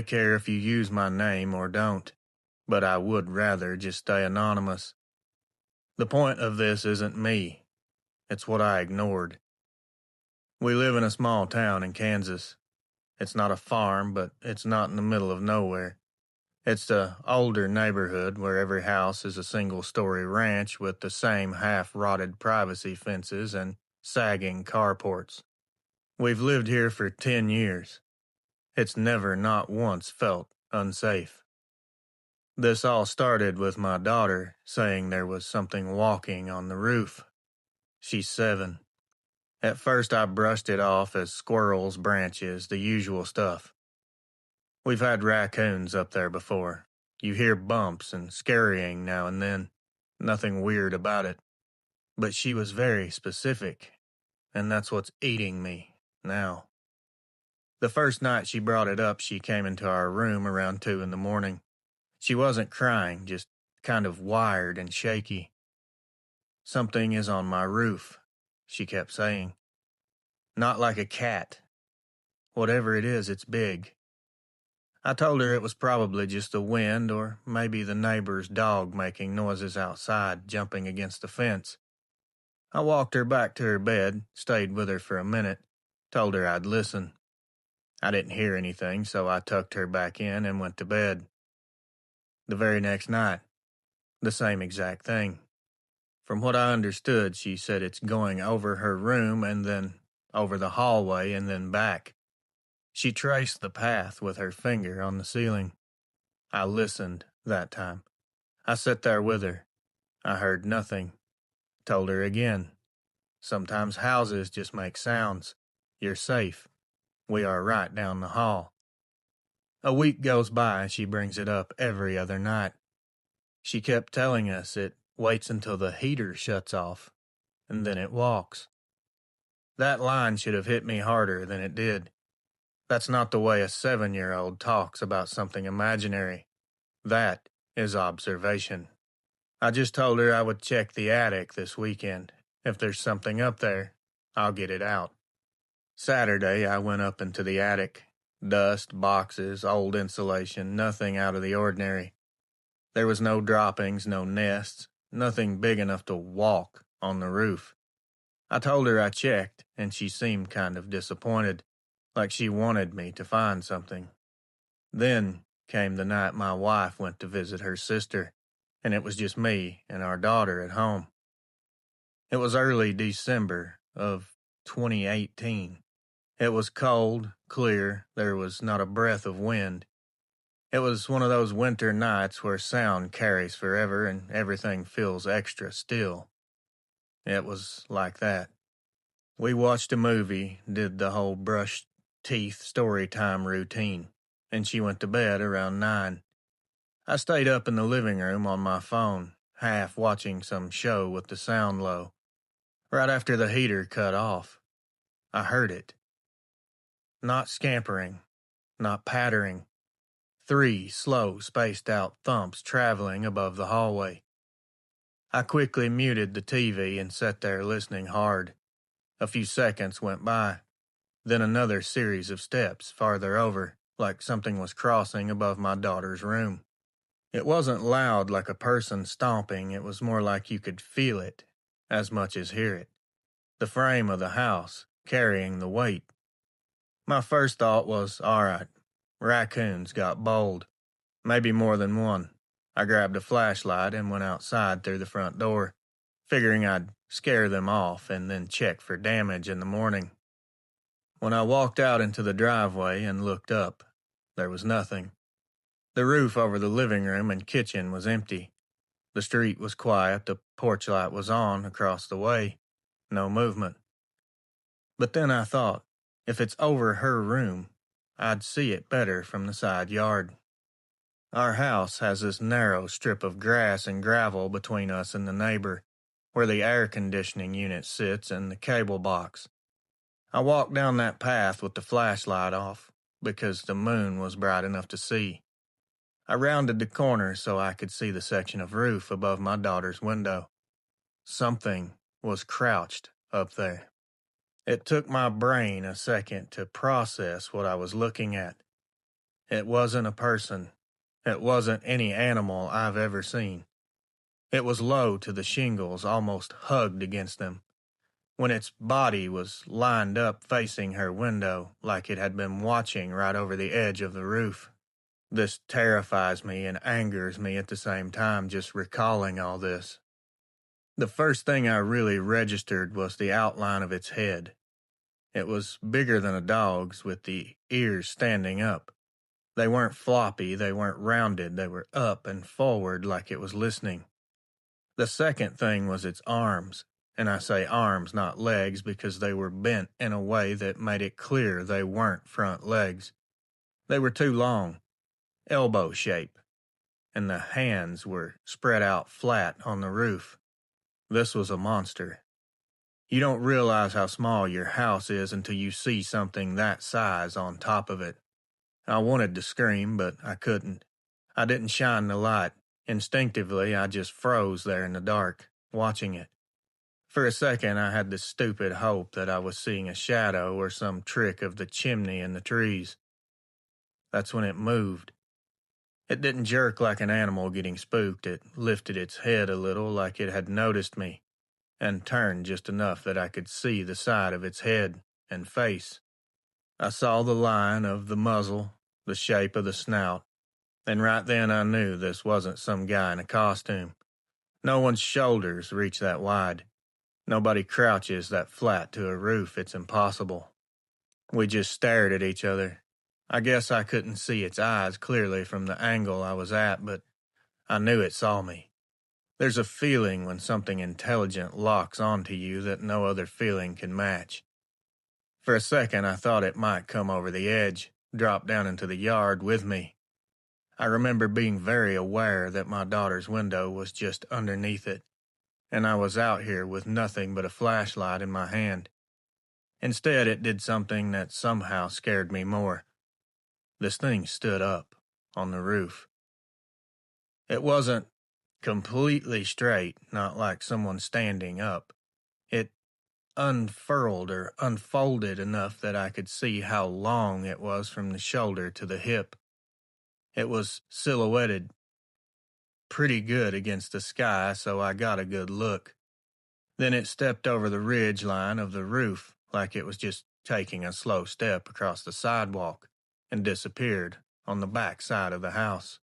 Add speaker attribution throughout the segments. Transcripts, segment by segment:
Speaker 1: really care if you use my name or don't, but I would rather just stay anonymous. The point of this isn't me, it's what I ignored. We live in a small town in Kansas. It's not a farm, but it's not in the middle of nowhere. It's the older neighborhood where every house is a single-story ranch with the same half-rotted privacy fences and sagging carports. We've lived here for 10 years. It's never not once felt unsafe. This all started with my daughter saying there was something walking on the roof. She's 7. At first I brushed it off as squirrels, branches, the usual stuff. We've had raccoons up there before. You hear bumps and scurrying now and then. Nothing weird about it. But she was very specific, and that's what's eating me now. The first night she brought it up, she came into our room around 2 in the morning. She wasn't crying, just kind of wired and shaky. "Something is on my roof," she kept saying. "Not like a cat. Whatever it is, it's big." I told her it was probably just the wind or maybe the neighbor's dog making noises outside, jumping against the fence. I walked her back to her bed, stayed with her for a minute, told her I'd listen. I didn't hear anything, so I tucked her back in and went to bed. The very next night, the same exact thing. From what I understood, she said it's going over her room and then over the hallway and then back. She traced the path with her finger on the ceiling. I listened that time. I sat there with her. I heard nothing. Told her again. Sometimes houses just make sounds. You're safe. We are right down the hall. A week goes by and she brings it up every other night. She kept telling us it waits until the heater shuts off, and then it walks. That line should have hit me harder than it did. That's not the way a 7-year-old talks about something imaginary. That is observation. I just told her I would check the attic this weekend. If there's something up there, I'll get it out. Saturday, I went up into the attic. Dust, boxes, old insulation, nothing out of the ordinary. There was no droppings, no nests, nothing big enough to walk on the roof. I told her I checked, and she seemed kind of disappointed, like she wanted me to find something. Then came the night my wife went to visit her sister, and it was just me and our daughter at home. It was early December of 2018. It was cold, clear, there was not a breath of wind. It was one of those winter nights where sound carries forever and everything feels extra still. It was like that. We watched a movie, did the whole brush teeth story time routine, and she went to bed around 9. I stayed up in the living room on my phone, half watching some show with the sound low. Right after the heater cut off, I heard it. Not scampering, not pattering. 3 slow, spaced-out thumps traveling above the hallway. I quickly muted the TV and sat there listening hard. A few seconds went by. Then another series of steps farther over, like something was crossing above my daughter's room. It wasn't loud like a person stomping, it was more like you could feel it, as much as hear it. The frame of the house, carrying the weight. My first thought was, all right, raccoons got bold. Maybe more than one. I grabbed a flashlight and went outside through the front door, figuring I'd scare them off and then check for damage in the morning. When I walked out into the driveway and looked up, there was nothing. The roof over the living room and kitchen was empty. The street was quiet, the porch light was on across the way. No movement. But then I thought, if it's over her room, I'd see it better from the side yard. Our house has this narrow strip of grass and gravel between us and the neighbor, where the air conditioning unit sits and the cable box. I walked down that path with the flashlight off, because the moon was bright enough to see. I rounded the corner so I could see the section of roof above my daughter's window. Something was crouched up there. It took my brain a second to process what I was looking at. It wasn't a person. It wasn't any animal I've ever seen. It was low to the shingles, almost hugged against them, when its body was lined up facing her window like it had been watching right over the edge of the roof. This terrifies me and angers me at the same time, just recalling all this. The first thing I really registered was the outline of its head. It was bigger than a dog's, with the ears standing up. They weren't floppy, they weren't rounded, they were up and forward like it was listening. The second thing was its arms, and I say arms, not legs, because they were bent in a way that made it clear they weren't front legs. They were too long, elbow shape, and the hands were spread out flat on the roof. This was a monster. You don't realize how small your house is until you see something that size on top of it. I wanted to scream, but I couldn't. I didn't shine the light. Instinctively, I just froze there in the dark, watching it. For a second, I had the stupid hope that I was seeing a shadow or some trick of the chimney in the trees. That's when it moved. It didn't jerk like an animal getting spooked. It lifted its head a little like it had noticed me, and turned just enough that I could see the side of its head and face. I saw the line of the muzzle, the shape of the snout, and right then I knew this wasn't some guy in a costume. No one's shoulders reach that wide. Nobody crouches that flat to a roof. It's impossible. We just stared at each other. I guess I couldn't see its eyes clearly from the angle I was at, but I knew it saw me. There's a feeling when something intelligent locks onto you that no other feeling can match. For a second, I thought it might come over the edge, drop down into the yard with me. I remember being very aware that my daughter's window was just underneath it, and I was out here with nothing but a flashlight in my hand. Instead, it did something that somehow scared me more. This thing stood up on the roof. It wasn't completely straight, not like someone standing up. It unfurled or unfolded enough that I could see how long it was from the shoulder to the hip. It was silhouetted pretty good against the sky, so I got a good look. Then it stepped over the ridge line of the roof like it was just taking a slow step across the sidewalk and disappeared on the back side of the house.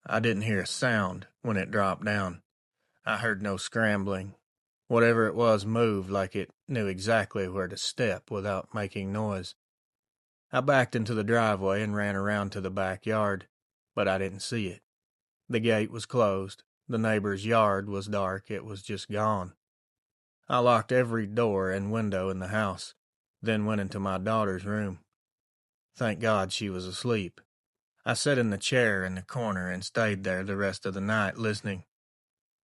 Speaker 1: I didn't hear a sound when it dropped down. I heard no scrambling. Whatever it was moved like it knew exactly where to step without making noise. I backed into the driveway and ran around to the backyard, but I didn't see it. The gate was closed. The neighbor's yard was dark. It was just gone. I locked every door and window in the house, then went into my daughter's room. Thank God she was asleep. I sat in the chair in the corner and stayed there the rest of the night listening.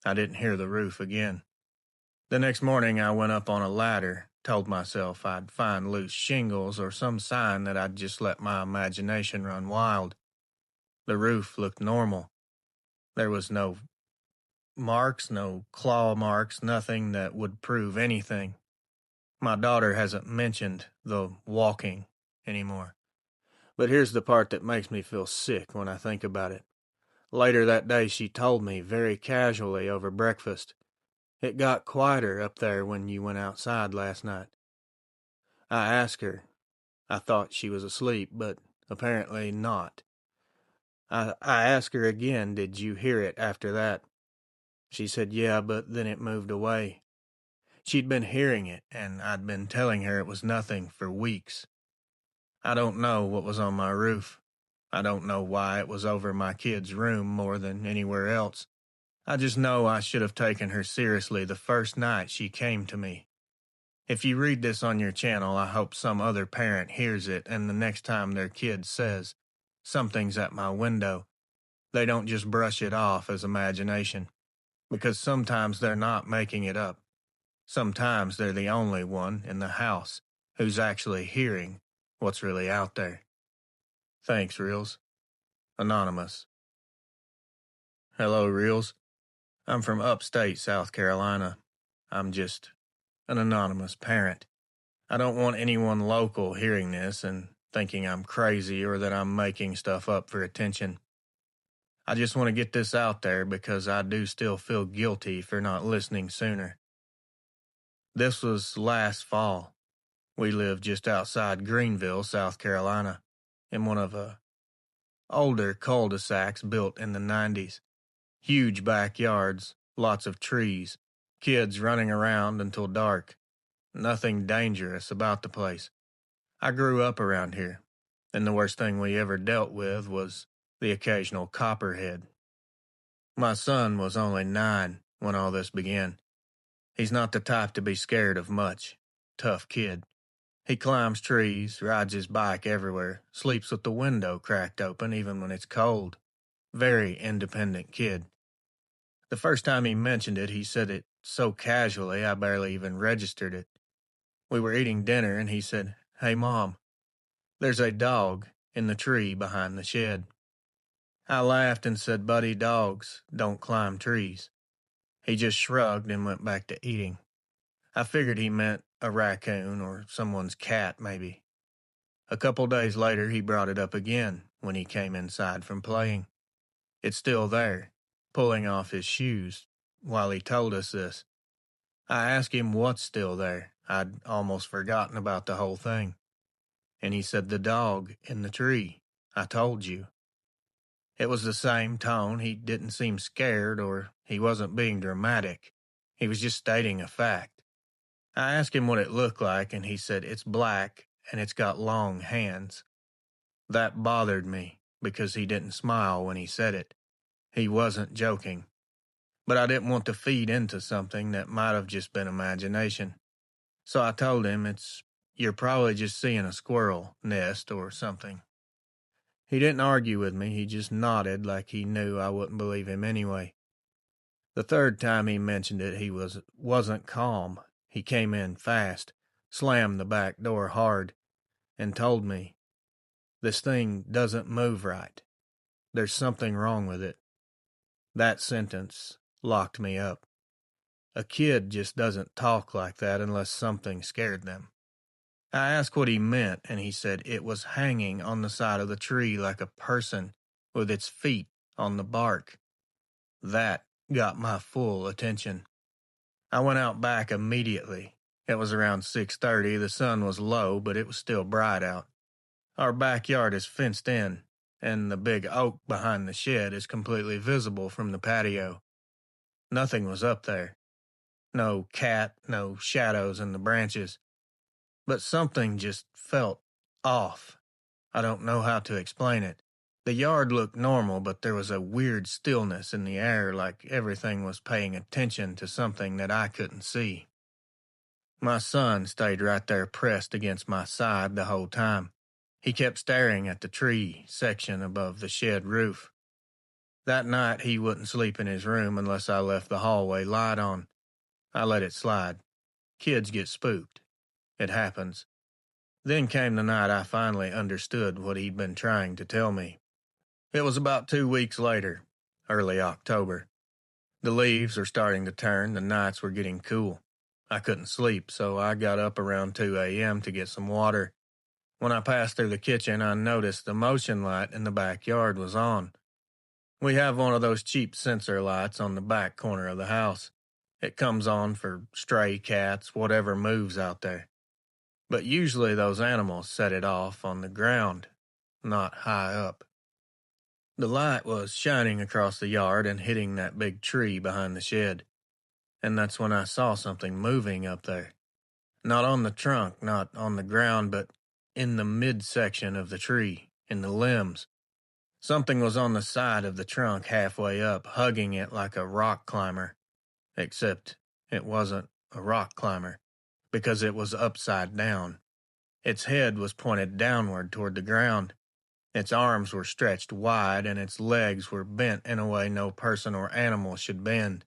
Speaker 1: I didn't hear the roof again. The next morning I went up on a ladder, told myself I'd find loose shingles or some sign that I'd just let my imagination run wild. The roof looked normal. There was no marks, no claw marks, nothing that would prove anything. My daughter hasn't mentioned the walking anymore. But here's the part that makes me feel sick when I think about it. Later that day she told me very casually over breakfast, "It got quieter up there when you went outside last night." I asked her. I thought she was asleep, but apparently not. I asked her again, "Did you hear it after that?" She said, "Yeah, but then it moved away." She'd been hearing it, and I'd been telling her it was nothing for weeks. I don't know what was on my roof. I don't know why it was over my kid's room more than anywhere else. I just know I should have taken her seriously the first night she came to me. If you read this on your channel, I hope some other parent hears it and the next time their kid says, "Something's at my window," they don't just brush it off as imagination. Because sometimes they're not making it up. Sometimes they're the only one in the house who's actually hearing what's really out there. Thanks, Reels. Anonymous. Hello, Reels. I'm from upstate South Carolina. I'm just an anonymous parent. I don't want anyone local hearing this, and thinking I'm crazy or that I'm making stuff up for attention. I just want to get this out there because I do still feel guilty for not listening sooner. This was last fall. We lived just outside Greenville, South Carolina, in one of a older cul-de-sacs built in the 90s. Huge backyards, lots of trees, kids running around until dark. Nothing dangerous about the place. I grew up around here, and the worst thing we ever dealt with was the occasional copperhead. My son was only 9 when all this began. He's not the type to be scared of much. Tough kid. He climbs trees, rides his bike everywhere, sleeps with the window cracked open even when it's cold. Very independent kid. The first time he mentioned it, he said it so casually I barely even registered it. We were eating dinner and he said, "Hey Mom, there's a dog in the tree behind the shed." I laughed and said, "Buddy, dogs don't climb trees." He just shrugged and went back to eating. I figured he meant a raccoon or someone's cat, maybe. A couple days later, he brought it up again when he came inside from playing. It's still there, pulling off his shoes while he told us this. I asked him what's still there. I'd almost forgotten about the whole thing. And he said, "The dog in the tree. I told you." It was the same tone. He didn't seem scared or he wasn't being dramatic. He was just stating a fact. I asked him what it looked like, and he said it's black and it's got long hands. That bothered me because he didn't smile when he said it. He wasn't joking. But I didn't want to feed into something that might have just been imagination. So I told him you're probably just seeing a squirrel nest or something. He didn't argue with me, he just nodded like he knew I wouldn't believe him anyway. The third time he mentioned it, he wasn't calm. He came in fast, slammed the back door hard, and told me, "This thing doesn't move right. There's something wrong with it." That sentence locked me up. A kid just doesn't talk like that unless something scared them. I asked what he meant, and he said it was hanging on the side of the tree like a person with its feet on the bark. That got my full attention. I went out back immediately. It was around 6:30. The sun was low, but it was still bright out. Our backyard is fenced in, and the big oak behind the shed is completely visible from the patio. Nothing was up there. No cat, no shadows in the branches. But something just felt off. I don't know how to explain it. The yard looked normal, but there was a weird stillness in the air, like everything was paying attention to something that I couldn't see. My son stayed right there pressed against my side the whole time. He kept staring at the tree section above the shed roof. That night he wouldn't sleep in his room unless I left the hallway light on. I let it slide. Kids get spooked. It happens. Then came the night I finally understood what he'd been trying to tell me. It was about 2 weeks later, early October. The leaves were starting to turn, the nights were getting cool. I couldn't sleep, so I got up around 2 a.m. to get some water. When I passed through the kitchen, I noticed the motion light in the backyard was on. We have one of those cheap sensor lights on the back corner of the house. It comes on for stray cats, whatever moves out there. But usually those animals set it off on the ground, not high up. The light was shining across the yard and hitting that big tree behind the shed. And that's when I saw something moving up there. Not on the trunk, not on the ground, but in the midsection of the tree, in the limbs. Something was on the side of the trunk halfway up, hugging it like a rock climber. Except it wasn't a rock climber, because it was upside down. Its head was pointed downward toward the ground. Its arms were stretched wide, and its legs were bent in a way no person or animal should bend.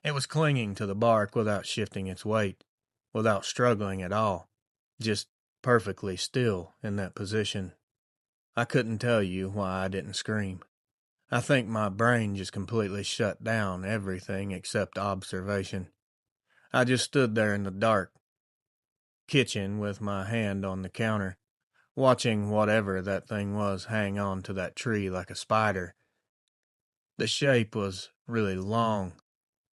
Speaker 1: It was clinging to the bark without shifting its weight, without struggling at all, just perfectly still in that position. I couldn't tell you why I didn't scream. I think my brain just completely shut down everything except observation. I just stood there in the dark kitchen with my hand on the counter, watching whatever that thing was hang on to that tree like a spider. The shape was really long,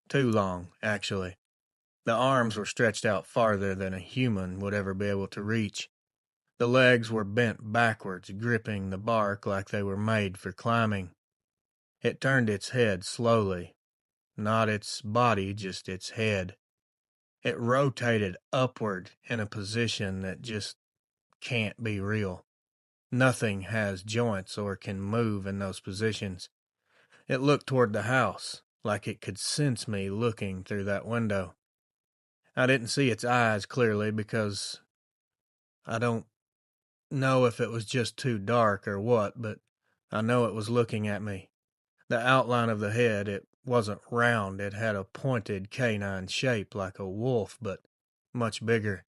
Speaker 1: too long, actually. The arms were stretched out farther than a human would ever be able to reach. The legs were bent backwards, gripping the bark like they were made for climbing. It turned its head slowly. Not its body, just its head. It rotated upward in a position that just can't be real. Nothing has joints or can move in those positions. It looked toward the house, like it could sense me looking through that window. I didn't see its eyes clearly because I don't know if it was just too dark or what, but I know it was looking at me. The outline of the head, it wasn't round. It had a pointed canine shape like a wolf, but much bigger.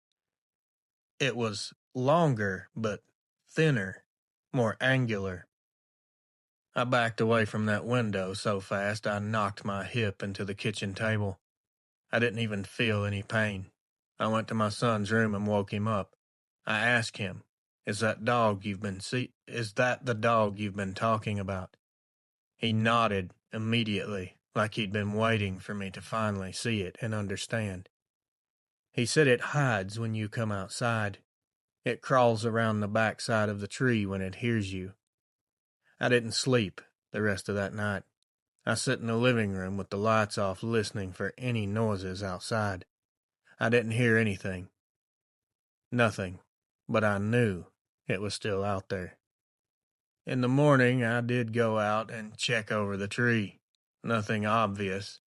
Speaker 1: It was longer, but thinner, more angular. I backed away from that window so fast I knocked my hip into the kitchen table. I didn't even feel any pain. I went to my son's room and woke him up. I asked him, Is that the dog you've been talking about? He nodded immediately, like he'd been waiting for me to finally see it and understand. He said it hides when you come outside. It crawls around the back side of the tree when it hears you. I didn't sleep the rest of that night. I sat in the living room with the lights off listening for any noises outside. I didn't hear anything. Nothing. But I knew it was still out there. In the morning, I did go out and check over the tree. Nothing obvious.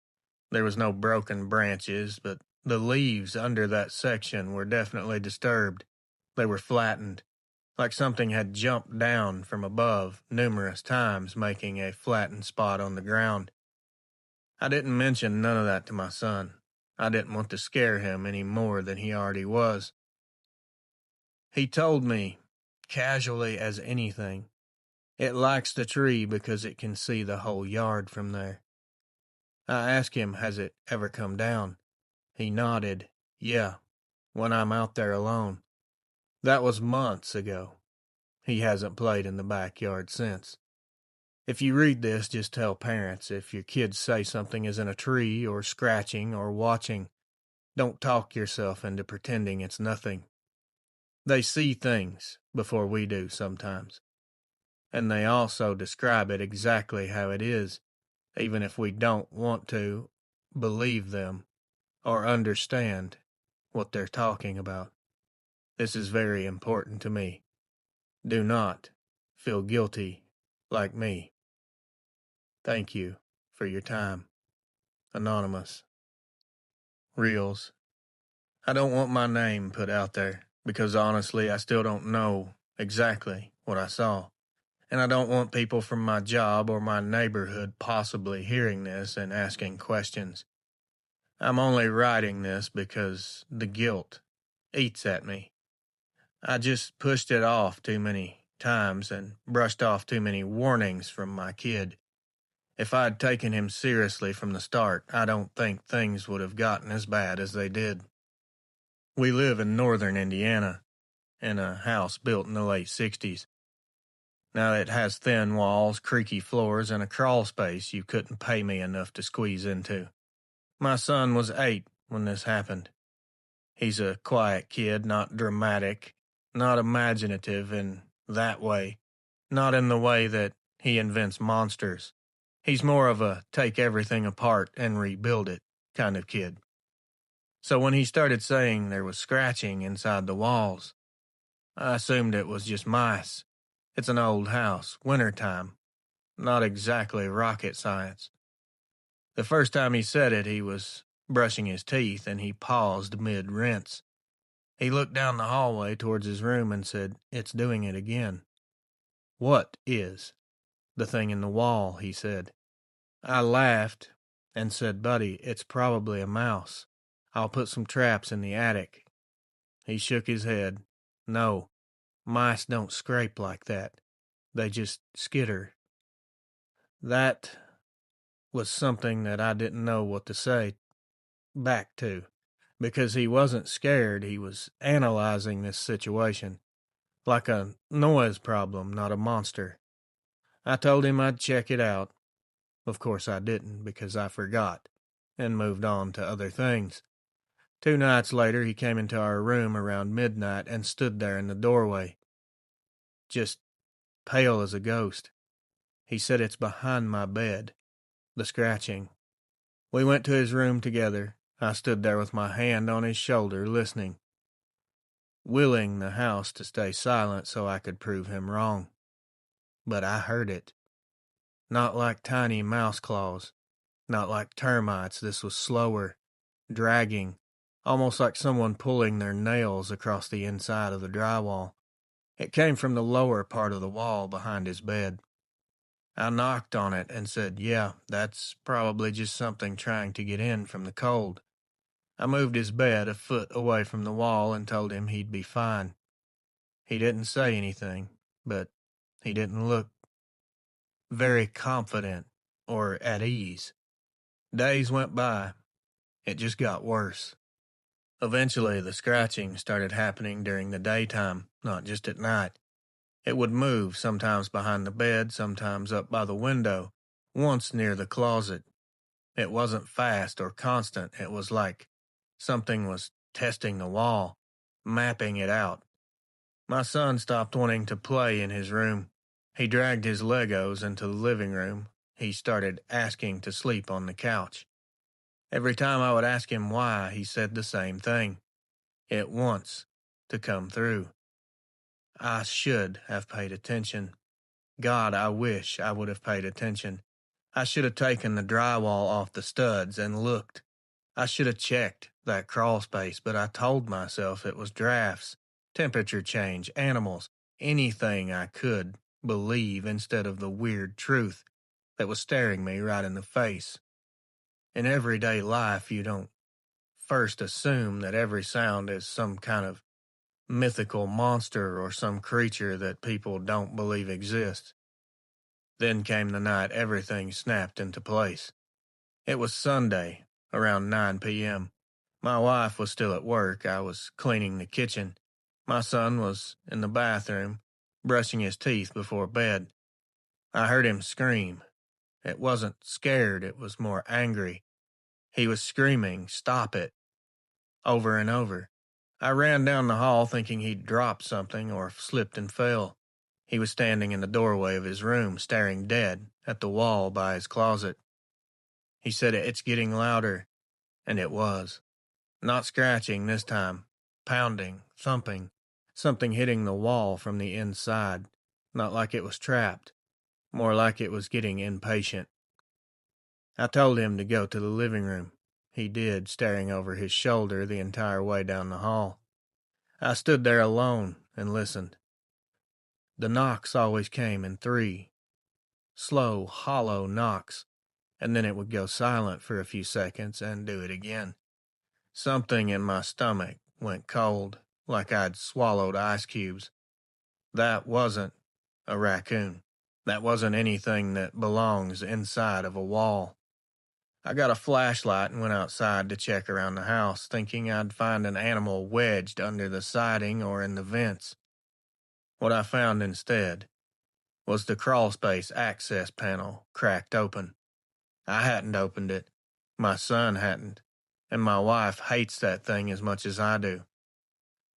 Speaker 1: There was no broken branches, but the leaves under that section were definitely disturbed. They were flattened, like something had jumped down from above numerous times, making a flattened spot on the ground. I didn't mention none of that to my son. I didn't want to scare him any more than he already was. He told me, casually as anything, it likes the tree because it can see the whole yard from there. I asked him, has it ever come down? He nodded, yeah, when I'm out there alone. That was months ago. He hasn't played in the backyard since. If you read this, just tell parents if your kids say something is in a tree or scratching or watching. Don't talk yourself into pretending it's nothing. They see things before we do sometimes. And they also describe it exactly how it is, even if we don't want to believe them or understand what they're talking about. This is very important to me. Do not feel guilty like me. Thank you for your time. Anonymous. Reels. I don't want my name put out there because honestly, I still don't know exactly what I saw. And I don't want people from my job or my neighborhood possibly hearing this and asking questions. I'm only writing this because the guilt eats at me. I just pushed it off too many times and brushed off too many warnings from my kid. If I'd taken him seriously from the start, I don't think things would have gotten as bad as they did. We live in northern Indiana, in a house built in the late 60s. Now it has thin walls, creaky floors, and a crawl space you couldn't pay me enough to squeeze into. My son was 8 when this happened. He's a quiet kid, not dramatic, not imaginative in that way, not in the way that he invents monsters. He's more of a take everything apart and rebuild it kind of kid. So when he started saying there was scratching inside the walls, I assumed it was just mice. It's an old house, wintertime, not exactly rocket science. The first time he said it, he was brushing his teeth and he paused mid-rinse. He looked down the hallway towards his room and said, It's doing it again. What is? The thing in the wall, he said. I laughed and said, Buddy, it's probably a mouse. I'll put some traps in the attic. He shook his head. No, mice don't scrape like that. They just skitter. That was something that I didn't know what to say back to, because he wasn't scared. He was analyzing this situation, like a noise problem, not a monster. I told him I'd check it out. Of course I didn't, because I forgot, and moved on to other things. 2 nights later, he came into our room around midnight and stood there in the doorway, just pale as a ghost. He said it's behind my bed, the scratching. We went to his room together. I stood there with my hand on his shoulder, listening, willing the house to stay silent so I could prove him wrong. But I heard it. Not like tiny mouse claws, not like termites. This was slower, dragging, almost like someone pulling their nails across the inside of the drywall. It came from the lower part of the wall behind his bed. I knocked on it and said, yeah, that's probably just something trying to get in from the cold. I moved his bed a foot away from the wall and told him he'd be fine. He didn't say anything, but he didn't look very confident or at ease. Days went by. It just got worse. Eventually, the scratching started happening during the daytime, not just at night. It would move, sometimes behind the bed, sometimes up by the window, once near the closet. It wasn't fast or constant. It was like something was testing the wall, mapping it out. My son stopped wanting to play in his room. He dragged his Legos into the living room. He started asking to sleep on the couch. Every time I would ask him why, he said the same thing. It wants to come through. I should have paid attention. God, I wish I would have paid attention. I should have taken the drywall off the studs and looked. I should have checked that crawl space, but I told myself it was drafts, temperature change, animals, anything I could believe instead of the weird truth that was staring me right in the face. In everyday life, you don't first assume that every sound is some kind of mythical monster or some creature that people don't believe exists. Then came the night everything snapped into place. It was Sunday, around 9 p.m. My wife was still at work. I was cleaning the kitchen. My son was in the bathroom, brushing his teeth before bed. I heard him scream. It wasn't scared, it was more angry. He was screaming, "Stop it," over and over. I ran down the hall thinking he'd dropped something or slipped and fell. He was standing in the doorway of his room, staring dead at the wall by his closet. He said, "It's getting louder," and it was. Not scratching this time, pounding, thumping, something hitting the wall from the inside, not like it was trapped, more like it was getting impatient. I told him to go to the living room. He did, staring over his shoulder the entire way down the hall. I stood there alone and listened. The knocks always came in 3, slow, hollow knocks, and then it would go silent for a few seconds and do it again. Something in my stomach went cold, like I'd swallowed ice cubes. That wasn't a raccoon. That wasn't anything that belongs inside of a wall. I got a flashlight and went outside to check around the house, thinking I'd find an animal wedged under the siding or in the vents. What I found instead was the crawlspace access panel cracked open. I hadn't opened it. My son hadn't. And my wife hates that thing as much as I do.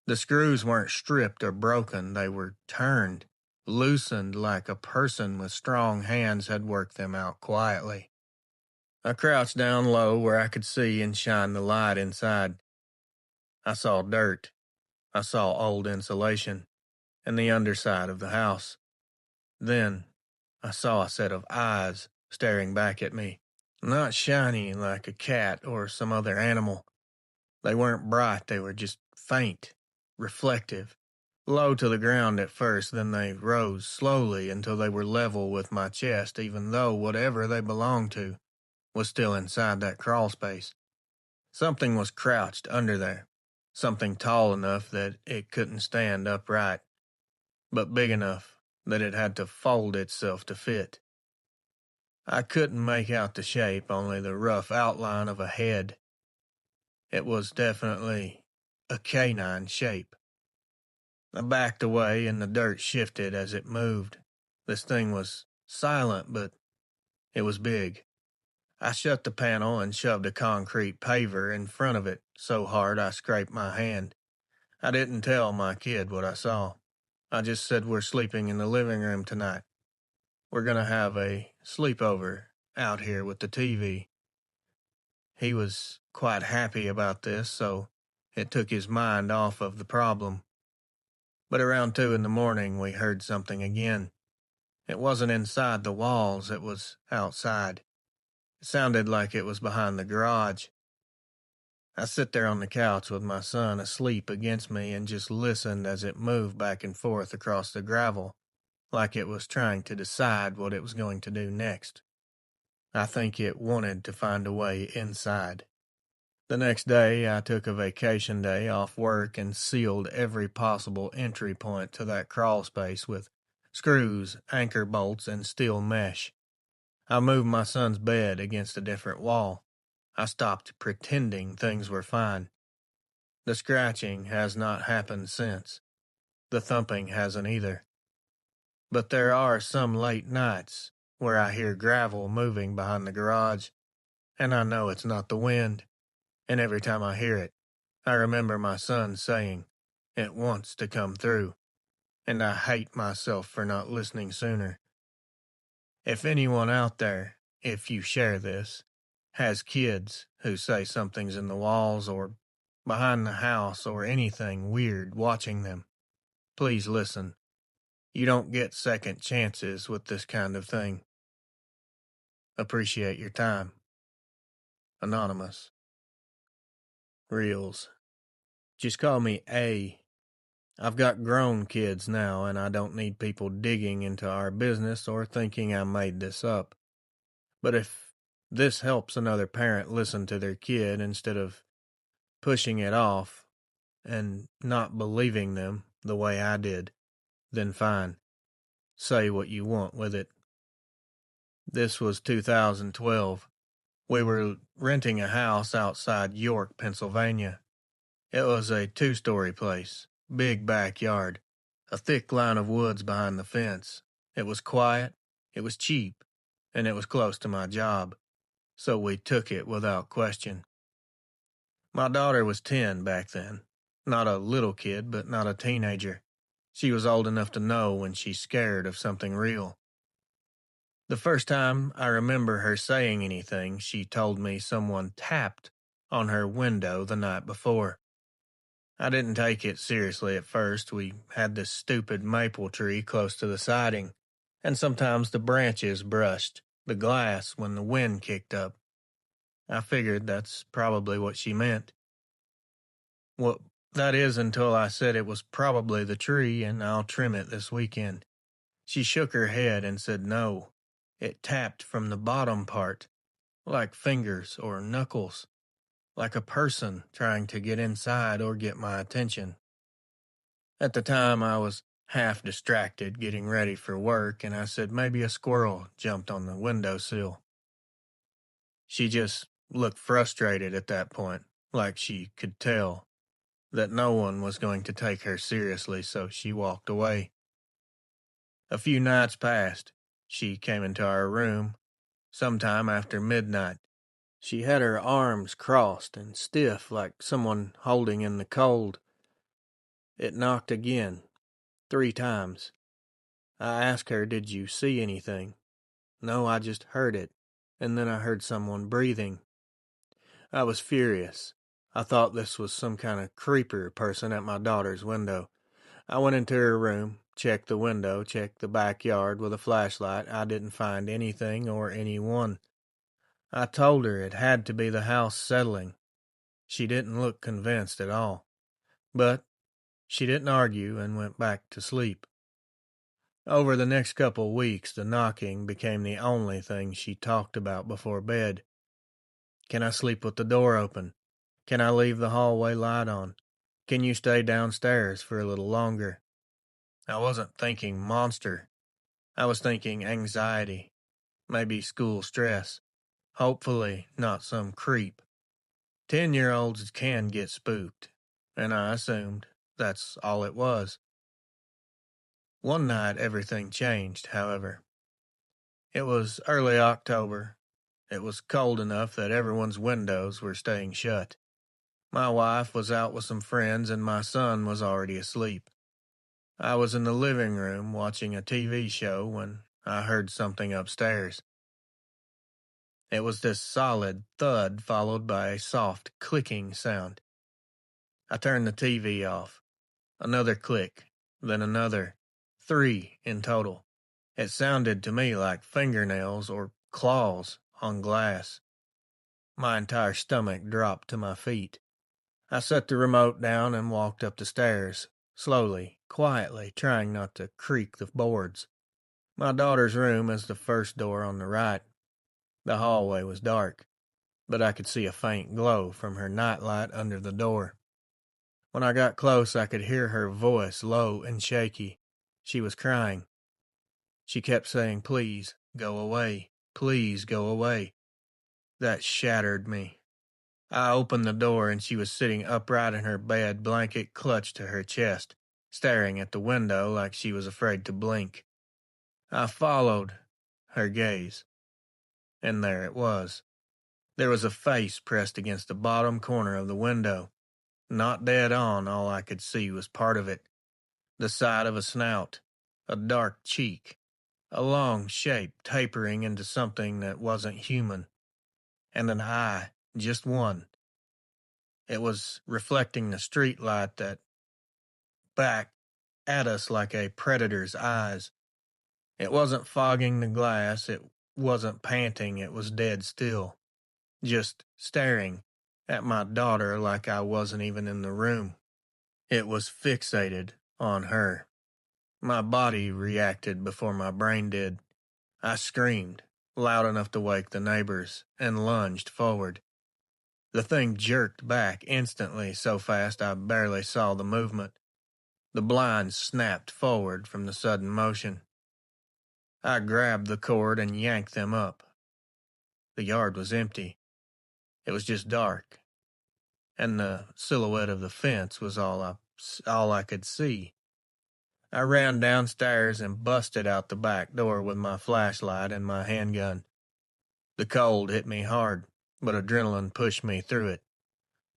Speaker 1: The screws weren't stripped or broken. They were turned, loosened like a person with strong hands had worked them out quietly. I crouched down low where I could see and shine the light inside. I saw dirt. I saw old insulation and the underside of the house. Then I saw a set of eyes staring back at me. Not shiny like a cat or some other animal. They weren't bright, they were just faint, reflective, low to the ground at first, then they rose slowly until they were level with my chest, even though whatever they belonged to was still inside that crawl space. Something was crouched under there, something tall enough that it couldn't stand upright, but big enough that it had to fold itself to fit. I couldn't make out the shape, only the rough outline of a head. It was definitely a canine shape. I backed away and the dirt shifted as it moved. This thing was silent, but it was big. I shut the panel and shoved a concrete paver in front of it so hard I scraped my hand. I didn't tell my kid what I saw. I just said we're sleeping in the living room tonight. We're going to have a sleepover out here with the TV. He was quite happy about this, so it took his mind off of the problem. But around 2 in the morning, we heard something again. It wasn't inside the walls, it was outside. It sounded like it was behind the garage. I sit there on the couch with my son asleep against me and just listened as it moved back and forth across the gravel, like it was trying to decide what it was going to do next. I think it wanted to find a way inside. The next day, I took a vacation day off work and sealed every possible entry point to that crawl space with screws, anchor bolts, and steel mesh. I moved my son's bed against a different wall. I stopped pretending things were fine. The scratching has not happened since. The thumping hasn't either. But there are some late nights where I hear gravel moving behind the garage, and I know it's not the wind. And every time I hear it, I remember my son saying, "It wants to come through," and I hate myself for not listening sooner. If anyone out there, if you share this, has kids who say something's in the walls or behind the house or anything weird watching them, please listen. You don't get second chances with this kind of thing. Appreciate your time. Anonymous. Reels. Just call me A. I've got grown kids now, and I don't need people digging into our business or thinking I made this up. But if this helps another parent listen to their kid instead of pushing it off and not believing them the way I did, then fine. Say what you want with it. This was 2012. We were renting a house outside York, Pennsylvania. It was a 2-story place, big backyard, a thick line of woods behind the fence. It was quiet, it was cheap, and it was close to my job, so we took it without question. My daughter was 10 back then. Not a little kid, but not a teenager. She was old enough to know when she's scared of something real. The first time I remember her saying anything, she told me someone tapped on her window the night before. I didn't take it seriously at first. We had this stupid maple tree close to the siding, and sometimes the branches brushed the glass when the wind kicked up. I figured that's probably what she meant. Well, that is until I said it was probably the tree and I'll trim it this weekend. She shook her head and said no. It tapped from the bottom part, like fingers or knuckles, like a person trying to get inside or get my attention. At the time, I was half distracted getting ready for work, and I said maybe a squirrel jumped on the windowsill. She just looked frustrated at that point, like she could tell that no one was going to take her seriously, so she walked away. A few nights passed. She came into our room sometime after midnight. She had her arms crossed and stiff like someone holding in the cold. It knocked again, 3 times. I asked her, "Did you see anything?" "No, I just heard it, and then I heard someone breathing." I was furious. I thought this was some kind of creeper person at my daughter's window. I went into her room, checked the window, checked the backyard with a flashlight. I didn't find anything or anyone. I told her it had to be the house settling. She didn't look convinced at all. But she didn't argue and went back to sleep. Over the next couple weeks, the knocking became the only thing she talked about before bed. "Can I sleep with the door open? Can I leave the hallway light on? Can you stay downstairs for a little longer?" I wasn't thinking monster. I was thinking anxiety, maybe school stress. Hopefully not some creep. 10-year-olds can get spooked, and I assumed that's all it was. One night everything changed, however. It was early October. It was cold enough that everyone's windows were staying shut. My wife was out with some friends and my son was already asleep. I was in the living room watching a TV show when I heard something upstairs. It was this solid thud followed by a soft clicking sound. I turned the TV off. Another click, then another. 3 in total. It sounded to me like fingernails or claws on glass. My entire stomach dropped to my feet. I set the remote down and walked up the stairs, slowly, quietly, trying not to creak the boards. My daughter's room is the first door on the right. The hallway was dark, but I could see a faint glow from her nightlight under the door. When I got close, I could hear her voice, low and shaky. She was crying. She kept saying, "Please, go away. Please, go away." That shattered me. I opened the door and she was sitting upright in her bed, blanket clutched to her chest, staring at the window like she was afraid to blink. I followed her gaze, and there it was. There was a face pressed against the bottom corner of the window. Not dead on, all I could see was part of it. The side of a snout, a dark cheek, a long shape tapering into something that wasn't human, and an eye, just one. It was reflecting the street light that back at us like a predator's eyes. It wasn't fogging the glass, it wasn't panting, it was dead still, just staring at my daughter like I wasn't even in the room. It was fixated on her. My body reacted before my brain did. I screamed, loud enough to wake the neighbors, and lunged forward. The thing jerked back instantly so fast I barely saw the movement. The blinds snapped forward from the sudden motion. I grabbed the cord and yanked them up. The yard was empty. It was just dark, and the silhouette of the fence was all I could see. I ran downstairs and busted out the back door with my flashlight and my handgun. The cold hit me hard, but adrenaline pushed me through it.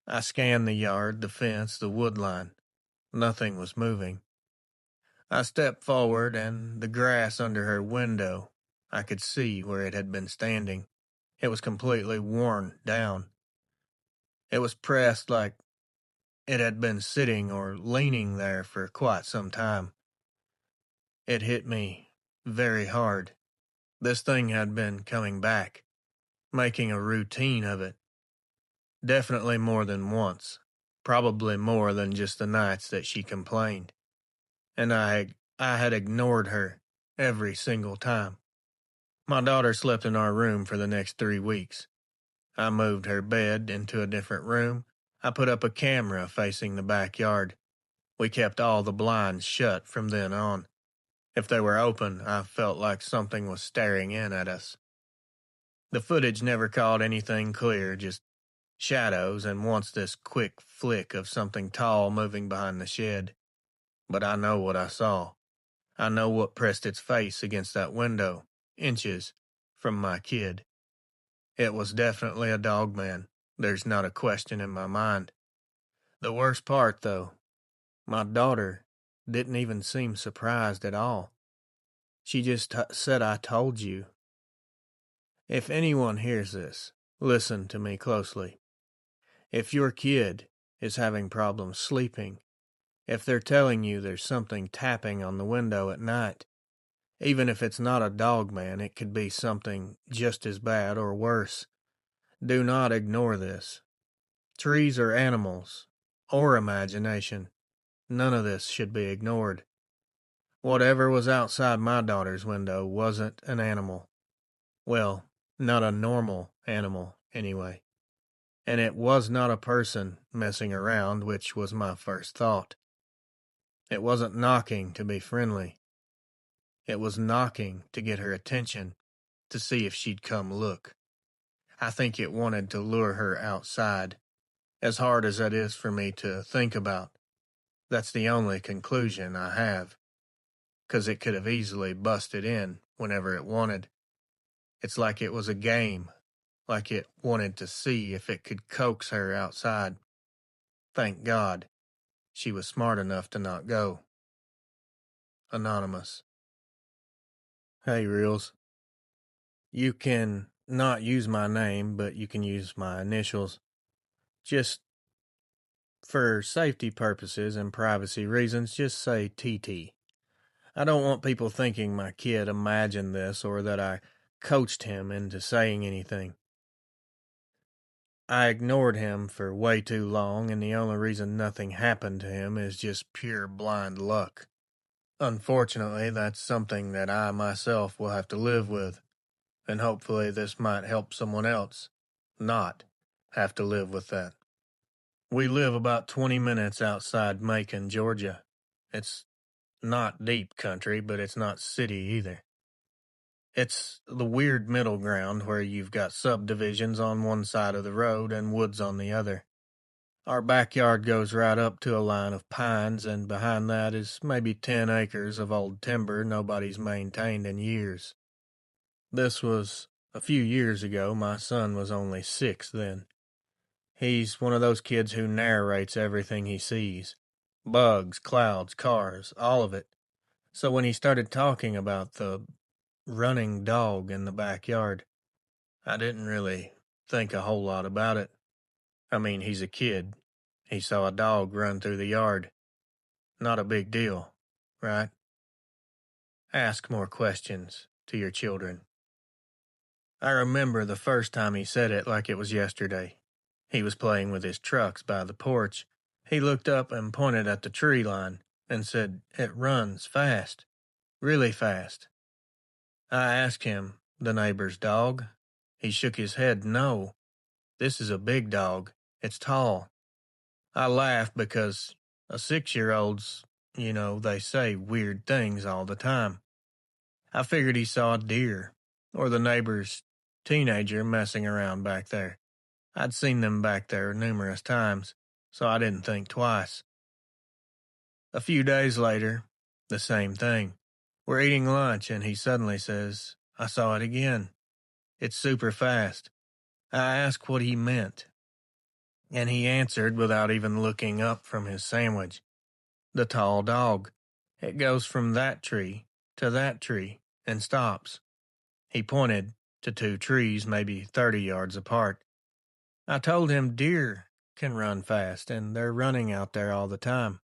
Speaker 1: I scanned the yard, the fence, the wood line. Nothing was moving. I stepped forward, and the grass under her window, I could see where it had been standing. It was completely worn down. It was pressed like it had been sitting or leaning there for quite some time. It hit me very hard. This thing had been coming back, making a routine of it. Definitely more than once. Probably more than just the nights that she complained. And I had ignored her every single time. My daughter slept in our room for the next 3 weeks. I moved her bed into a different room. I put up a camera facing the backyard. We kept all the blinds shut from then on. If they were open, I felt like something was staring in at us. The footage never caught anything clear, just shadows and once this quick flick of something tall moving behind the shed. But I know what I saw. I know what pressed its face against that window, inches from my kid. It was definitely a Dogman. There's not a question in my mind. The worst part, though, my daughter didn't even seem surprised at all. She just said, "I told you." If anyone hears this, listen to me closely. If your kid is having problems sleeping, if they're telling you there's something tapping on the window at night, even if it's not a Dogman, it could be something just as bad or worse. Do not ignore this. Trees or animals, or imagination, none of this should be ignored. Whatever was outside my daughter's window wasn't an animal. Well, not a normal animal, anyway. And it was not a person messing around, which was my first thought. It wasn't knocking to be friendly. It was knocking to get her attention, to see if she'd come look. I think it wanted to lure her outside, as hard as that is for me to think about. That's the only conclusion I have. 'cause it could have easily busted in whenever it wanted. It's like it was a game, like it wanted to see if it could coax her outside. Thank God, she was smart enough to not go. Anonymous. Hey, Reels. You can not use my name, but you can use my initials. Just for safety purposes and privacy reasons, just say TT. I don't want people thinking my kid imagined this or that I coached him into saying anything. I ignored him for way too long, and the only reason nothing happened to him is just pure blind luck. Unfortunately, that's something that I myself will have to live with, and hopefully this might help someone else not have to live with that. We live about 20 minutes outside Macon, Georgia. It's not deep country, but it's not city either. It's the weird middle ground where you've got subdivisions on one side of the road and woods on the other. Our backyard goes right up to a line of pines, and behind that is maybe 10 acres of old timber nobody's maintained in years. This was a few years ago. My son was only 6 then. He's one of those kids who narrates everything he sees. Bugs, clouds, cars, all of it. So when he started talking about the running dog in the backyard, I didn't really think a whole lot about it. I mean, he's a kid. He saw a dog run through the yard. Not a big deal, right? Ask more questions to your children. I remember the first time he said it like it was yesterday. He was playing with his trucks by the porch. He looked up and pointed at the tree line and said, "It runs fast, really fast." I asked him, "The neighbor's dog?" He shook his head, "No, this is a big dog. It's tall." I laughed because a 6-year-old's, they say weird things all the time. I figured he saw a deer or the neighbor's teenager messing around back there. I'd seen them back there numerous times, so I didn't think twice. A few days later, the same thing. We're eating lunch and he suddenly says, "I saw it again. It's super fast." I asked what he meant, and he answered without even looking up from his sandwich. "The tall dog. It goes from that tree to that tree and stops." He pointed to 2 trees maybe 30 yards apart. I told him deer can run fast, and they're running out there all the time.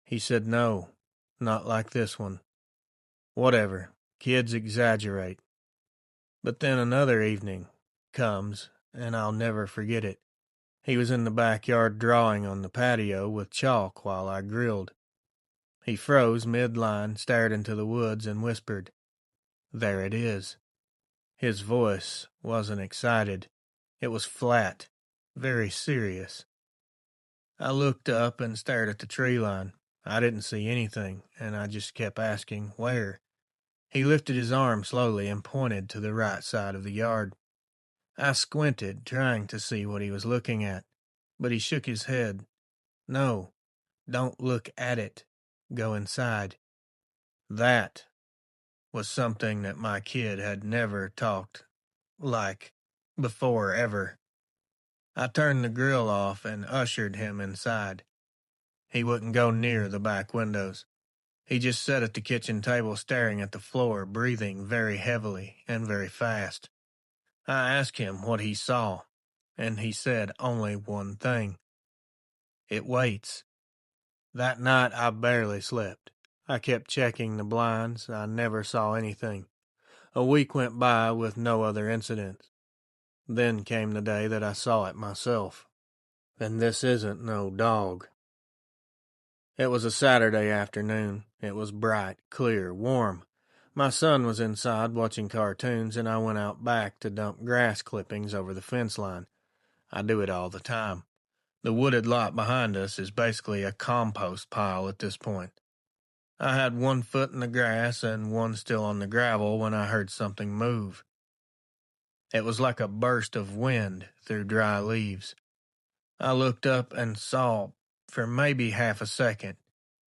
Speaker 1: He said no, not like this one. Whatever, kids exaggerate. But then another evening comes, and I'll never forget it. He was in the backyard drawing on the patio with chalk while I grilled. He froze mid-line, stared into the woods, and whispered, "There it is." His voice wasn't excited. It was flat, very serious. I looked up and stared at the tree line. I didn't see anything, and I just kept asking, "Where?" He lifted his arm slowly and pointed to the right side of the yard. I squinted, trying to see what he was looking at, but he shook his head. "No, don't look at it. Go inside." That was something that my kid had never talked like before ever. I turned the grill off and ushered him inside. He wouldn't go near the back windows. He just sat at the kitchen table staring at the floor, breathing very heavily and very fast. I asked him what he saw, and he said only one thing. "It waits." That night I barely slept. I kept checking the blinds. I never saw anything. A week went by with no other incidents. Then came the day that I saw it myself. And this isn't no dog. It was a Saturday afternoon. It was bright, clear, warm. My son was inside watching cartoons, and I went out back to dump grass clippings over the fence line. I do it all the time. The wooded lot behind us is basically a compost pile at this point. I had one foot in the grass and one still on the gravel when I heard something move. It was like a burst of wind through dry leaves. I looked up and saw, for maybe half a second,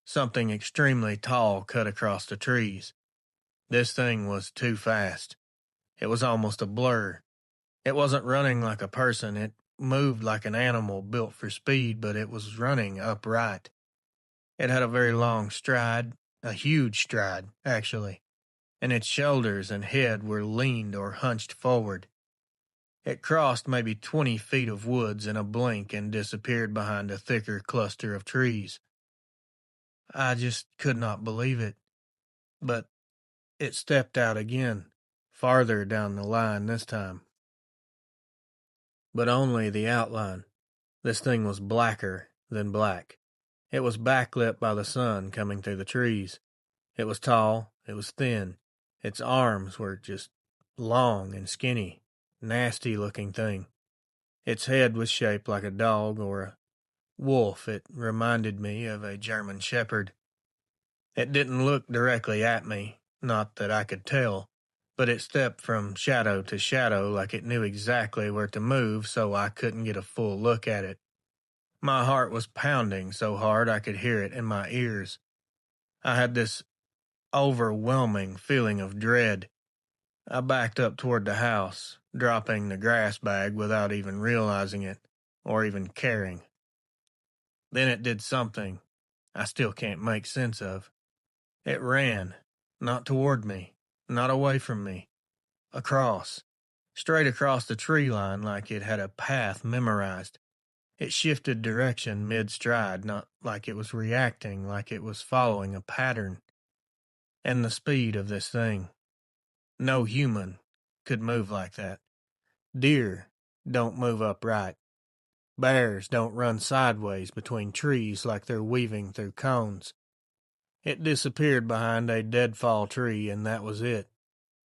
Speaker 1: Something extremely tall cut across the trees. This thing was too fast. It was almost a blur. It wasn't running like a person. It moved like an animal built for speed, but it was running upright. It had a very long stride, a huge stride, actually, and its shoulders and head were leaned or hunched forward. It crossed maybe 20 feet of woods in a blink and disappeared behind a thicker cluster of trees. I just could not believe it. But it stepped out again, farther down the line this time. But only the outline. This thing was blacker than black. It was backlit by the sun coming through the trees. It was tall, it was thin. Its arms were just long and skinny, nasty looking thing. Its head was shaped like a dog or a wolf. It reminded me of a German shepherd. It didn't look directly at me, not that I could tell, but it stepped from shadow to shadow like it knew exactly where to move so I couldn't get a full look at it. My heart was pounding so hard I could hear it in my ears. I had this overwhelming feeling of dread. I backed up toward the house, dropping the grass bag without even realizing it, or even caring. Then it did something I still can't make sense of. It ran, not toward me, not away from me, across, straight across the tree line like it had a path memorized. It shifted direction mid-stride, not like it was reacting, like it was following a pattern. And the speed of this thing. No human could move like that. Deer don't move upright. Bears don't run sideways between trees like they're weaving through cones. It disappeared behind a deadfall tree, and that was it.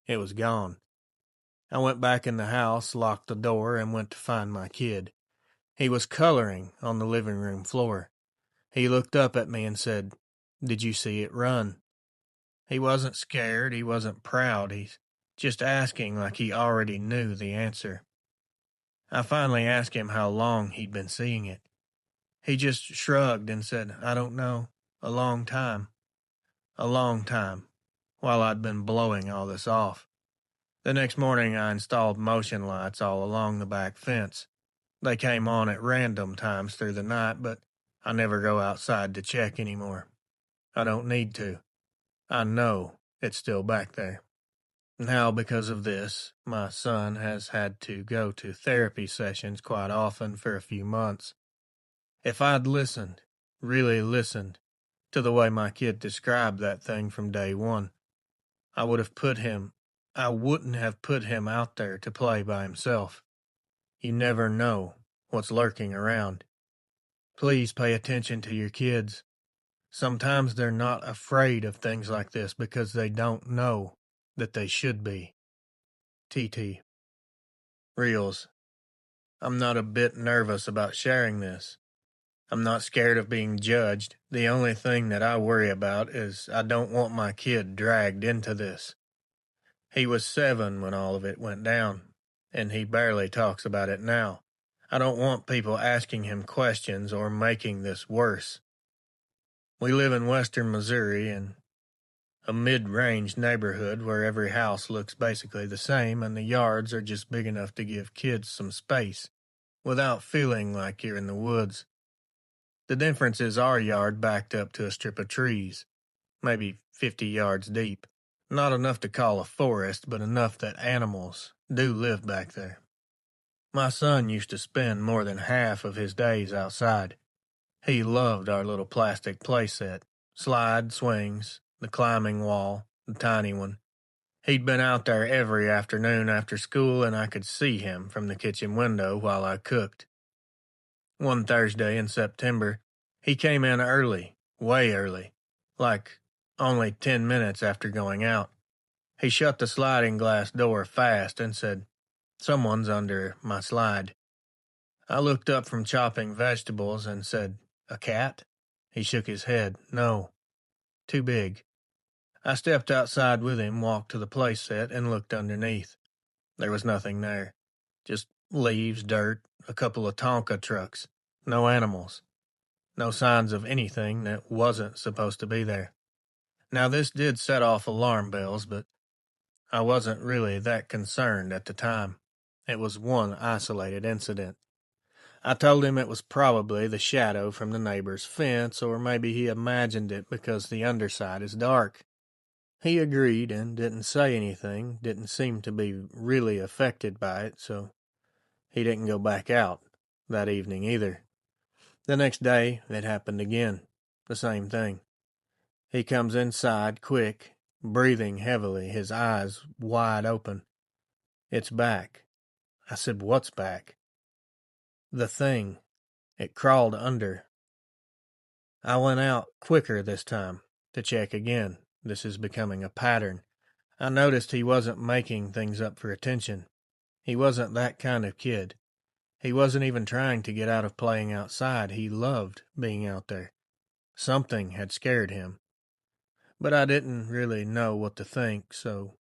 Speaker 1: It was gone. I went back in the house, locked the door, and went to find my kid. He was coloring on the living room floor. He looked up at me and said, "Did you see it run?" He wasn't scared, he wasn't proud, he's just asking like he already knew the answer. I finally asked him how long he'd been seeing it. He just shrugged and said, "I don't know, a long time." A long time, while I'd been blowing all this off. The next morning I installed motion lights all along the back fence. They came on at random times through the night, but I never go outside to check anymore. I don't need to. I know it's still back there. Now, because of this, my son has had to go to therapy sessions quite often for a few months. If I'd listened, really listened, to the way my kid described that thing from day one, I wouldn't have put him out there to play by himself. You never know what's lurking around. Please pay attention to your kids. Sometimes they're not afraid of things like this because they don't know that they should be. TT. Reels. I'm not a bit nervous about sharing this. I'm not scared of being judged. The only thing that I worry about is I don't want my kid dragged into this. He was 7 when all of it went down, and he barely talks about it now. I don't want people asking him questions or making this worse. We live in western Missouri in a mid-range neighborhood where every house looks basically the same and the yards are just big enough to give kids some space without feeling like you're in the woods. The difference is our yard backed up to a strip of trees, maybe 50 yards deep. Not enough to call a forest, but enough that animals do live back there. My son used to spend more than half of his days outside. He loved our little plastic playset, slide, swings, the climbing wall, the tiny one. He'd been out there every afternoon after school, and I could see him from the kitchen window while I cooked. One Thursday in September, he came in early, way early, like only 10 minutes after going out. He shut the sliding glass door fast and said, "Someone's under my slide." I looked up from chopping vegetables and said, "A cat?" He shook his head. "No, too big." I stepped outside with him, walked to the playset, and looked underneath. There was nothing there. Just leaves, dirt, a couple of Tonka trucks. No animals. No signs of anything that wasn't supposed to be there. Now, this did set off alarm bells, but I wasn't really that concerned at the time. It was one isolated incident. I told him it was probably the shadow from the neighbor's fence, or maybe he imagined it because the underside is dark. He agreed and didn't say anything, didn't seem to be really affected by it, so he didn't go back out that evening either. The next day, it happened again. The same thing. He comes inside quick, breathing heavily, his eyes wide open. It's back. I said, "What's back?" "The thing. It crawled under." I went out quicker this time to check again. This is becoming a pattern. I noticed he wasn't making things up for attention. He wasn't that kind of kid. He wasn't even trying to get out of playing outside. He loved being out there. Something had scared him. But I didn't really know what to think, so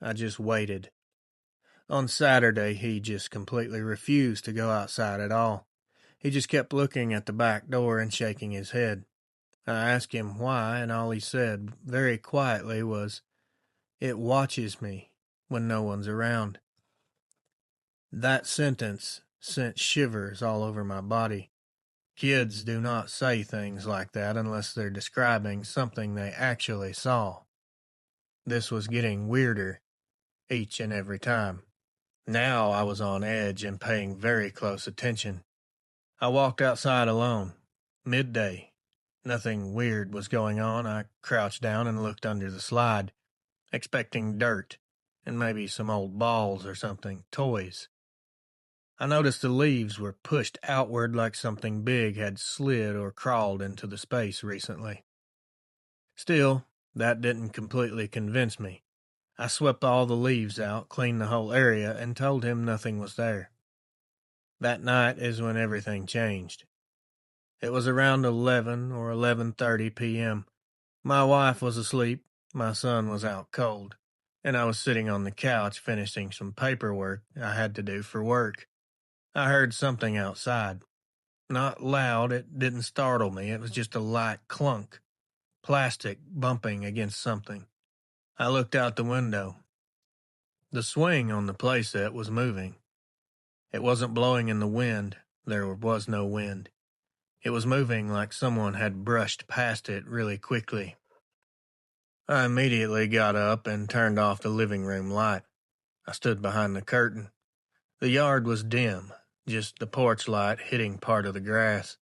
Speaker 1: I just waited. On Saturday, he just completely refused to go outside at all. He just kept looking at the back door and shaking his head. I asked him why, and all he said, very quietly, was, "It watches me when no one's around." That sentence sent shivers all over my body. Kids do not say things like that unless they're describing something they actually saw. This was getting weirder each and every time. Now I was on edge and paying very close attention. I walked outside alone. Midday. Nothing weird was going on. I crouched down and looked under the slide, expecting dirt and maybe some old balls or something, toys. I noticed the leaves were pushed outward like something big had slid or crawled into the space recently. Still, that didn't completely convince me. I swept all the leaves out, cleaned the whole area, and told him nothing was there. That night is when everything changed. It was around 11 or 11:30 p.m. My wife was asleep, my son was out cold, and I was sitting on the couch finishing some paperwork I had to do for work. I heard something outside. Not loud, it didn't startle me, it was just a light clunk, plastic bumping against something. I looked out the window. The swing on the playset was moving. It wasn't blowing in the wind, there was no wind. It was moving like someone had brushed past it really quickly. I immediately got up and turned off the living room light. I stood behind the curtain. The yard was dim, just the porch light hitting part of the grass.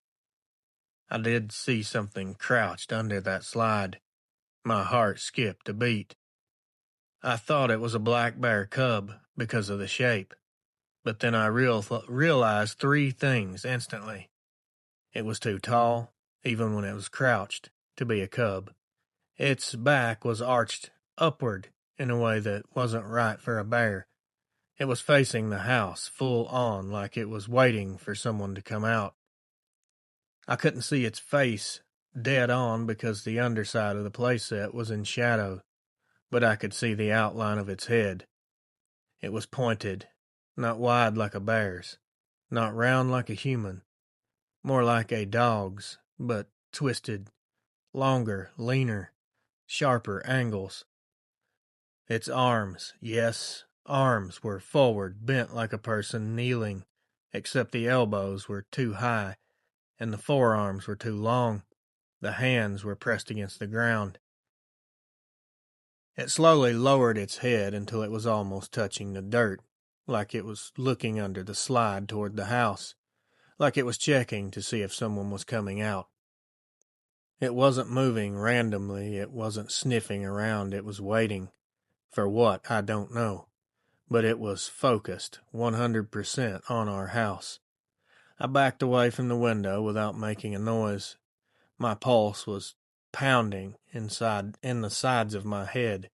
Speaker 1: I did see something crouched under that slide. My heart skipped a beat. I thought it was a black bear cub because of the shape, but then I realized three things instantly. It was too tall, even when it was crouched, to be a cub. Its back was arched upward in a way that wasn't right for a bear. It was facing the house, full on, like it was waiting for someone to come out. I couldn't see its face dead on because the underside of the playset was in shadow, but I could see the outline of its head. It was pointed, not wide like a bear's, not round like a human, more like a dog's, but twisted, longer, leaner, sharper angles. Its arms, yes, arms were forward, bent like a person kneeling, except the elbows were too high, and the forearms were too long. The hands were pressed against the ground. It slowly lowered its head until it was almost touching the dirt, like it was looking under the slide toward the house, like it was checking to see if someone was coming out. It wasn't moving randomly, it wasn't sniffing around, it was waiting. For what, I don't know. But it was focused 100% on our house. I backed away from the window without making a noise. My pulse was pounding in the sides of my head.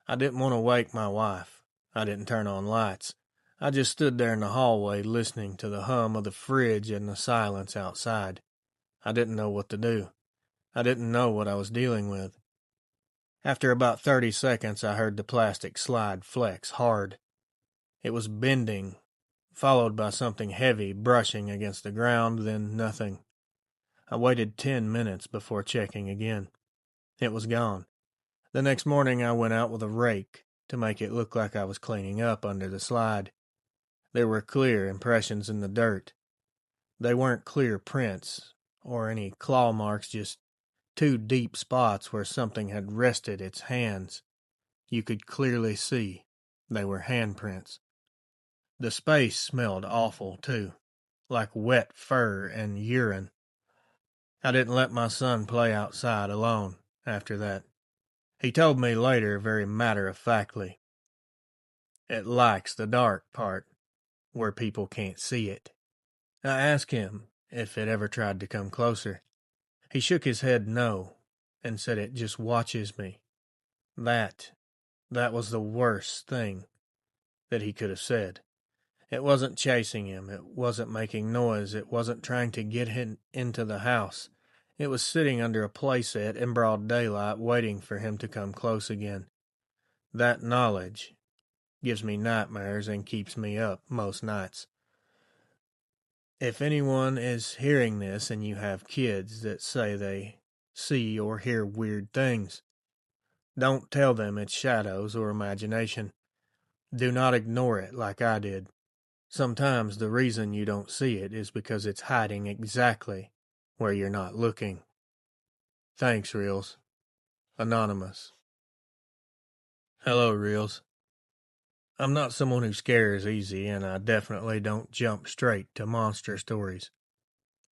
Speaker 1: I didn't want to wake my wife. I didn't turn on lights. I just stood there in the hallway listening to the hum of the fridge and the silence outside. I didn't know what to do. I didn't know what I was dealing with. After about 30 seconds, I heard the plastic slide flex hard. It was bending, followed by something heavy brushing against the ground, then nothing. I waited 10 minutes before checking again. It was gone. The next morning I went out with a rake to make it look like I was cleaning up under the slide. There were clear impressions in the dirt. They weren't clear prints or any claw marks, just 2 deep spots where something had rested its hands. You could clearly see they were handprints. The space smelled awful, too, like wet fur and urine. I didn't let my son play outside alone after that. He told me later, very matter-of-factly, it likes the dark part, where people can't see it. I asked him if it ever tried to come closer. He shook his head no, and said it just watches me. That was the worst thing that he could have said. It wasn't chasing him, it wasn't making noise, it wasn't trying to get him into the house. It was sitting under a playset in broad daylight waiting for him to come close again. That knowledge gives me nightmares and keeps me up most nights. If anyone is hearing this and you have kids that say they see or hear weird things, don't tell them it's shadows or imagination. Do not ignore it like I did. Sometimes the reason you don't see it is because it's hiding exactly where you're not looking. Thanks, Reels. Anonymous. Hello, Reels. I'm not someone who scares easy, and I definitely don't jump straight to monster stories.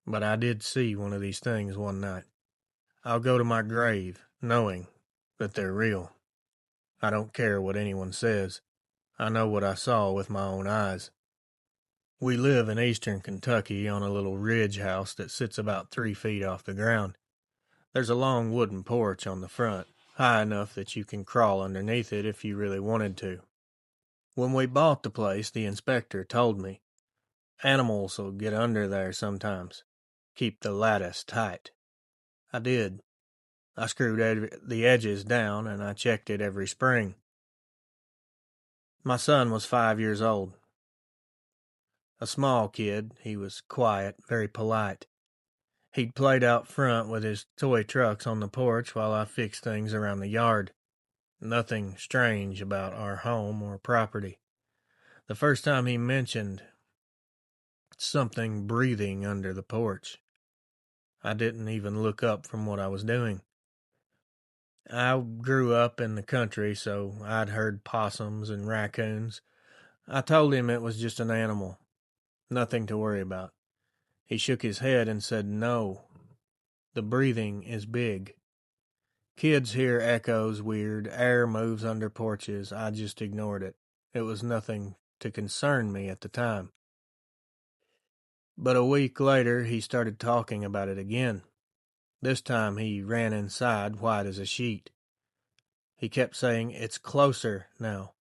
Speaker 1: But I did see one of these things one night. I'll go to my grave knowing that they're real. I don't care what anyone says. I know what I saw with my own eyes. We live in eastern Kentucky on a little ridge house that sits about 3 feet off the ground. There's a long wooden porch on the front, high enough that you can crawl underneath it if you really wanted to. When we bought the place, the inspector told me, animals will get under there sometimes. Keep the lattice tight. I did. I screwed the edges down and I checked it every spring. My son was 5 years old. A small kid, he was quiet, very polite. He'd played out front with his toy trucks on the porch while I fixed things around the yard. Nothing strange about our home or property. The first time he mentioned something breathing under the porch, I didn't even look up from what I was doing. I grew up in the country, so I'd heard possums and raccoons. I told him it was just an animal, nothing to worry about. He shook his head and said, no, the breathing is big. Kids hear echoes weird, air moves under porches. I just ignored it. It was nothing to concern me at the time. But a week later, he started talking about it again. This time he ran inside, white as a sheet. He kept saying, it's closer now.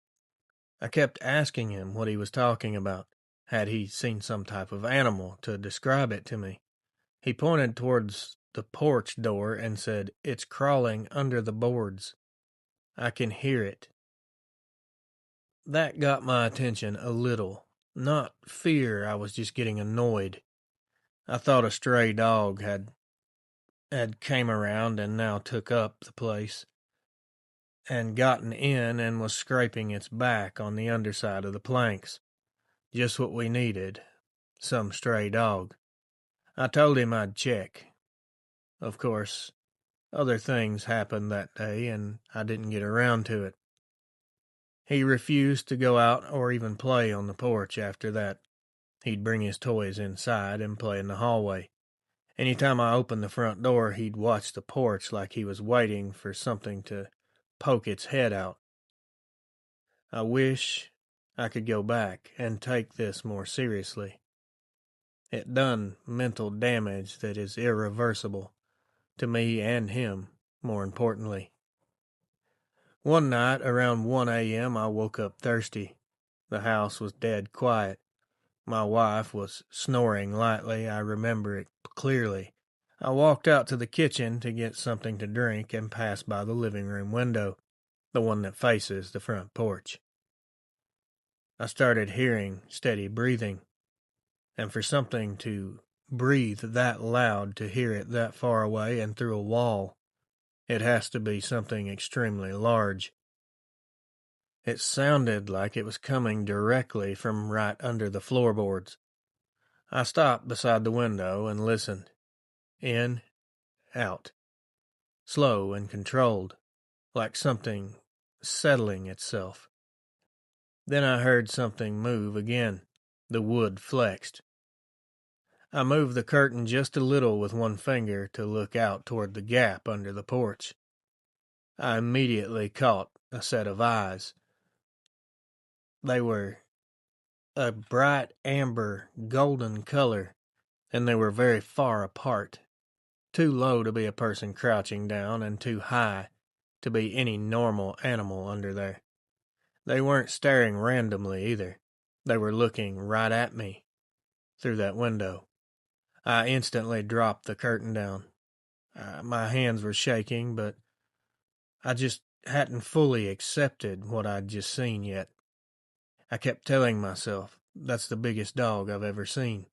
Speaker 1: I kept asking him what he was talking about. Had he seen some type of animal to describe it to me? He pointed towards the porch door and said, it's crawling under the boards. I can hear it. That got my attention a little. Not fear, I was just getting annoyed. I thought a stray dog had came around and now took up the place and gotten in and was scraping its back on the underside of the planks. Just what we needed. Some stray dog. I told him I'd check. Of course, other things happened that day and I didn't get around to it. He refused to go out or even play on the porch after that. He'd bring his toys inside and play in the hallway. Anytime I opened the front door, he'd watch the porch like he was waiting for something to poke its head out. I wish I could go back and take this more seriously. It done mental damage that is irreversible, to me and him, more importantly. One night, around 1 a.m., I woke up thirsty. The house was dead quiet. My wife was snoring lightly. I remember it clearly. I walked out to the kitchen to get something to drink and passed by the living room window, the one that faces the front porch. I started hearing steady breathing, and for something to breathe that loud to hear it that far away and through a wall. It has to be something extremely large. It sounded like it was coming directly from right under the floorboards. I stopped beside the window and listened. In, out. Slow and controlled, like something settling itself. Then I heard something move again. The wood flexed. I moved the curtain just a little with one finger to look out toward the gap under the porch. I immediately caught a set of eyes. They were a bright amber golden color, and they were very far apart. Too low to be a person crouching down, and too high to be any normal animal under there. They weren't staring randomly either. They were looking right at me through that window. I instantly dropped the curtain down. My hands were shaking, but I just hadn't fully accepted what I'd just seen yet. I kept telling myself, that's the biggest dog I've ever seen,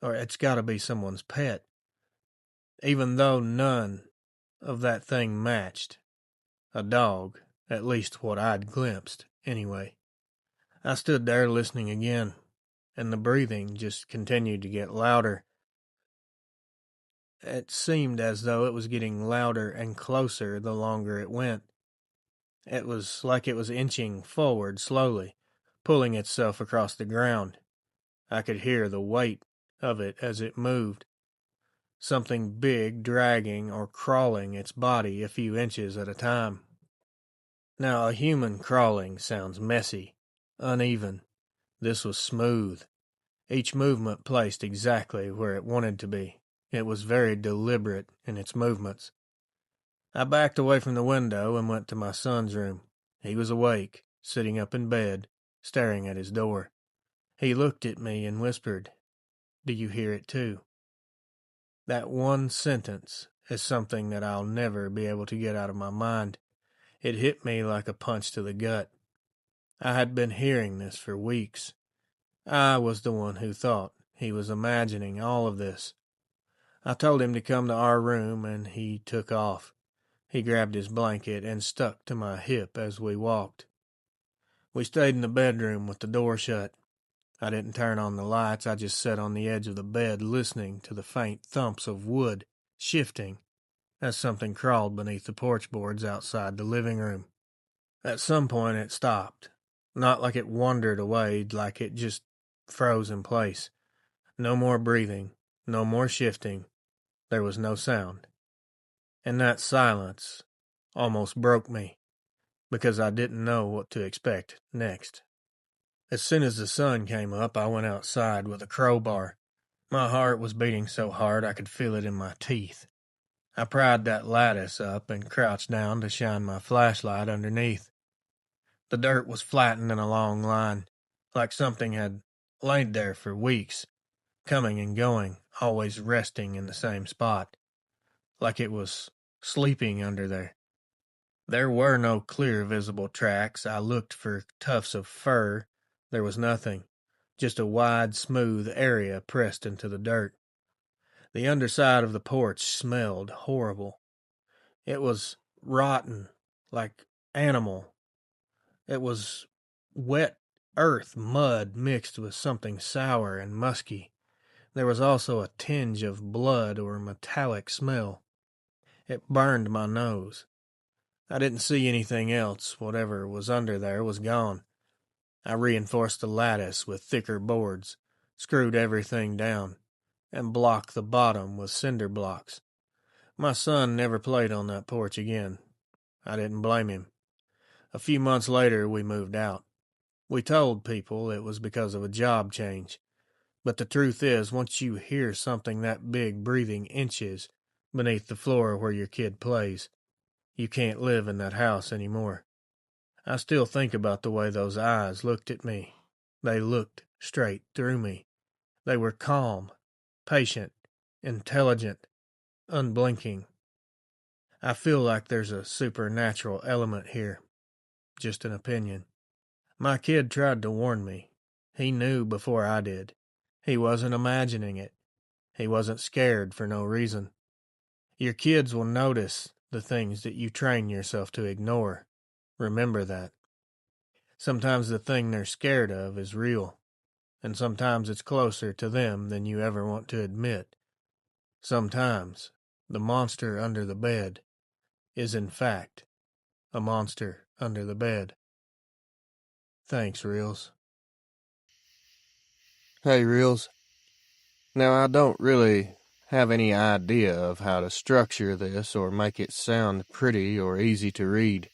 Speaker 1: or it's got to be someone's pet. Even though none of that thing matched. A dog, at least what I'd glimpsed, anyway. I stood there listening again, and the breathing just continued to get louder. It seemed as though it was getting louder and closer the longer it went. It was like it was inching forward slowly, pulling itself across the ground. I could hear the weight of it as it moved. Something big dragging or crawling its body a few inches at a time. Now, a human crawling sounds messy, uneven. This was smooth. Each movement placed exactly where it wanted to be. It was very deliberate in its movements. I backed away from the window and went to my son's room. He was awake, sitting up in bed, staring at his door. He looked at me and whispered, "Do you hear it too?" That one sentence is something that I'll never be able to get out of my mind. It hit me like a punch to the gut. I had been hearing this for weeks. I was the one who thought he was imagining all of this. I told him to come to our room, and he took off. He grabbed his blanket and stuck to my hip as we walked. We stayed in the bedroom with the door shut. I didn't turn on the lights. I just sat on the edge of the bed listening to the faint thumps of wood shifting as something crawled beneath the porch boards outside the living room. At some point it stopped. Not like it wandered away, like it just froze in place. No more breathing, no more shifting. There was no sound. And that silence almost broke me, because I didn't know what to expect next. As soon as the sun came up, I went outside with a crowbar. My heart was beating so hard I could feel it in my teeth. I pried that lattice up and crouched down to shine my flashlight underneath. The dirt was flattened in a long line, like something had laid there for weeks, coming and going, always resting in the same spot, like it was sleeping under there. There were no clear visible tracks. I looked for tufts of fur. There was nothing, just a wide, smooth area pressed into the dirt. The underside of the porch smelled horrible. It was rotten, like animal. It was wet earth, mud mixed with something sour and musky. There was also a tinge of blood or metallic smell. It burned my nose. I didn't see anything else. Whatever was under there was gone. I reinforced the lattice with thicker boards, screwed everything down, and blocked the bottom with cinder blocks. My son never played on that porch again. I didn't blame him. A few months later, we moved out. We told people it was because of a job change. But the truth is, once you hear something that big breathing inches beneath the floor where your kid plays, you can't live in that house anymore. I still think about the way those eyes looked at me. They looked straight through me. They were calm, patient, intelligent, unblinking. I feel like there's a supernatural element here. Just an opinion. My kid tried to warn me. He knew before I did. He wasn't imagining it. He wasn't scared for no reason. Your kids will notice the things that you train yourself to ignore. Remember that. Sometimes the thing they're scared of is real, and sometimes it's closer to them than you ever want to admit. Sometimes the monster under the bed is in fact a monster under the bed. Thanks, Reels. Hey, Reels. Now, I don't really have any idea of how to structure this or make it sound pretty or easy to read.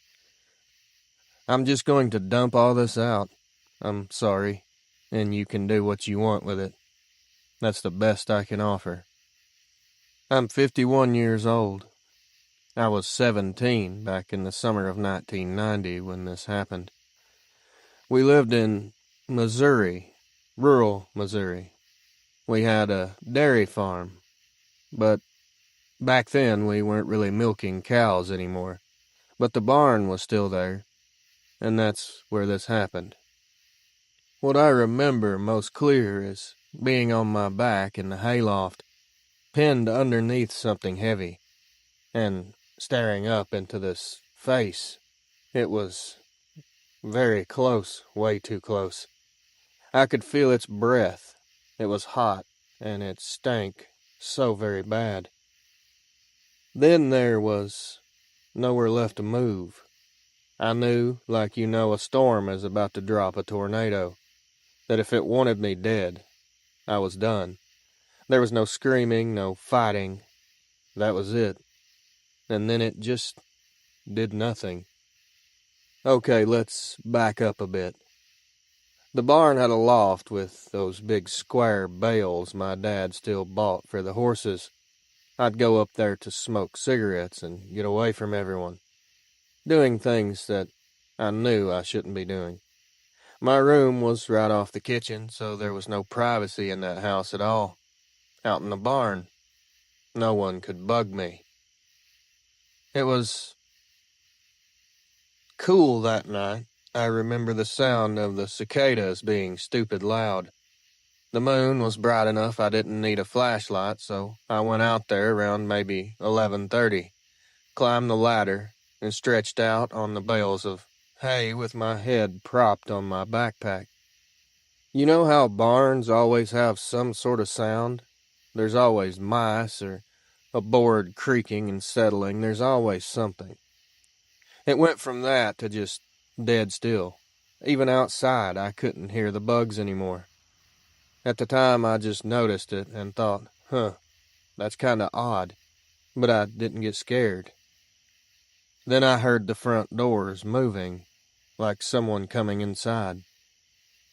Speaker 1: I'm just going to dump all this out. I'm sorry, and you can do what you want with it. That's the best I can offer. I'm 51 years old. I was 17 back in the summer of 1990 when this happened. We lived in Missouri, rural Missouri. We had a dairy farm, but back then we weren't really milking cows anymore. But the barn was still there, and that's where this happened. What I remember most clear is being on my back in the hayloft, pinned underneath something heavy, and staring up into this face. It was very close, way too close. I could feel its breath. It was hot, and it stank so very bad. Then there was nowhere left to move. I knew, like you know a storm is about to drop a tornado, that if it wanted me dead, I was done. There was no screaming, no fighting. That was it. And then it just did nothing. Okay, let's back up a bit. The barn had a loft with those big square bales my dad still bought for the horses. I'd go up there to smoke cigarettes and get away from everyone, doing things that I knew I shouldn't be doing. My room was right off the kitchen, so there was no privacy in that house at all. Out in the barn, no one could bug me. It was cool that night. I remember the sound of the cicadas being stupid loud. The moon was bright enough I didn't need a flashlight, so I went out there around maybe 11:30, climbed the ladder, and stretched out on the bales of hay with my head propped on my backpack. You know how barns always have some sort of sound? There's always mice or a board creaking and settling. There's always something. It went from that to just dead still. Even outside, I couldn't hear the bugs anymore. At the time, I just noticed it and thought, that's kinda odd, but I didn't get scared. Then I heard the front doors moving, like someone coming inside.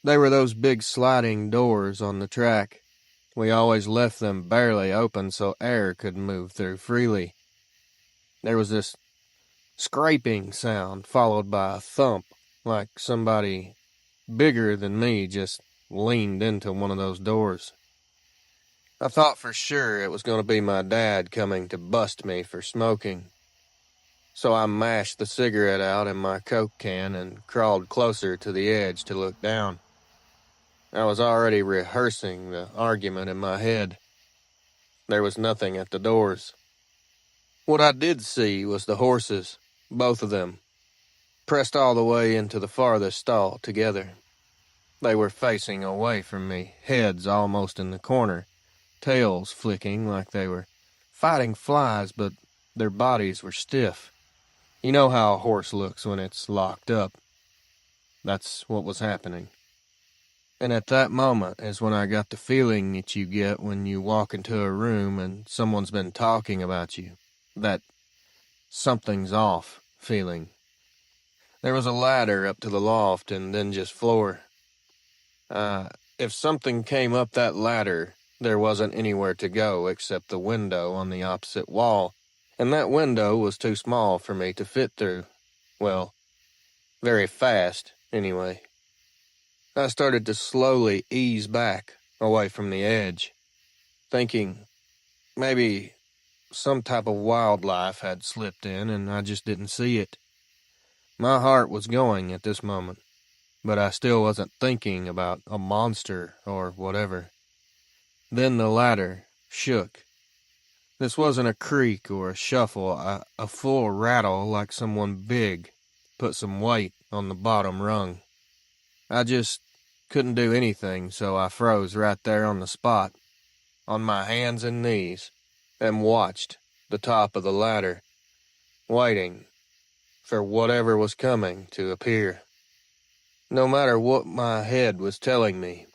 Speaker 1: They were those big sliding doors on the track. We always left them barely open so air could move through freely. There was this scraping sound followed by a thump, like somebody bigger than me just leaned into one of those doors. I thought for sure it was going to be my dad coming to bust me for smoking. So I mashed the cigarette out in my Coke can and crawled closer to the edge to look down. I was already rehearsing the argument in my head. There was nothing at the doors. What I did see was the horses, both of them, pressed all the way into the farthest stall together. They were facing away from me, heads almost in the corner, tails flicking like they were fighting flies, but their bodies were stiff. You know how a horse looks when it's locked up. That's what was happening. And at that moment is when I got the feeling that you get when you walk into a room and someone's been talking about you. That something's off feeling. There was a ladder up to the loft and then just floor. If something came up that ladder, there wasn't anywhere to go except the window on the opposite wall, and that window was too small for me to fit through. Well, very fast, anyway. I started to slowly ease back, away from the edge, thinking maybe some type of wildlife had slipped in and I just didn't see it. My heart was going at this moment, but I still wasn't thinking about a monster or whatever. Then the ladder
Speaker 2: shook. This wasn't a creak or a shuffle, a full rattle like someone big put some weight on the bottom rung. I just couldn't do anything, so I froze right there on the spot, on my hands and knees, and watched the top of the ladder, waiting for whatever was coming to appear. No matter what my head was telling me,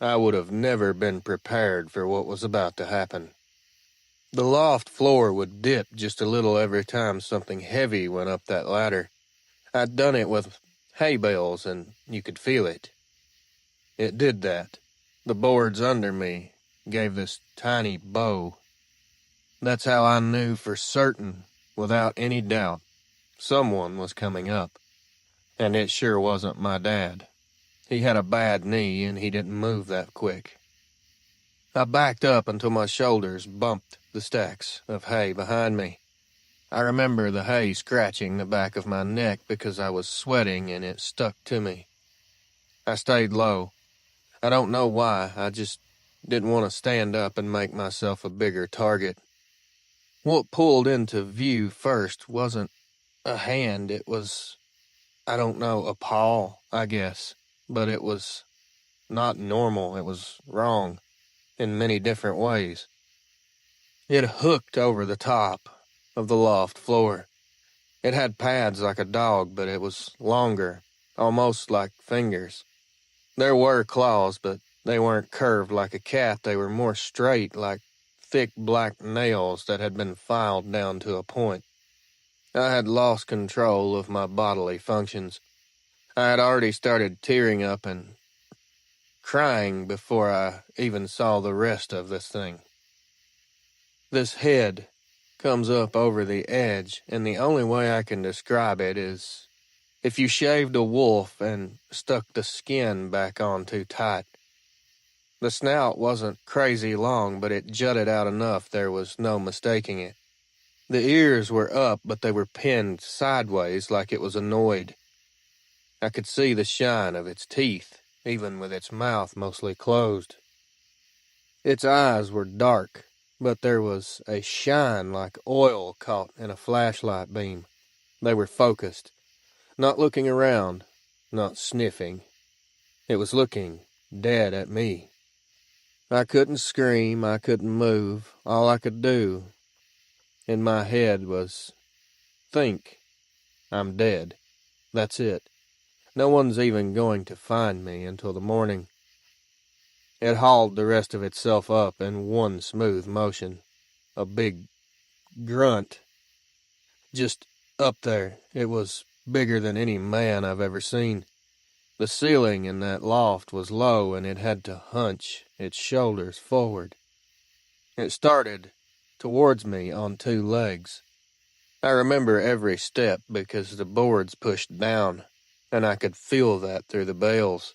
Speaker 2: I would have never been prepared for what was about to happen. The loft floor would dip just a little every time something heavy went up that ladder. I'd done it with hay bales, and you could feel it. It did that. The boards under me gave this tiny bow. That's how I knew for certain, without any doubt, someone was coming up. And it sure wasn't my dad. He had a bad knee, and he didn't move that quick. I backed up until my shoulders bumped the stacks of hay behind me. I remember the hay scratching the back of my neck because I was sweating and it stuck to me. I stayed low. I don't know why, I just didn't want to stand up and make myself a bigger target. What pulled into view first wasn't a hand, it was, I don't know, a paw, I guess. But it was not normal, it was wrong in many different ways. It hooked over the top of the loft floor. It had pads like a dog, but it was longer, almost like fingers. There were claws, but they weren't curved like a cat. They were more straight, like thick black nails that had been filed down to a point. I had lost control of my bodily functions. I had already started tearing up and crying before I even saw the rest of this thing. This head comes up over the edge, and the only way I can describe it is if you shaved a wolf and stuck the skin back on too tight. The snout wasn't crazy long, but it jutted out enough there was no mistaking it. The ears were up, but they were pinned sideways like it was annoyed. I could see the shine of its teeth, even with its mouth mostly closed. Its eyes were dark, but there was a shine like oil caught in a flashlight beam. They were focused, not looking around, not sniffing. It was looking dead at me. I couldn't scream, I couldn't move. All I could do in my head was think, I'm dead. That's it. No one's even going to find me until the morning. It hauled the rest of itself up in one smooth motion. A big grunt. Just up there. It was bigger than any man I've ever seen. The ceiling in that loft was low, and it had to hunch its shoulders forward. It started towards me on two legs. I remember every step because the boards pushed down, and I could feel that through the bales.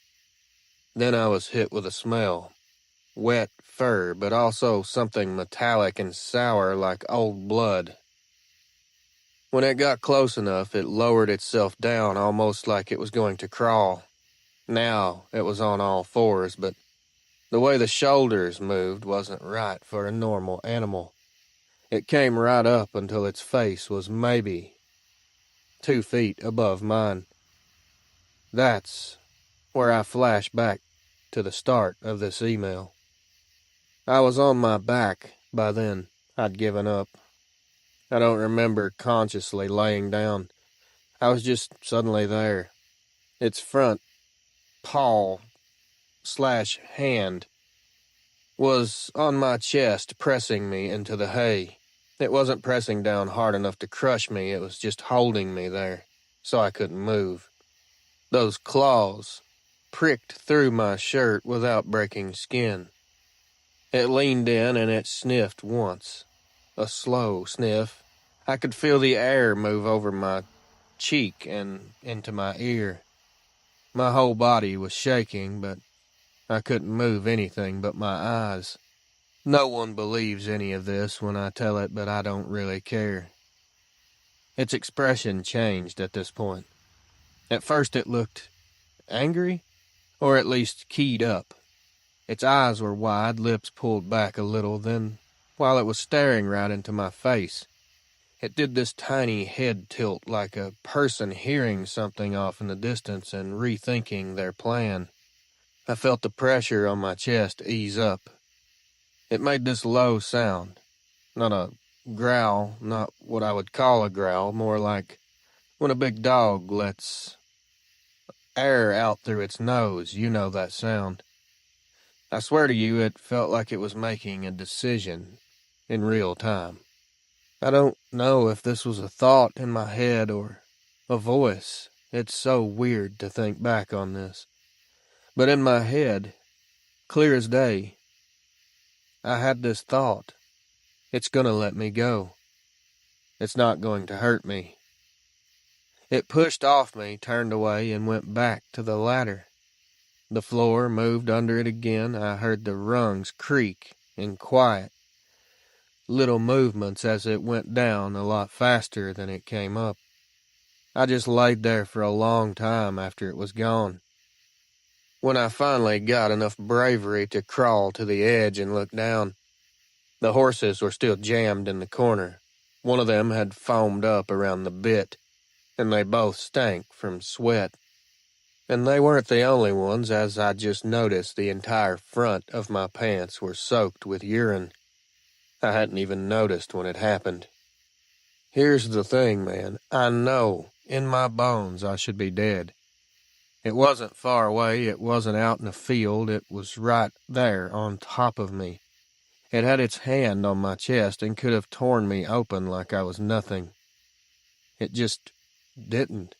Speaker 2: Then I was hit with a smell. Wet fur, but also something metallic and sour like old blood. When it got close enough, it lowered itself down almost like it was going to crawl. Now it was on all fours, but the way the shoulders moved wasn't right for a normal animal. It came right up until its face was maybe 2 feet above mine. That's where I flash back to the start of this email. I was on my back by then. I'd given up. I don't remember consciously laying down. I was just suddenly there. Its front paw/hand was on my chest, pressing me into the hay. It wasn't pressing down hard enough to crush me, it was just holding me there, so I couldn't move. Those claws pricked through my shirt without breaking skin. It leaned in and it sniffed once. A slow sniff. I could feel the air move over my cheek and into my ear. My whole body was shaking, but I couldn't move anything but my eyes. No one believes any of this when I tell it, but I don't really care. Its expression changed at this point. At first it looked angry, or at least keyed up. Its eyes were wide, lips pulled back a little, then, while it was staring right into my face, it did this tiny head tilt like a person hearing something off in the distance and rethinking their plan. I felt the pressure on my chest ease up. It made this low sound. Not a growl, not what I would call a growl, more like when a big dog lets air out through its nose. You know that sound. I swear to you, it felt like it was making a decision in real time. I don't know if this was a thought in my head or a voice. It's so weird to think back on this. But in my head, clear as day, I had this thought. It's gonna let me go. It's not going to hurt me. It pushed off me, turned away, and went back to the ladder. The floor moved under it again. I heard the rungs creak in quiet little movements as it went down a lot faster than it came up. I just laid there for a long time after it was gone. When I finally got enough bravery to crawl to the edge and look down, the horses were still jammed in the corner. One of them had foamed up around the bit, and they both stank from sweat. And they weren't the only ones, as I just noticed the entire front of my pants were soaked with urine. I hadn't even noticed when it happened. Here's the thing, man. I know in my bones I should be dead. It wasn't far away. It wasn't out in a field. It was right there on top of me. It had its hand on my chest and could have torn me open like I was nothing. It just didn't.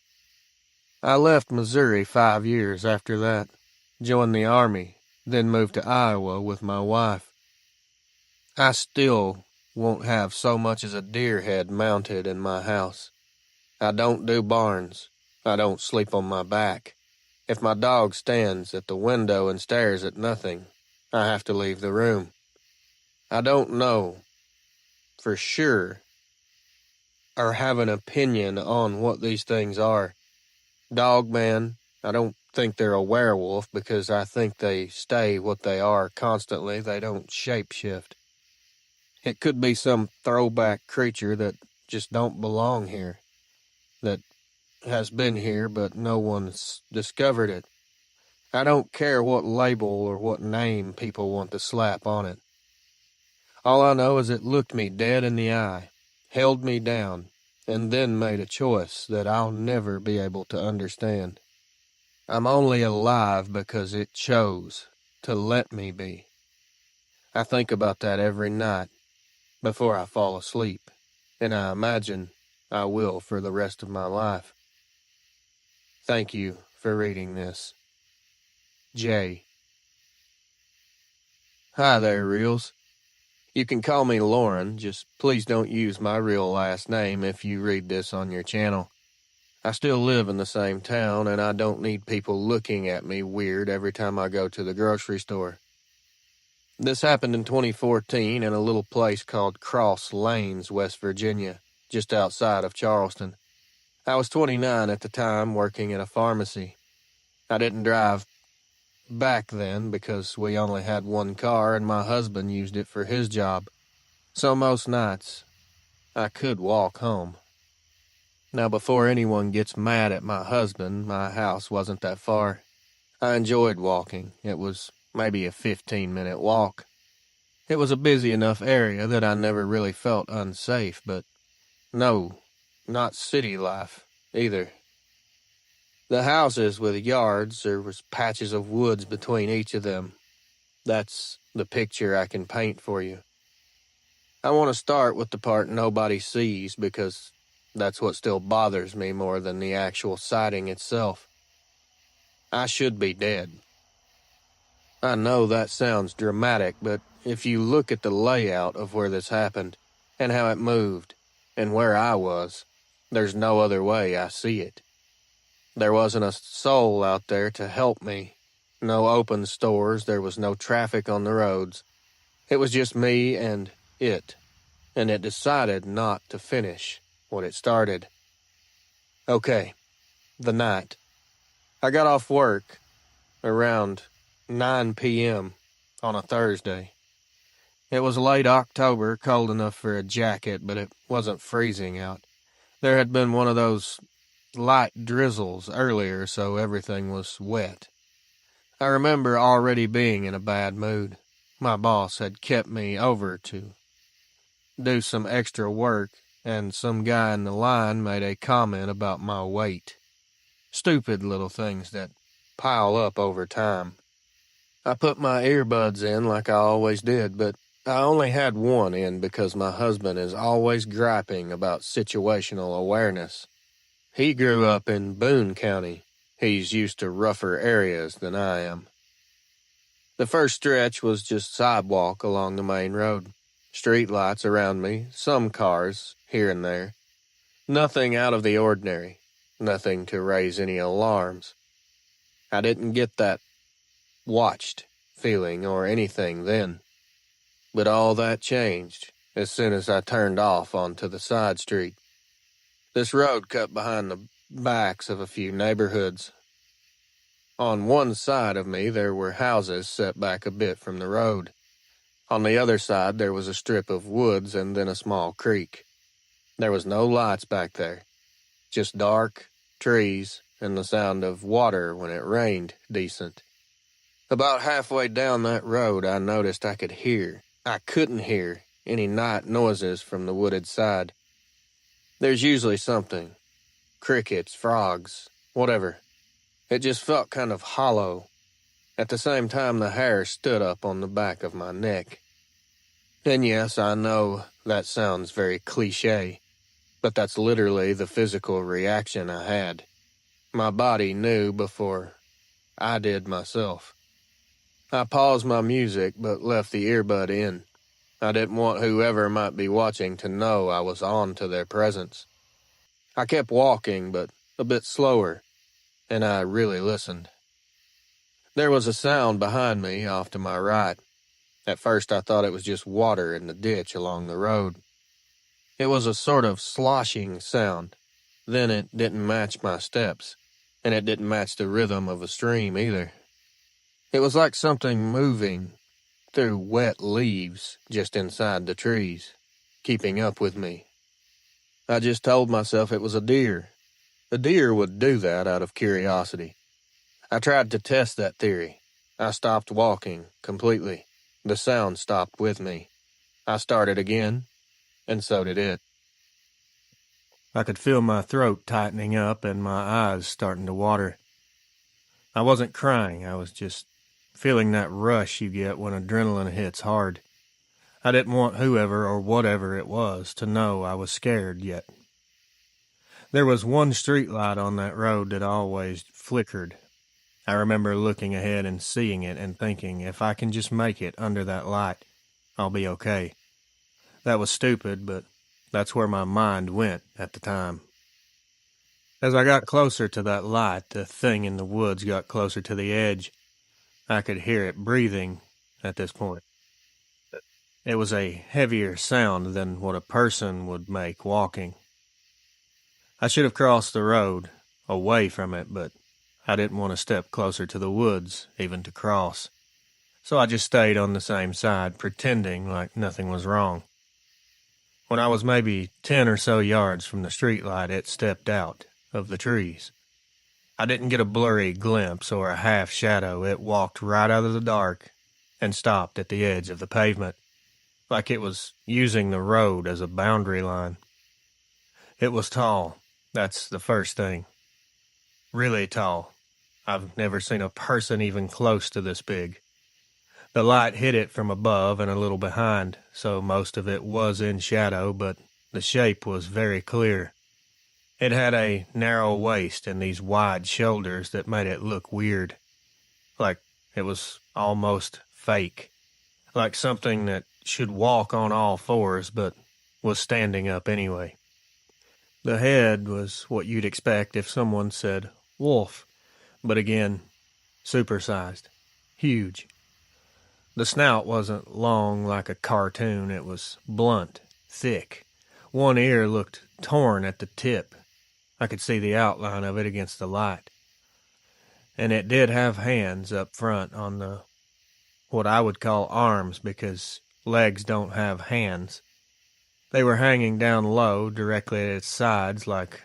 Speaker 2: I left Missouri 5 years after that, joined the Army, then moved to Iowa with my wife. I still won't have so much as a deer head mounted in my house. I don't do barns. I don't sleep on my back. If my dog stands at the window and stares at nothing, I have to leave the room. I don't know for sure or have an opinion on what these things are. Dogman, I don't think they're a werewolf because I think they stay what they are constantly. They don't shapeshift. It could be some throwback creature that just don't belong here, that has been here but no one's discovered it. I don't care what label or what name people want to slap on it. All I know is it looked me dead in the eye, held me down, and then made a choice that I'll never be able to understand. I'm only alive because it chose to let me be. I think about that every night before I fall asleep, and I imagine I will for the rest of my life. Thank you for reading this. Jay. Hi there, Reels. You can call me Lauren, just please don't use my real last name if you read this on your channel. I still live in the same town, and I don't need people looking at me weird every time I go to the grocery store. This happened in 2014 in a little place called Cross Lanes, West Virginia, just outside of Charleston. I was 29 at the time, working at a pharmacy. I didn't drive back then because we only had one car and my husband used it for his job. So most nights, I could walk home. Now, before anyone gets mad at my husband, my house wasn't that far. I enjoyed walking. It was maybe a 15-minute walk. It was a busy enough area that I never really felt unsafe, but no, not city life either. The houses with yards, there was patches of woods between each of them. That's the picture I can paint for you. I want to start with the part nobody sees because that's what still bothers me more than the actual sighting itself. I should be dead. I know that sounds dramatic, but if you look at the layout of where this happened, and how it moved, and where I was, there's no other way I see it. There wasn't a soul out there to help me. No open stores, there was no traffic on the roads. It was just me and it decided not to finish what it started. Okay, the night. I got off work around 9 p.m. on a Thursday. It was late October, cold enough for a jacket, but it wasn't freezing out. There had been one of those light drizzles earlier, so everything was wet. I remember already being in a bad mood. My boss had kept me over to do some extra work, and some guy in the line made a comment about my weight. Stupid little things that pile up over time. I put my earbuds in like I always did, but I only had one in because my husband is always griping about situational awareness. He grew up in Boone County. He's used to rougher areas than I am. The first stretch was just sidewalk along the main road. Street lights around me, some cars here and there. Nothing out of the ordinary. Nothing to raise any alarms. I didn't get that watched feeling or anything then. But all that changed as soon as I turned off onto the side street. This road cut behind the backs of a few neighborhoods. On one side of me there were houses set back a bit from the road. On the other side there was a strip of woods and then a small creek. There was no lights back there, just dark, trees, and the sound of water when it rained decent. About halfway down that road I noticed I couldn't hear any night noises from the wooded side. There's usually something. Crickets, frogs, whatever. It just felt kind of hollow. At the same time, the hair stood up on the back of my neck. And yes, I know that sounds very cliché, but that's literally the physical reaction I had. My body knew before I did myself. I paused my music, but left the earbud in. I didn't want whoever might be watching to know I was on to their presence. I kept walking, but a bit slower, and I really listened. There was a sound behind me off to my right. At first I thought it was just water in the ditch along the road. It was a sort of sloshing sound. Then it didn't match my steps, and it didn't match the rhythm of a stream either. It was like something moving through wet leaves just inside the trees, keeping up with me. I just told myself it was a deer. A deer would do that out of curiosity. I tried to test that theory. I stopped walking completely. The sound stopped with me. I started again, and so did it. I could feel my throat tightening up and my eyes starting to water. I wasn't crying, I was just feeling that rush you get when adrenaline hits hard. I didn't want whoever or whatever it was to know I was scared yet. There was one street light on that road that always flickered. I remember looking ahead and seeing it and thinking, if I can just make it under that light, I'll be okay. That was stupid, but that's where my mind went at the time. As I got closer to that light, the thing in the woods got closer to the edge. I could hear it breathing at this point. It was a heavier sound than what a person would make walking. I should have crossed the road, away from it, but I didn't want to step closer to the woods, even to cross. So I just stayed on the same side, pretending like nothing was wrong. When I was maybe 10 or so yards from the streetlight, it stepped out of the trees. I didn't get a blurry glimpse or a half shadow. It walked right out of the dark and stopped at the edge of the pavement, like it was using the road as a boundary line. It was tall. That's the first thing. Really tall. I've never seen a person even close to this big. The light hit it from above and a little behind, so most of it was in shadow, but the shape was very clear. It had a narrow waist and these wide shoulders that made it look weird. Like it was almost fake. Like something that should walk on all fours, but was standing up anyway. The head was what you'd expect if someone said wolf, but again, supersized. Huge. The snout wasn't long like a cartoon. It was blunt, thick. One ear looked torn at the tip. I could see the outline of it against the light. And it did have hands up front on the what I would call arms because legs don't have hands. They were hanging down low, directly at its sides, like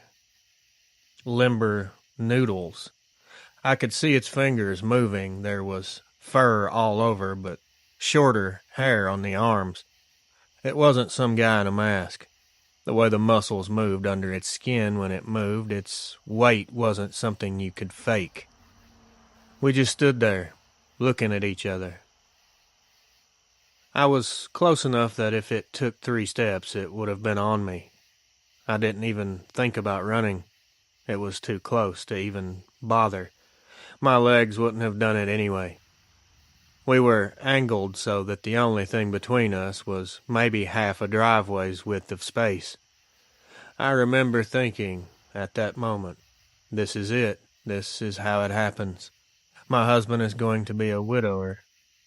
Speaker 2: limber noodles. I could see its fingers moving. There was fur all over, but shorter hair on the arms. It wasn't some guy in a mask. The way the muscles moved under its skin when it moved, its weight wasn't something you could fake. We just stood there, looking at each other. I was close enough that if it took 3 steps, it would have been on me. I didn't even think about running. It was too close to even bother. My legs wouldn't have done it anyway. We were angled so that the only thing between us was maybe half a driveway's width of space. I remember thinking, at that moment, this is it. This is how it happens. My husband is going to be a widower,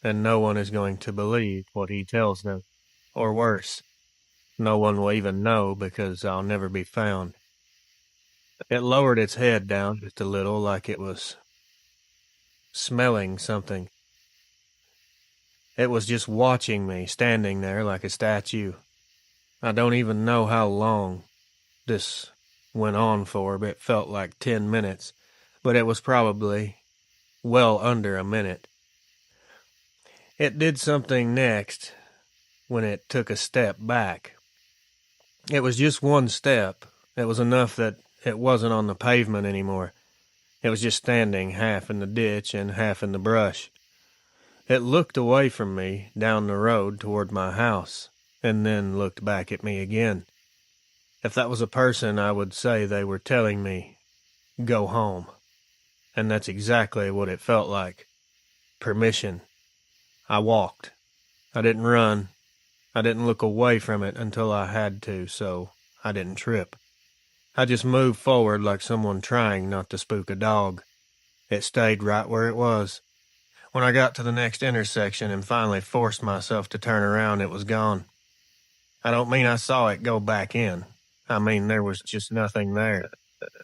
Speaker 2: and no one is going to believe what he tells them. Or worse, no one will even know because I'll never be found. It lowered its head down just a little, like it was smelling something. It was just watching me, standing there like a statue. I don't even know how long this went on for, but it felt like 10 minutes, but it was probably well under a minute. It did something next when it took a step back. It was just one step. It was enough that it wasn't on the pavement anymore. It was just standing half in the ditch and half in the brush. It looked away from me down the road toward my house, and then looked back at me again. If that was a person, I would say they were telling me, go home. And that's exactly what it felt like. Permission. I walked. I didn't run. I didn't look away from it until I had to, so I didn't trip. I just moved forward like someone trying not to spook a dog. It stayed right where it was. When I got to the next intersection and finally forced myself to turn around, it was gone. I don't mean I saw it go back in. I mean there was just nothing there.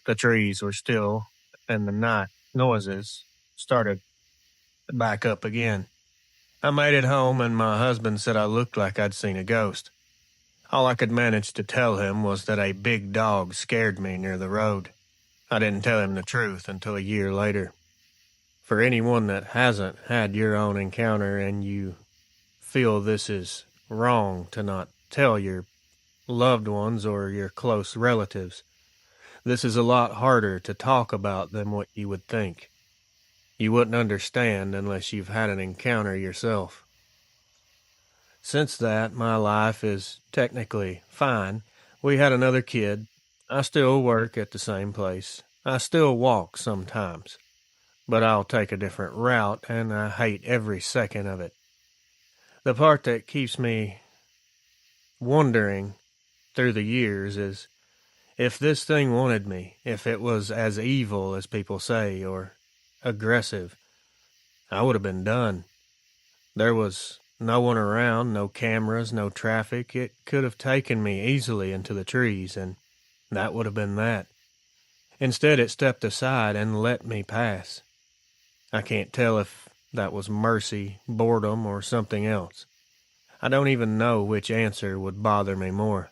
Speaker 2: The trees were still, and the night noises started back up again. I made it home, and my husband said I looked like I'd seen a ghost. All I could manage to tell him was that a big dog scared me near the road. I didn't tell him the truth until a year later. For anyone that hasn't had your own encounter and you feel this is wrong to not tell your loved ones or your close relatives, this is a lot harder to talk about than what you would think. You wouldn't understand unless you've had an encounter yourself. Since that, my life is technically fine. We had another kid. I still work at the same place. I still walk sometimes. But I'll take a different route, and I hate every second of it. The part that keeps me wondering through the years is if this thing wanted me, if it was as evil as people say, or aggressive, I would have been done. There was no one around, no cameras, no traffic. It could have taken me easily into the trees, and that would have been that. Instead, it stepped aside and let me pass. I can't tell if that was mercy, boredom, or something else. I don't even know which answer would bother me more.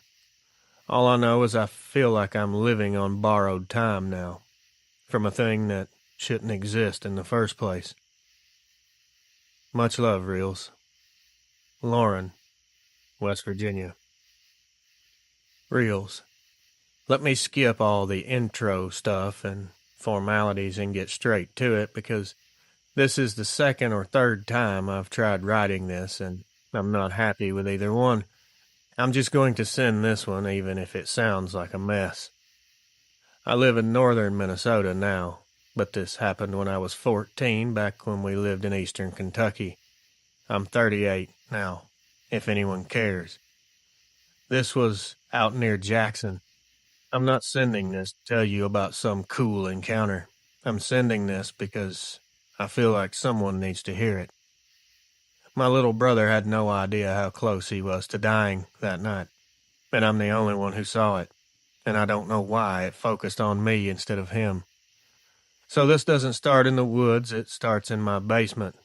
Speaker 2: All I know is I feel like I'm living on borrowed time now, from a thing that shouldn't exist in the first place. Much love, Reels. Lauren, West Virginia. Reels. Let me skip all the intro stuff and formalities and get straight to it, because this is the second or third time I've tried writing this, and I'm not happy with either one. I'm just going to send this one, even if it sounds like a mess. I live in northern Minnesota now, but this happened when I was 14, back when we lived in eastern Kentucky. I'm 38 now, if anyone cares. This was out near Jackson. I'm not sending this to tell you about some cool encounter. I'm sending this because I feel like someone needs to hear it. My little brother had no idea how close he was to dying that night, and I'm the only one who saw it, and I don't know why it focused on me instead of him. So this doesn't start in the woods, it starts in my basement.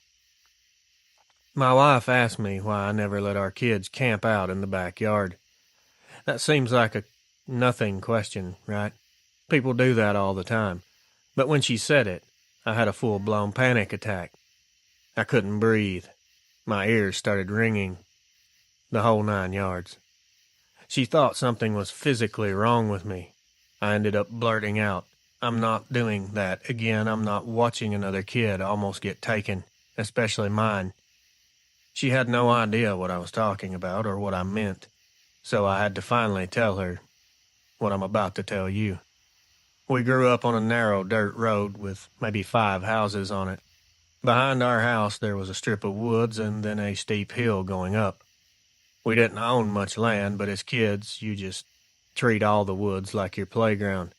Speaker 2: My wife asked me why I never let our kids camp out in the backyard. That seems like a nothing question, right? People do that all the time. But when she said it, I had a full-blown panic attack. I couldn't breathe. My ears started ringing. The whole 9 yards. She thought something was physically wrong with me. I ended up blurting out, "I'm not doing that again. I'm not watching another kid almost get taken, especially mine." She had no idea what I was talking about or what I meant, so I had to finally tell her what I'm about to tell you. We grew up on a narrow dirt road with maybe 5 houses on it. Behind our house there was a strip of woods and then a steep hill going up. We didn't own much land, but as kids, you just treat all the woods like your playground.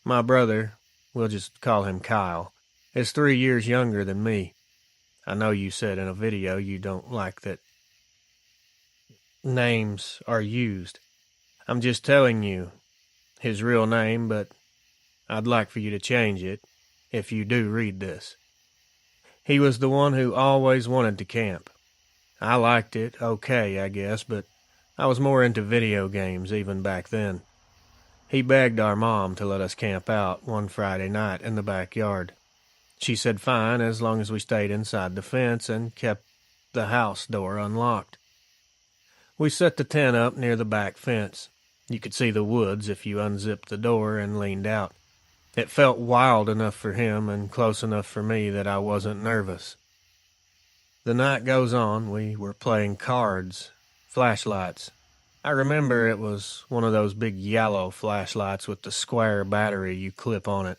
Speaker 2: My brother, we'll just call him Kyle, is 3 years younger than me. I know you said in a video you don't like that names are used. I'm just telling you his real name, but I'd like for you to change it if you do read this. He was the one who always wanted to camp. I liked it, okay, I guess, but I was more into video games even back then. He begged our mom to let us camp out one Friday night in the backyard. She said fine as long as we stayed inside the fence and kept the house door unlocked. We set the tent up near the back fence. You could see the woods if you unzipped the door and leaned out. It felt wild enough for him and close enough for me that I wasn't nervous. The night goes on. We were playing cards, flashlights. I remember it was one of those big yellow flashlights with the square battery you clip on it.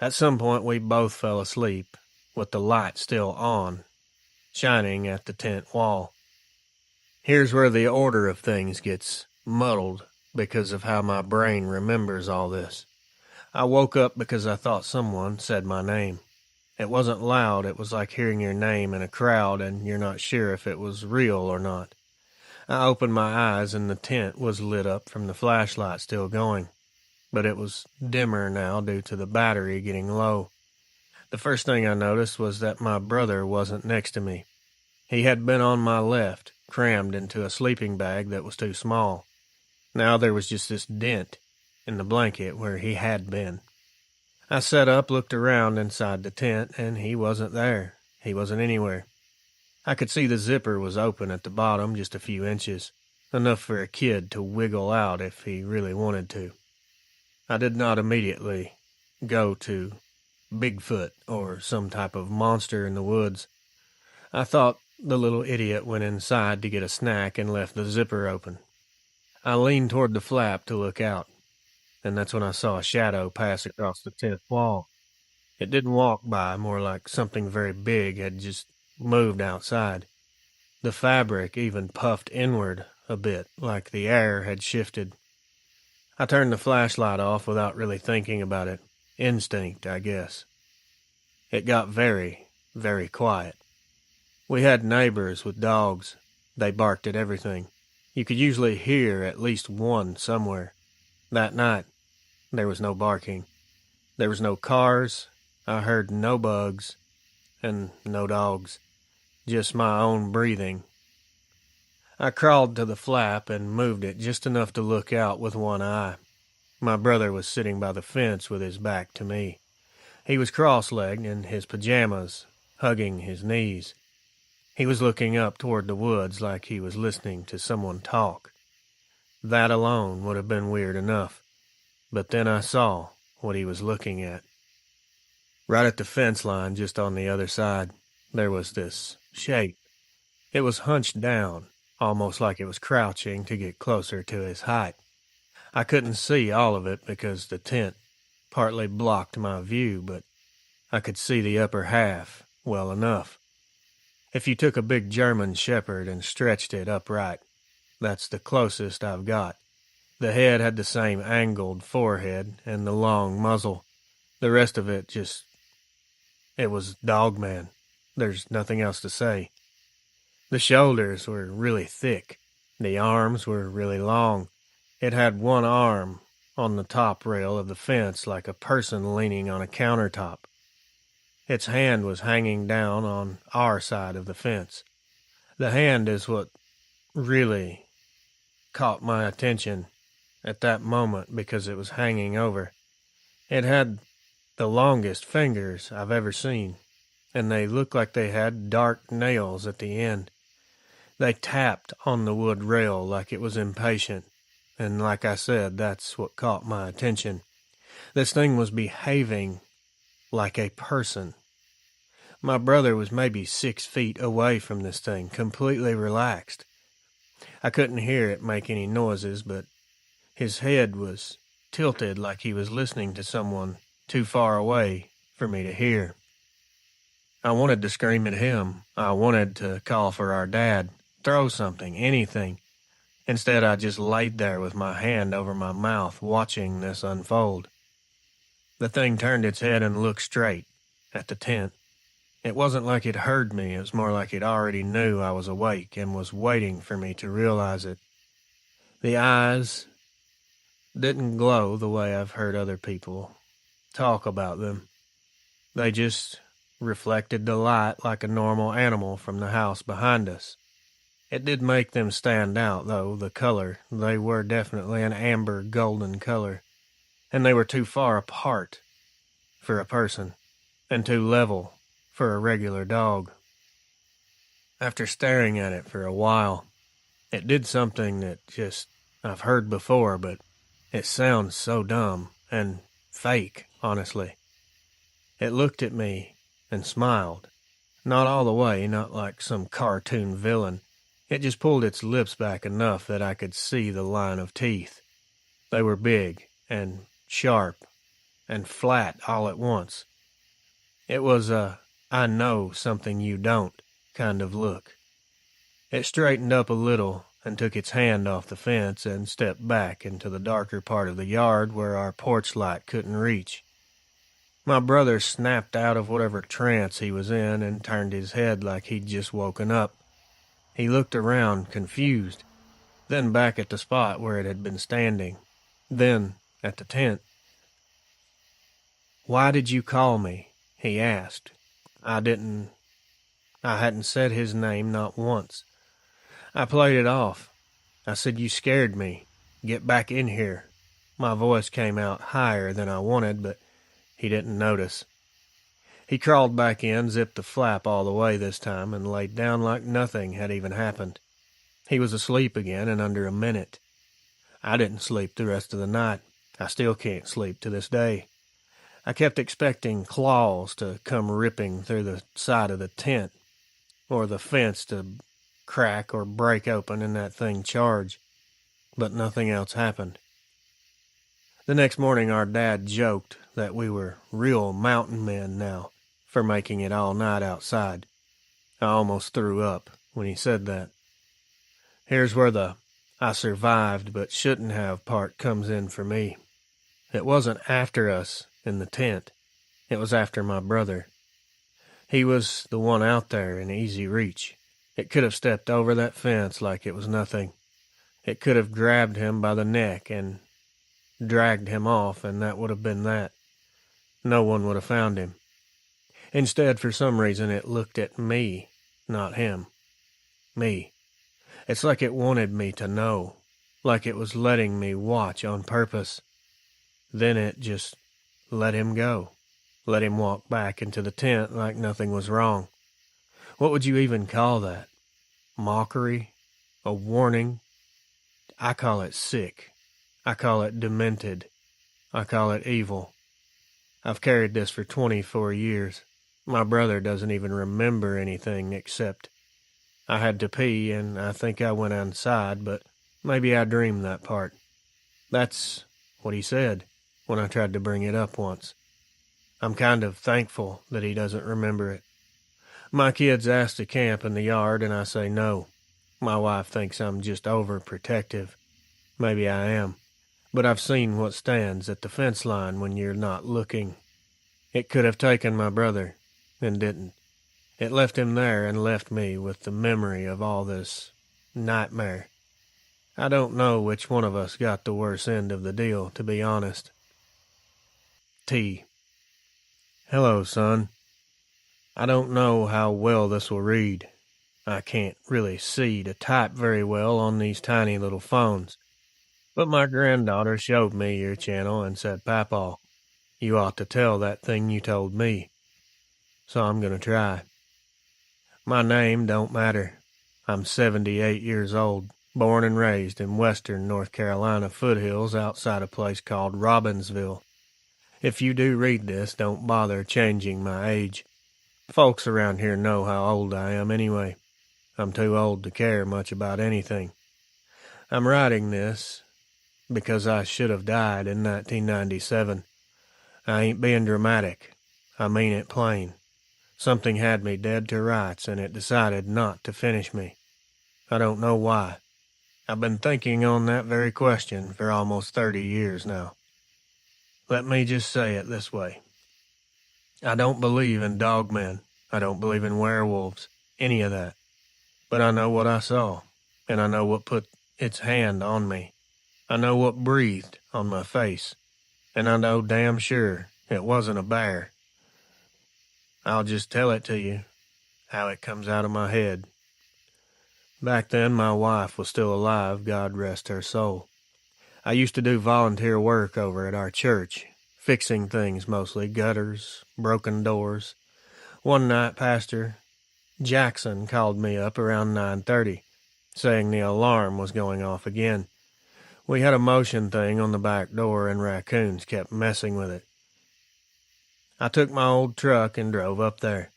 Speaker 2: At some point we both fell asleep, with the light still on, shining at the tent wall. Here's where the order of things gets muddled because of how my brain remembers all this. I woke up because I thought someone said my name. It wasn't loud, it was like hearing your name in a crowd and you're not sure if it was real or not. I opened my eyes and the tent was lit up from the flashlight still going, but it was dimmer now due to the battery getting low. The first thing I noticed was that my brother wasn't next to me. He had been on my left, crammed into a sleeping bag that was too small. Now there was just this dent in the blanket where he had been. I sat up, looked around inside the tent, and he wasn't there. He wasn't anywhere. I could see the zipper was open at the bottom just a few inches, enough for a kid to wiggle out if he really wanted to. I did not immediately go to Bigfoot or some type of monster in the woods. I thought the little idiot went inside to get a snack and left the zipper open. I leaned toward the flap to look out, and that's when I saw a shadow pass across the tent wall. It didn't walk by, more like something very big had just moved outside. The fabric even puffed inward a bit, like the air had shifted. I turned the flashlight off without really thinking about it. Instinct, I guess. It got very, very quiet. We had neighbors with dogs. They barked at everything. You could usually hear at least one somewhere. That night, there was no barking. There was no cars. I heard no bugs. And no dogs. Just my own breathing. I crawled to the flap and moved it just enough to look out with one eye. My brother was sitting by the fence with his back to me. He was cross-legged in his pajamas, hugging his knees. He was looking up toward the woods like he was listening to someone talk. That alone would have been weird enough. But then I saw what he was looking at. Right at the fence line, just on the other side, there was this shape. It was hunched down, almost like it was crouching to get closer to his height. I couldn't see all of it because the tent partly blocked my view, but I could see the upper half well enough. If you took a big German shepherd and stretched it upright, that's the closest I've got. The head had the same angled forehead and the long muzzle. The rest of it it was Dogman. There's nothing else to say. The shoulders were really thick. The arms were really long. It had one arm on the top rail of the fence like a person leaning on a countertop.
Speaker 1: Its hand was hanging down on our side of the fence. The hand is what really caught my attention at that moment because it was hanging over. It had the longest fingers I've ever seen, and they looked like they had dark nails at the end. They tapped on the wood rail like it was impatient, and like I said, that's what caught my attention. This thing was behaving like a person. My brother was maybe 6 feet away from this thing, completely relaxed. I couldn't hear it make any noises, but his head was tilted like he was listening to someone too far away for me to hear. I wanted to scream at him. I wanted to call for our dad, throw something, anything. Instead, I just laid there with my hand over my mouth, watching this unfold. The thing turned its head and looked straight at the tent. It wasn't like it heard me. It was more like it already knew I was awake and was waiting for me to realize it. The eyes didn't glow the way I've heard other people talk about them. They just reflected the light like a normal animal from the house behind us. It did make them stand out, though, the color. They were definitely an amber golden color, and they were too far apart for a person, and too level for a regular dog. After staring at it for a while, it did something that I've heard before, but it sounds so dumb and fake, honestly. It looked at me and smiled. Not all the way, not like some cartoon villain. It just pulled its lips back enough that I could see the line of teeth. They were big and sharp and flat all at once. It was a I know something you don't kind of look. It straightened up a little and took its hand off the fence and stepped back into the darker part of the yard where our porch light couldn't reach. My brother snapped out of whatever trance he was in and turned his head like he'd just woken up. He looked around, confused, then back at the spot where it had been standing, then at the tent. "Why did you call me?" he asked. I hadn't said his name not once. I played it off. I said, "You scared me. Get back in here." My voice came out higher than I wanted, but he didn't notice. He crawled back in, zipped the flap all the way this time, and laid down like nothing had even happened. He was asleep again in under a minute. I didn't sleep the rest of the night. I still can't sleep to this day. I kept expecting claws to come ripping through the side of the tent, or the fence to crack or break open and that thing charge, but nothing else happened. The next morning our dad joked that we were real mountain men now for making it all night outside. I almost threw up when he said that. Here's where the "I survived but shouldn't have" part comes in for me. It wasn't after us in the tent. It was after my brother. He was the one out there in easy reach. It could have stepped over that fence like it was nothing. It could have grabbed him by the neck and dragged him off, and that would have been that. No one would have found him. Instead, for some reason, it looked at me, not him. Me. It's like it wanted me to know, like it was letting me watch on purpose. Then it just let him go, let him walk back into the tent like nothing was wrong. What would you even call that? Mockery? A warning? I call it sick. I call it demented. I call it evil. I've carried this for 24 years. My brother doesn't even remember anything except I had to pee and I think I went inside, but maybe I dreamed that part. That's what he said when I tried to bring it up once. I'm kind of thankful that he doesn't remember it. My kids ask to camp in the yard and I say no. My wife thinks I'm just overprotective. Maybe I am. But I've seen what stands at the fence line when you're not looking. It could have taken my brother, and didn't. It left him there and left me with the memory of all this nightmare. I don't know which one of us got the worst end of the deal, to be honest. T. Hello, son.
Speaker 2: I don't know how well this will read. I can't really see to type very well on these tiny little phones. But my granddaughter showed me your channel and said, Papaw, you ought to tell that thing you told me. So I'm going to try. My name don't matter. I'm 78 years old, born and raised in western North Carolina foothills outside a place called Robbinsville. If you do read this, don't bother changing my age. Folks around here know how old I am anyway. I'm too old to care much about anything. I'm writing this because I should have died in 1997. I ain't being dramatic. I mean it plain. Something had me dead to rights, and it decided not to finish me. I don't know why. I've been thinking on that very question for almost 30 years now. Let me just say it this way. I don't believe in dogmen. I don't believe in werewolves. Any of that. But I know what I saw, and I know what put its hand on me. I know what breathed on my face, and I know damn sure it wasn't a bear. I'll just tell it to you, how it comes out of my head. Back then, my wife was still alive, God rest her soul. I used to do volunteer work over at our church, fixing things mostly, gutters, broken doors. One night, Pastor Jackson called me up around 9:30, saying the alarm was going off again. We had a motion thing on the back door and raccoons kept messing with it. I took my old truck and drove up there.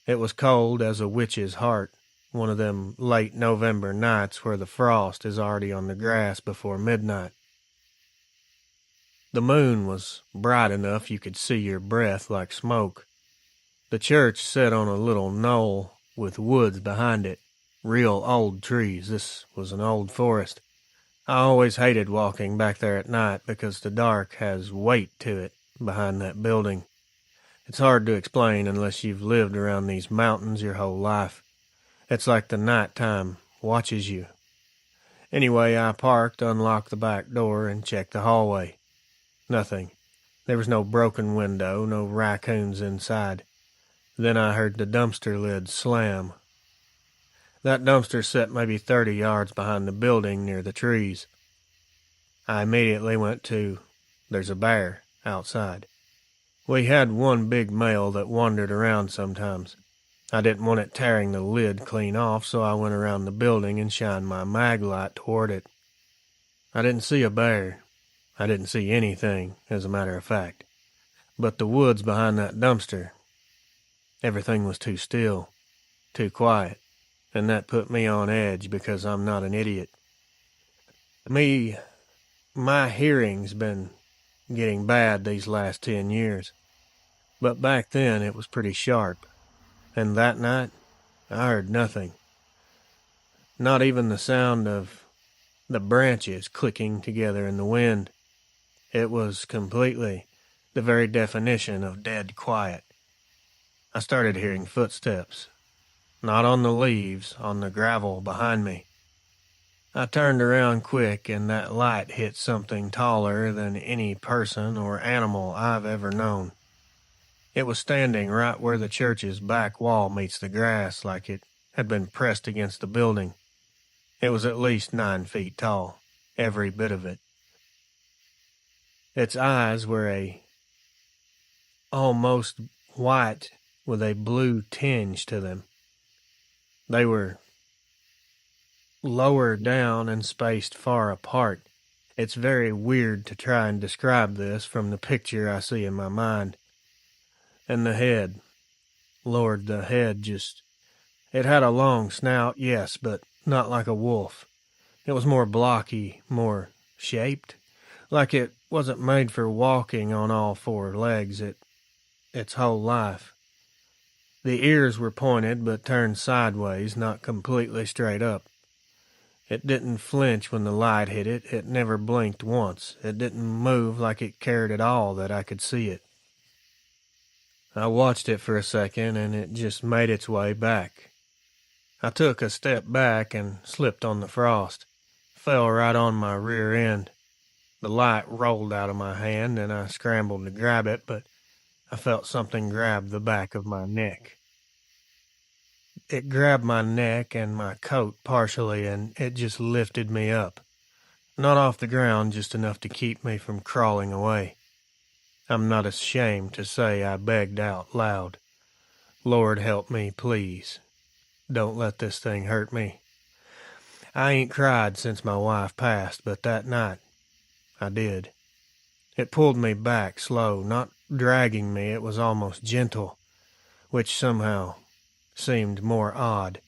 Speaker 2: It was cold as a witch's heart, one of them late November nights where the frost is already on the grass before midnight. The moon was bright enough you could see your breath like smoke. The church sat on a little knoll with woods behind it, real old trees. This was an old forest. I always hated walking back there at night because the dark has weight to it behind that building. It's hard to explain unless you've lived around these mountains your whole life. It's like the nighttime watches you. Anyway, I parked, unlocked the back door, and checked the hallway. Nothing. There was no broken window, no raccoons inside. Then I heard the dumpster lid slam. That dumpster sat maybe 30 yards behind the building near the trees. I immediately went to, there's a bear outside. We had one big male that wandered around sometimes. I didn't want it tearing the lid clean off, so I went around the building and shined my mag light toward it. I didn't see a bear. I didn't see anything, as a matter of fact. But the woods behind that dumpster, everything was too still, too quiet, and that put me on edge because I'm not an idiot. My hearing's been getting bad these last 10 years, but back then it was pretty sharp, and that night I heard nothing. Not even the sound of the branches clicking together in the wind. It was completely the very definition of dead quiet. I started hearing footsteps, not on the leaves, on the gravel behind me. I turned around quick, and that light hit something taller than any person or animal I've ever known. It was standing right where the church's back wall meets the grass, like it had been pressed against the building. It was at least 9 feet tall, every bit of it. Its eyes were almost white with a blue tinge to them. They were lower down and spaced far apart. It's very weird to try and describe this from the picture I see in my mind. And the head. Lord, the head it had a long snout, yes, but not like a wolf. It was more blocky, more shaped, like it wasn't made for walking on all 4 legs its whole life. The ears were pointed but turned sideways, not completely straight up. It didn't flinch when the light hit it. It never blinked once. It didn't move like it cared at all that I could see it. I watched it for a second, and it just made its way back. I took a step back and slipped on the frost. Fell right on my rear end. The light rolled out of my hand, and I scrambled to grab it, but I felt something grab the back of my neck.
Speaker 1: it grabbed my neck and my coat partially, and it just lifted me up. Not off the ground, just enough to keep me from crawling away. I'm not ashamed to say I begged out loud, "Lord, help me, please. Don't let this thing hurt me." I ain't cried since my wife passed, but that night, I did. It pulled me back slow, not dragging me, it was almost gentle, which somehow seemed more odd.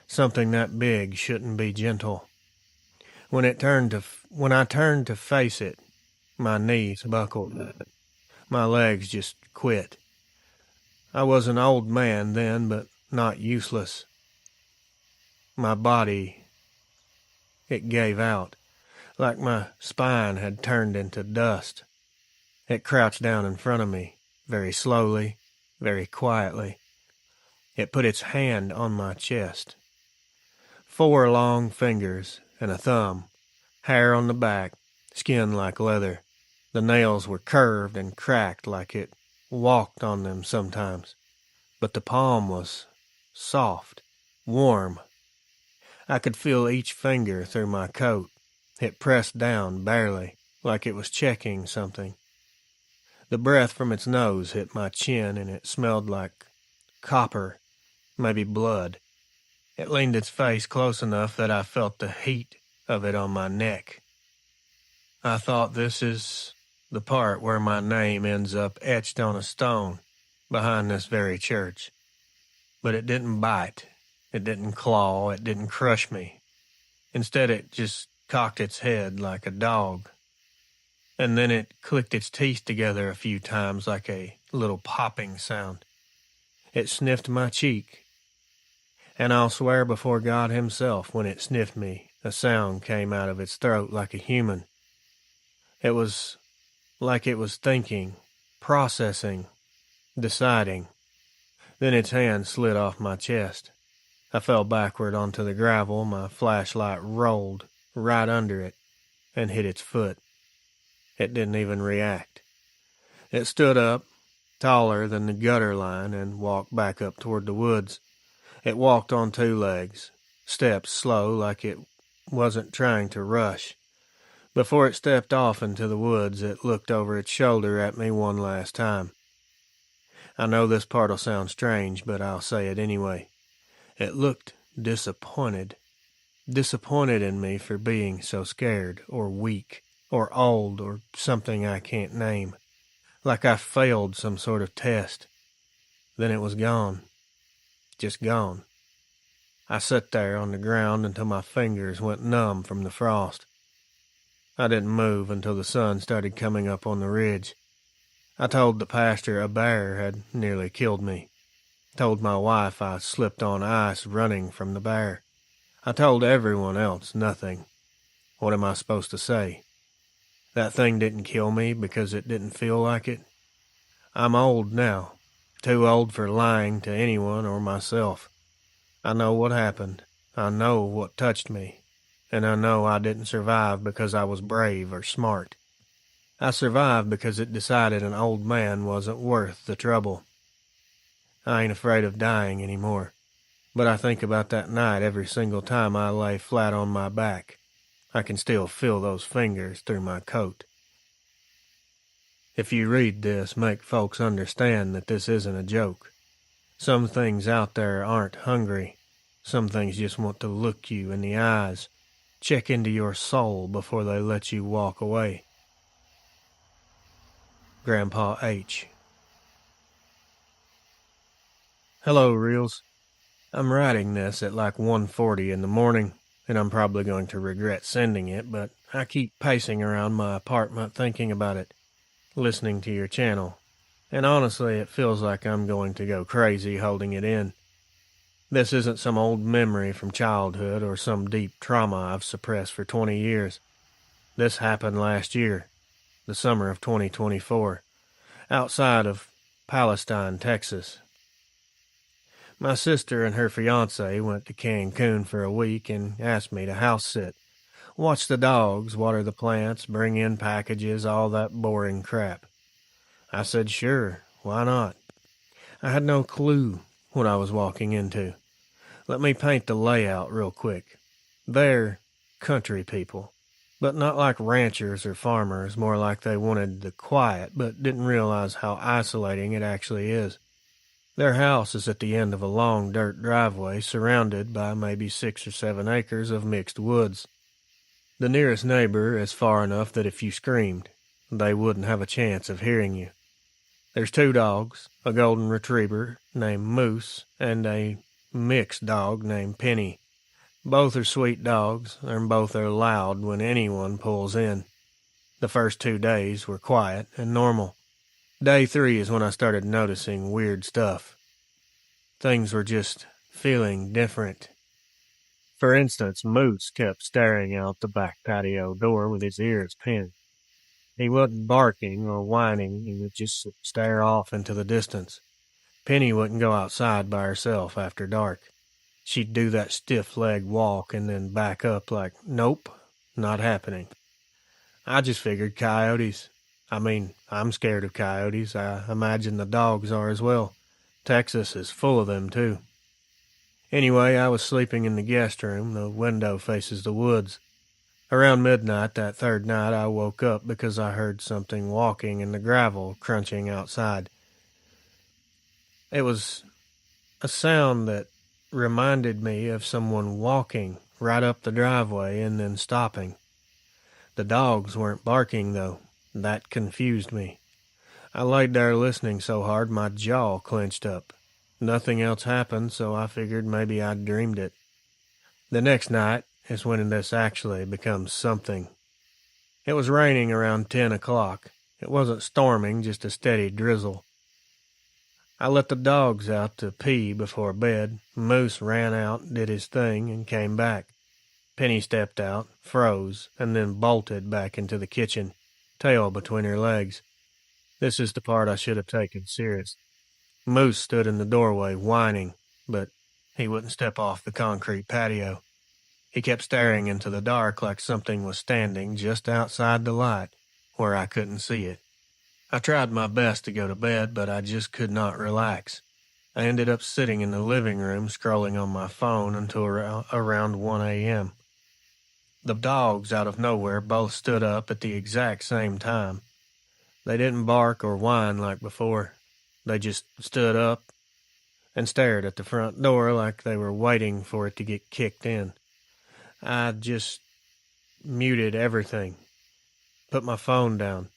Speaker 1: Something that big shouldn't be gentle. When I turned to face it, my knees buckled. My legs just quit. I was an old man then, but not useless. My body, it gave out, like my spine had turned into dust. It crouched down in front of me, very slowly, very quietly. It put its hand on my chest. 4 long fingers and a thumb, hair on the back, skin like leather. The nails were curved and cracked like it walked on them sometimes. But the palm was soft, warm. I could feel each finger through my coat. It pressed down barely, like it was checking something. The breath from its nose hit my chin, and it smelled like copper, maybe blood. It leaned its face close enough that I felt the heat of it on my neck. I thought, this is the part where my name ends up etched on a stone behind this very church. But it didn't bite. It didn't claw. It didn't crush me. Instead, it just cocked its head like a dog. And then it clicked its teeth together a few times like a little popping sound. It sniffed my cheek. And I'll swear before God himself, when it sniffed me, a sound came out of its throat like a human. It was like it was thinking, processing, deciding. Then its hand slid off my chest. I fell backward onto the gravel. My flashlight rolled right under it and hit its foot. It didn't even react. It stood up, taller than the gutter line, and walked back up toward the woods. It walked on 2 legs, steps slow like it wasn't trying to rush. Before it stepped off into the woods, it looked over its shoulder at me one last time. I know this part'll sound strange, but I'll say it anyway. It looked disappointed. Disappointed in me for being so scared, or weak, or old, or something I can't name. Like I failed some sort of test. Then it was gone. Just gone. I sat there on the ground until my fingers went numb from the frost. I didn't move until the sun started coming up on the ridge. I told the pastor a bear had nearly killed me. Told my wife I slipped on ice running from the bear. I told everyone else nothing. What am I supposed to say? That thing didn't kill me because it didn't feel like it? I'm old now, too old for lying to anyone or myself. I know what happened. I know what touched me. And I know I didn't survive because I was brave or smart. I survived because it decided an old man wasn't worth the trouble. I ain't afraid of dying anymore. But I think about that night every single time I lay flat on my back. I can still feel those fingers through my coat. If you read this, make folks understand that this isn't a joke. Some things out there aren't hungry. Some things just want to look you in the eyes, check into your soul before they let you walk away. Grandpa H. Hello, Reels. I'm writing this at like 1:40 in the morning, and I'm probably going to regret sending it, but I keep pacing around my apartment thinking about it, listening to your channel, and honestly it feels like I'm going to go crazy holding it in. This isn't some old memory from childhood or some deep trauma I've suppressed for 20 years. This happened last year, the summer of 2024, outside of Palestine, Texas. My sister and her fiancé went to Cancun for a week and asked me to house sit, watch the dogs, water the plants, bring in packages, all that boring crap. I said sure, why not? I had no clue what I was walking into.
Speaker 2: Let me paint the layout real quick. They're country people, but not like ranchers or farmers, more like they wanted the quiet, but didn't realize how isolating it actually is. Their house is at the end of a long dirt driveway surrounded by maybe 6 or 7 acres of mixed woods. The nearest neighbor is far enough that if you screamed, they wouldn't have a chance of hearing you. There's 2 dogs, a golden retriever named Moose and a mixed dog named Penny. Both are sweet dogs, and both are loud when anyone pulls in. The first 2 days were quiet and normal. Day 3 is when I started noticing weird stuff. Things were just feeling different. For instance, Moose kept staring out the back patio door with his ears pinned. He wasn't barking or whining, he would just stare off into the distance. Penny wouldn't go outside by herself after dark. She'd do that stiff leg walk and then back up like, nope, not happening. I just figured coyotes. I'm scared of coyotes. I imagine the dogs are as well. Texas is full of them, too. Anyway, I was sleeping in the guest room. The window faces the woods. Around midnight that 3rd night, I woke up because I heard something walking in the gravel, crunching outside. It was a sound that reminded me of someone walking right up the driveway and then stopping. The dogs weren't barking, though. That confused me. I laid there listening so hard my jaw clenched up. Nothing else happened, so I figured maybe I'd dreamed it. The next night is when this actually becomes something. It was raining around 10 o'clock. It wasn't storming, just a steady drizzle. I let the dogs out to pee before bed. Moose ran out, did his thing, and came back. Penny stepped out, froze, and then bolted back into the kitchen, tail between her legs. This is the part I should have taken serious. Moose stood in the doorway, whining, but he wouldn't step off the concrete patio. He kept staring into the dark like something was standing just outside the light, where I couldn't see it. I tried my best to go to bed, but I just could not relax. I ended up sitting in the living room scrolling on my phone until around 1 a.m. The dogs, out of nowhere, both stood up at the exact same time. They didn't bark or whine like before. They just stood up and stared at the front door like they were waiting for it to get kicked in. I just muted everything, put my phone down.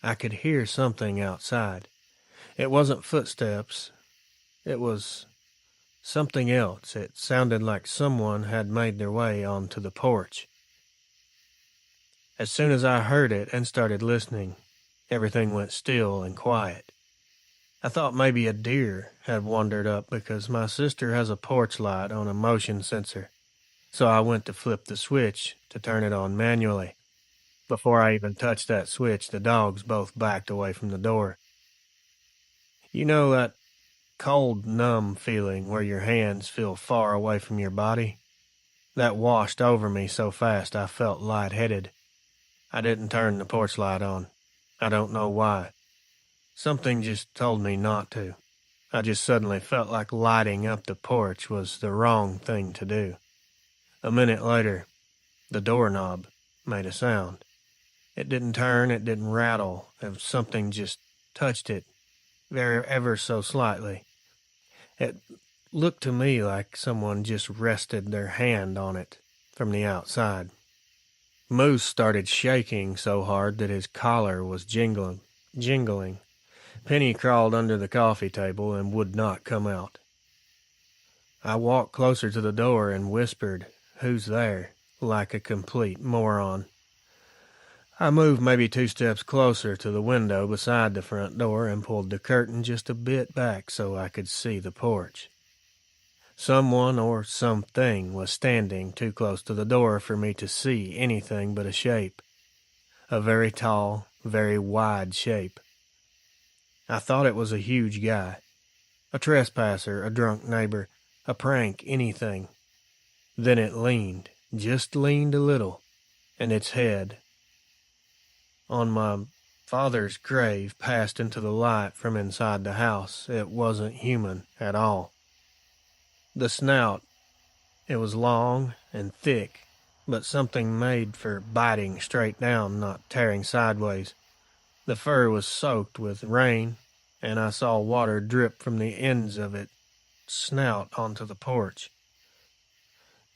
Speaker 2: I could hear something outside. It wasn't footsteps. It was something else. It sounded like someone had made their way onto the porch. As soon as I heard it and started listening, everything went still and quiet. I thought maybe a deer had wandered up because my sister has a porch light on a motion sensor, so I went to flip the switch to turn it on manually. Before I even touched that switch, the dogs both backed away from the door. You know that cold, numb feeling where your hands feel far away from your body? That washed over me so fast I felt lightheaded. I didn't turn the porch light on. I don't know why. Something just told me not to. I just suddenly felt like lighting up the porch was the wrong thing to do. A minute later, the doorknob made a sound. It didn't turn, it didn't rattle. Something just touched it, ever so slightly. It looked to me like someone just rested their hand on it from the outside. Moose started shaking so hard that his collar was jingling. Penny crawled under the coffee table and would not come out. I walked closer to the door and whispered, "Who's there?" like a complete moron. I moved maybe 2 steps closer to the window beside the front door and pulled the curtain just a bit back so I could see the porch. Someone or something was standing too close to the door for me to see anything but a shape. A very tall, very wide shape. I thought it was a huge guy. A trespasser, a drunk neighbor, a prank, anything. Then it leaned, just leaned a little, and its head on my father's grave passed into the light from inside the house. It wasn't human at all.
Speaker 1: The snout, it was long and thick, but something made for biting straight down, not tearing sideways. The fur was soaked with rain, and I saw water drip from the ends of its snout onto the porch.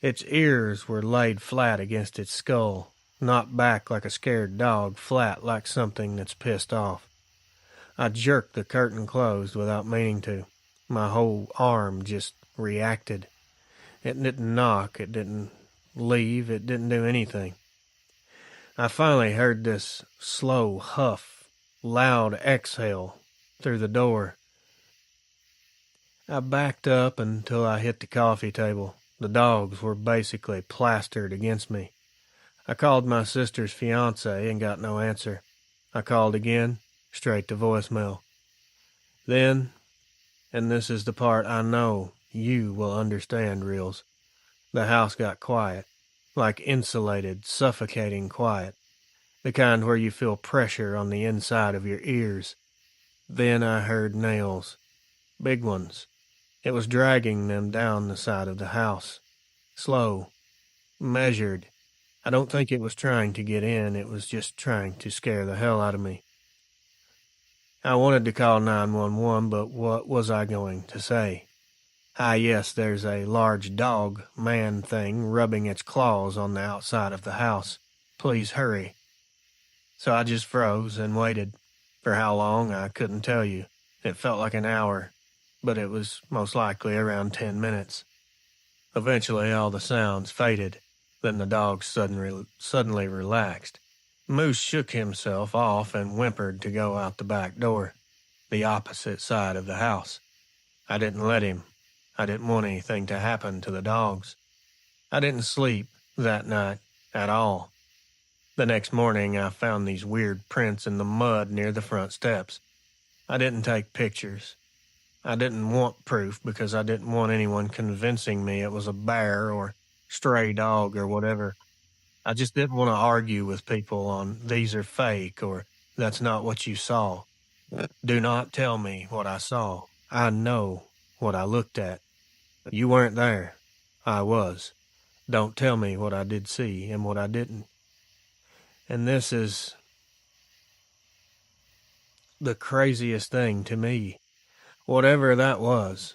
Speaker 1: Its ears were laid flat against its skull, not back like a scared dog, flat like something that's pissed off. I jerked the curtain closed without meaning to. My whole arm just reacted. It didn't knock, it didn't leave, it didn't do anything. I finally heard this slow huff, loud exhale through the door. I backed up until I hit the coffee table. The dogs were basically plastered against me. I called my sister's fiancé and got no answer. I called again, straight to voicemail. Then, and this is the part I know you will understand, Reels, the house got quiet, like insulated, suffocating quiet, the kind where you feel pressure on the inside of your ears. Then I heard nails, big ones. It was dragging them down the side of the house. Slow, measured. I don't think it was trying to get in, it was just trying to scare the hell out of me. I wanted to call 911, but what was I going to say? Yes, there's a large dog, man thing rubbing its claws on the outside of the house. Please hurry. So I just froze and waited. For how long, I couldn't tell you. It felt like an hour, but it was most likely around 10 minutes. Eventually, all the sounds faded. Then the dog suddenly relaxed. Moose shook himself off and whimpered to go out the back door, the opposite side of the house. I didn't let him. I didn't want anything to happen to the dogs. I didn't sleep that night at all. The next morning, I found these weird prints in the mud near the front steps. I didn't take pictures. I didn't want proof because I didn't want anyone convincing me it was a bear or stray dog or whatever. I just didn't want to argue with people on these are fake or that's not what you saw. Do not tell me what I saw. I know what I looked at. You weren't there. I was. Don't tell me what I did see and what I didn't. And this is the craziest thing to me. Whatever that was,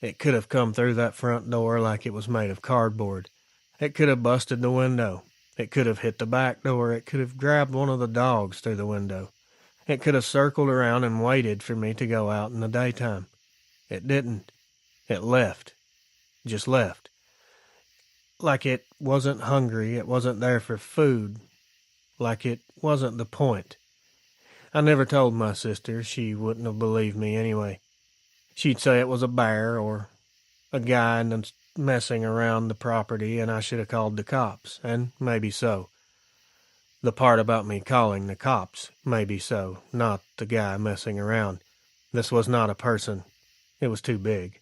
Speaker 1: it could have come through that front door like it was made of cardboard. It could have busted the window. It could have hit the back door. It could have grabbed one of the dogs through the window. It could have circled around and waited for me to go out in the daytime. It didn't. It left. Just left. Like it wasn't hungry. It wasn't there for food. Like it wasn't the point. I never told my sister. She wouldn't have believed me anyway. She'd say it was a bear or a guy messing around the property and I should have called the cops, and maybe so. The part about me calling the cops, maybe so, not the guy messing around. This was not a person. It was too big.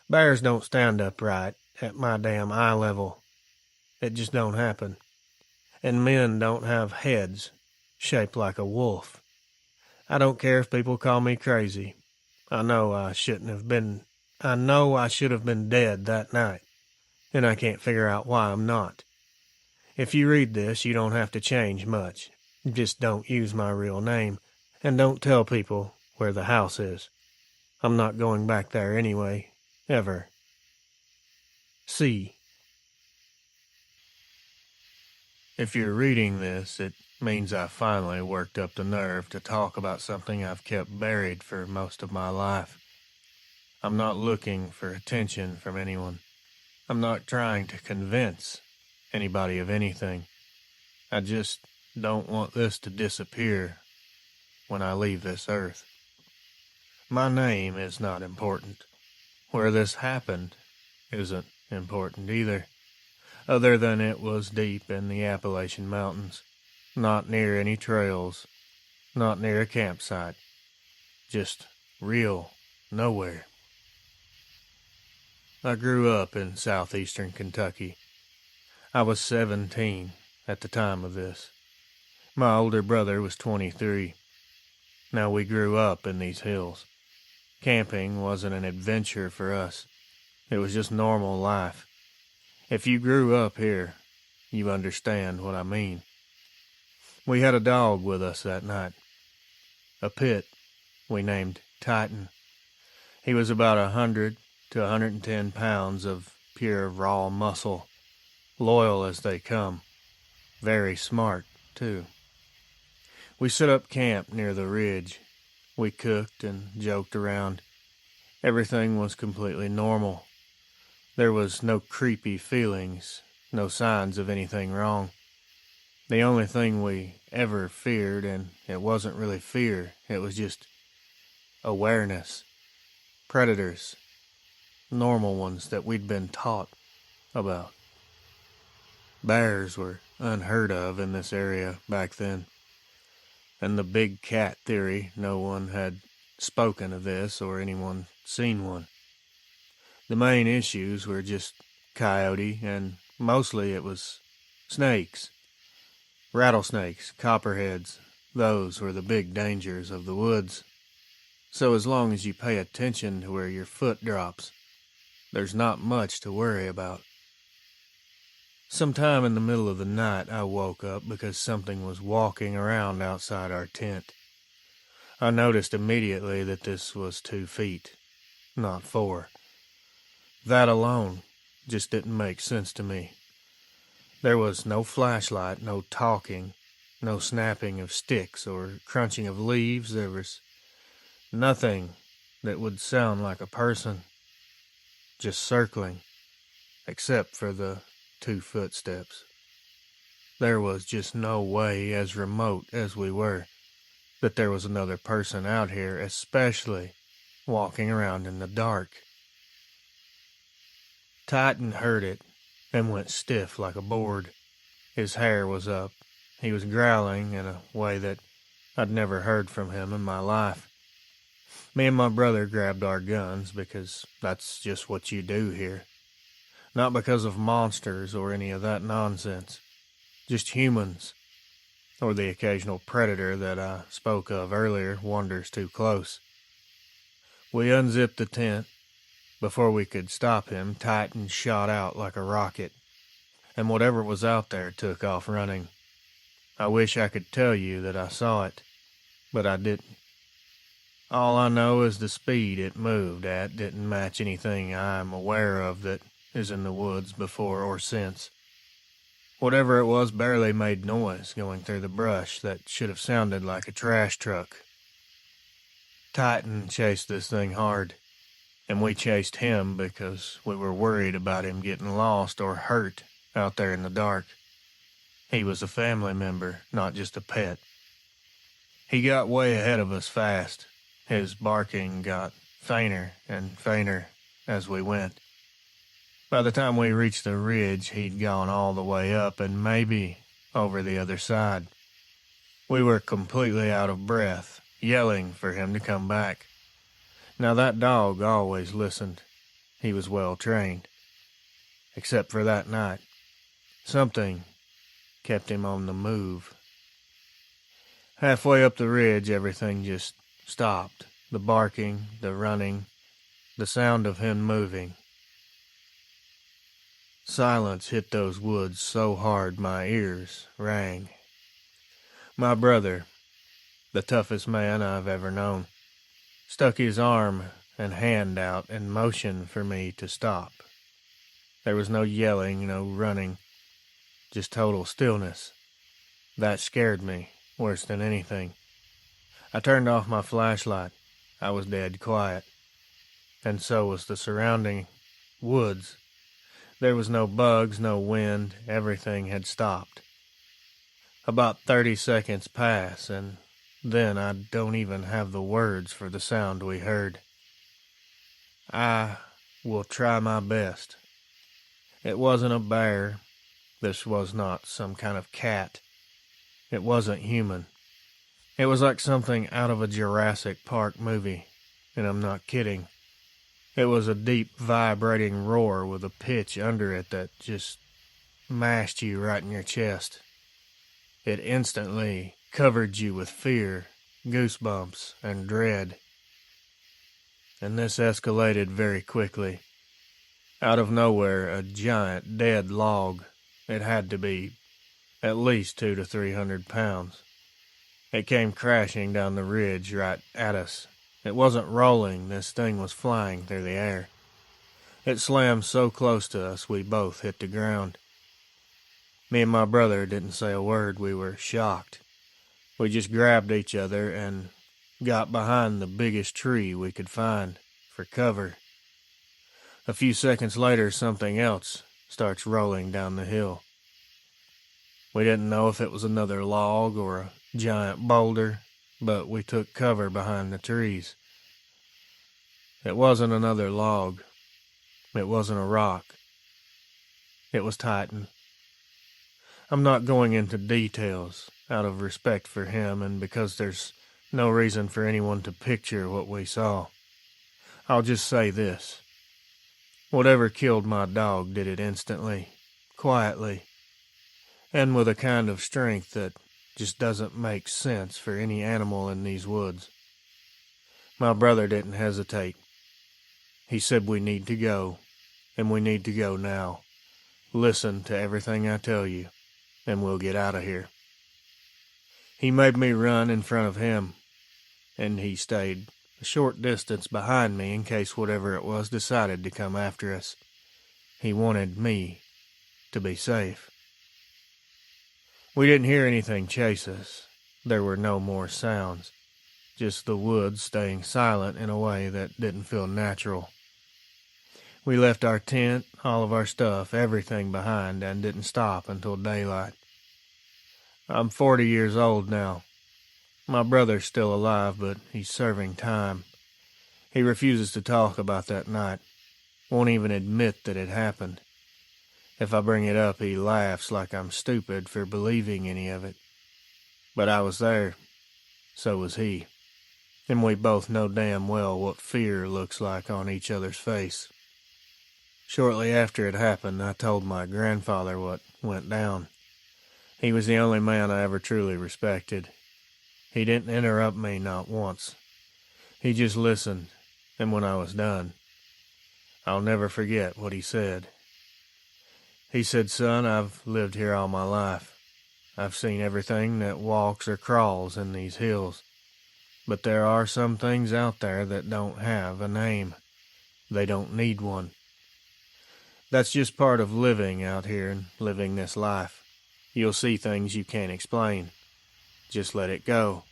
Speaker 1: Bears don't stand upright at my damn eye level. It just don't happen. And men don't have heads shaped like a wolf. I don't care if people call me crazy. I know I should have been dead that night, and I can't figure out why I'm not. If you read this, you don't have to change much. Just don't use my real name, and don't tell people where the house is. I'm not going back there anyway, ever. C. If you're reading this, it means I finally worked up the nerve to talk about something I've kept buried for most of my life. I'm not looking for attention from anyone. I'm not trying to convince anybody of anything. I just don't want this to disappear when I leave this earth. My name is not important. Where this happened isn't important either, other than it was deep in the Appalachian Mountains, not near any trails, not near a campsite, just real nowhere. I grew up in southeastern Kentucky. I was 17 at the time of this. My older brother was 23. Now we grew up in these hills. Camping wasn't an adventure for us. It was just normal life. If you grew up here, you understand what I mean. We had a dog with us that night. A pit we named Titan. He was about 100 to 110 pounds of pure raw muscle, loyal as they come. Very smart, too. We set up camp near the ridge. We cooked and joked around. Everything was completely normal. There was no creepy feelings, no signs of anything wrong. The only thing we ever feared, and it wasn't really fear, it was just awareness. Predators. Normal ones that we'd been taught about. Bears were unheard of in this area back then. And the big cat theory, no one had spoken of this or anyone seen one. The main issues were just coyote, and mostly it was snakes. Rattlesnakes, copperheads, those were the big dangers of the woods. So as long as you pay attention to where your foot drops, there's not much to worry about. Sometime in the middle of the night, I woke up because something was walking around outside our tent. I noticed immediately that this was 2 feet, not 4. That alone just didn't make sense to me. There was no flashlight, no talking, no snapping of sticks or crunching of leaves. There was nothing that would sound like a person, just circling, except for the 2 footsteps. There was just no way, as remote as we were, that there was another person out here, especially walking around in the dark. Titan heard it and went stiff like a board. His hair was up. He was growling in a way that I'd never heard from him in my life. Me and my brother grabbed our guns because that's just what you do here. Not because of monsters or any of that nonsense. Just humans. Or the occasional predator that I spoke of earlier wanders too close. We unzipped the tent. Before we could stop him, Titan shot out like a rocket, and whatever was out there took off running. I wish I could tell you that I saw it, but I didn't. All I know is the speed it moved at didn't match anything I'm aware of that is in the woods before or since. Whatever it was barely made noise going through the brush that should have sounded like a trash truck. Titan chased this thing hard. And we chased him because we were worried about him getting lost or hurt out there in the dark. He was a family member, not just a pet. He got way ahead of us fast. His barking got fainter and fainter as we went. By the time we reached the ridge, he'd gone all the way up and maybe over the other side. We were completely out of breath, yelling for him to come back. Now that dog always listened. He was well trained. Except for that night. Something kept him on the move. Halfway up the ridge, everything just stopped. The barking, the running, the sound of him moving. Silence hit those woods so hard my ears rang. My brother, the toughest man I've ever known, stuck his arm and hand out and motioned for me to stop. There was no yelling, no running, just total stillness. That scared me worse than anything. I turned off my flashlight. I was dead quiet. And so was the surrounding woods. There was no bugs, no wind. Everything had stopped. About 30 seconds pass, and then I don't even have the words for the sound we heard. I will try my best. It wasn't a bear. This was not some kind of cat. It wasn't human. It was like something out of a Jurassic Park movie, and I'm not kidding. It was a deep, vibrating roar with a pitch under it that just mashed you right in your chest. It instantly covered you with fear, goosebumps, and dread. And this escalated very quickly. Out of nowhere, a giant dead log. It had to be at least 200 to 300 pounds. It came crashing down the ridge right at us. It wasn't rolling, this thing was flying through the air. It slammed so close to us we both hit the ground. Me and my brother didn't say a word, we were shocked. We just grabbed each other and got behind the biggest tree we could find for cover. A few seconds later, something else starts rolling down the hill. We didn't know if it was another log or a giant boulder, but we took cover behind the trees. It wasn't another log. It wasn't a rock. It was Titan. I'm not going into details out of respect for him and because there's no reason for anyone to picture what we saw. I'll just say this. Whatever killed my dog did it instantly, quietly, and with a kind of strength that just doesn't make sense for any animal in these woods. My brother didn't hesitate. He said we need to go, and we need to go now. Listen to everything I tell you, and we'll get out of here. He made me run in front of him, and he stayed a short distance behind me in case whatever it was decided to come after us. He wanted me to be safe. We didn't hear anything chase us. There were no more sounds, just the woods staying silent in a way that didn't feel natural. We left our tent, all of our stuff, everything behind, and didn't stop until daylight. I'm 40 years old now. My brother's still alive, but he's serving time. He refuses to talk about that night, won't even admit that it happened. If I bring it up, he laughs like I'm stupid for believing any of it. But I was there, so was he, and we both know damn well what fear looks like on each other's face. Shortly after it happened, I told my grandfather what went down. He was the only man I ever truly respected. He didn't interrupt me, not once. He just listened, and when I was done, I'll never forget what he said. He said, "Son, I've lived here all my life. I've seen everything that walks or crawls in these hills. But there are some things out there that don't have a name. They don't need one. That's just part of living out here and living this life. You'll see things you can't explain. Just let it go.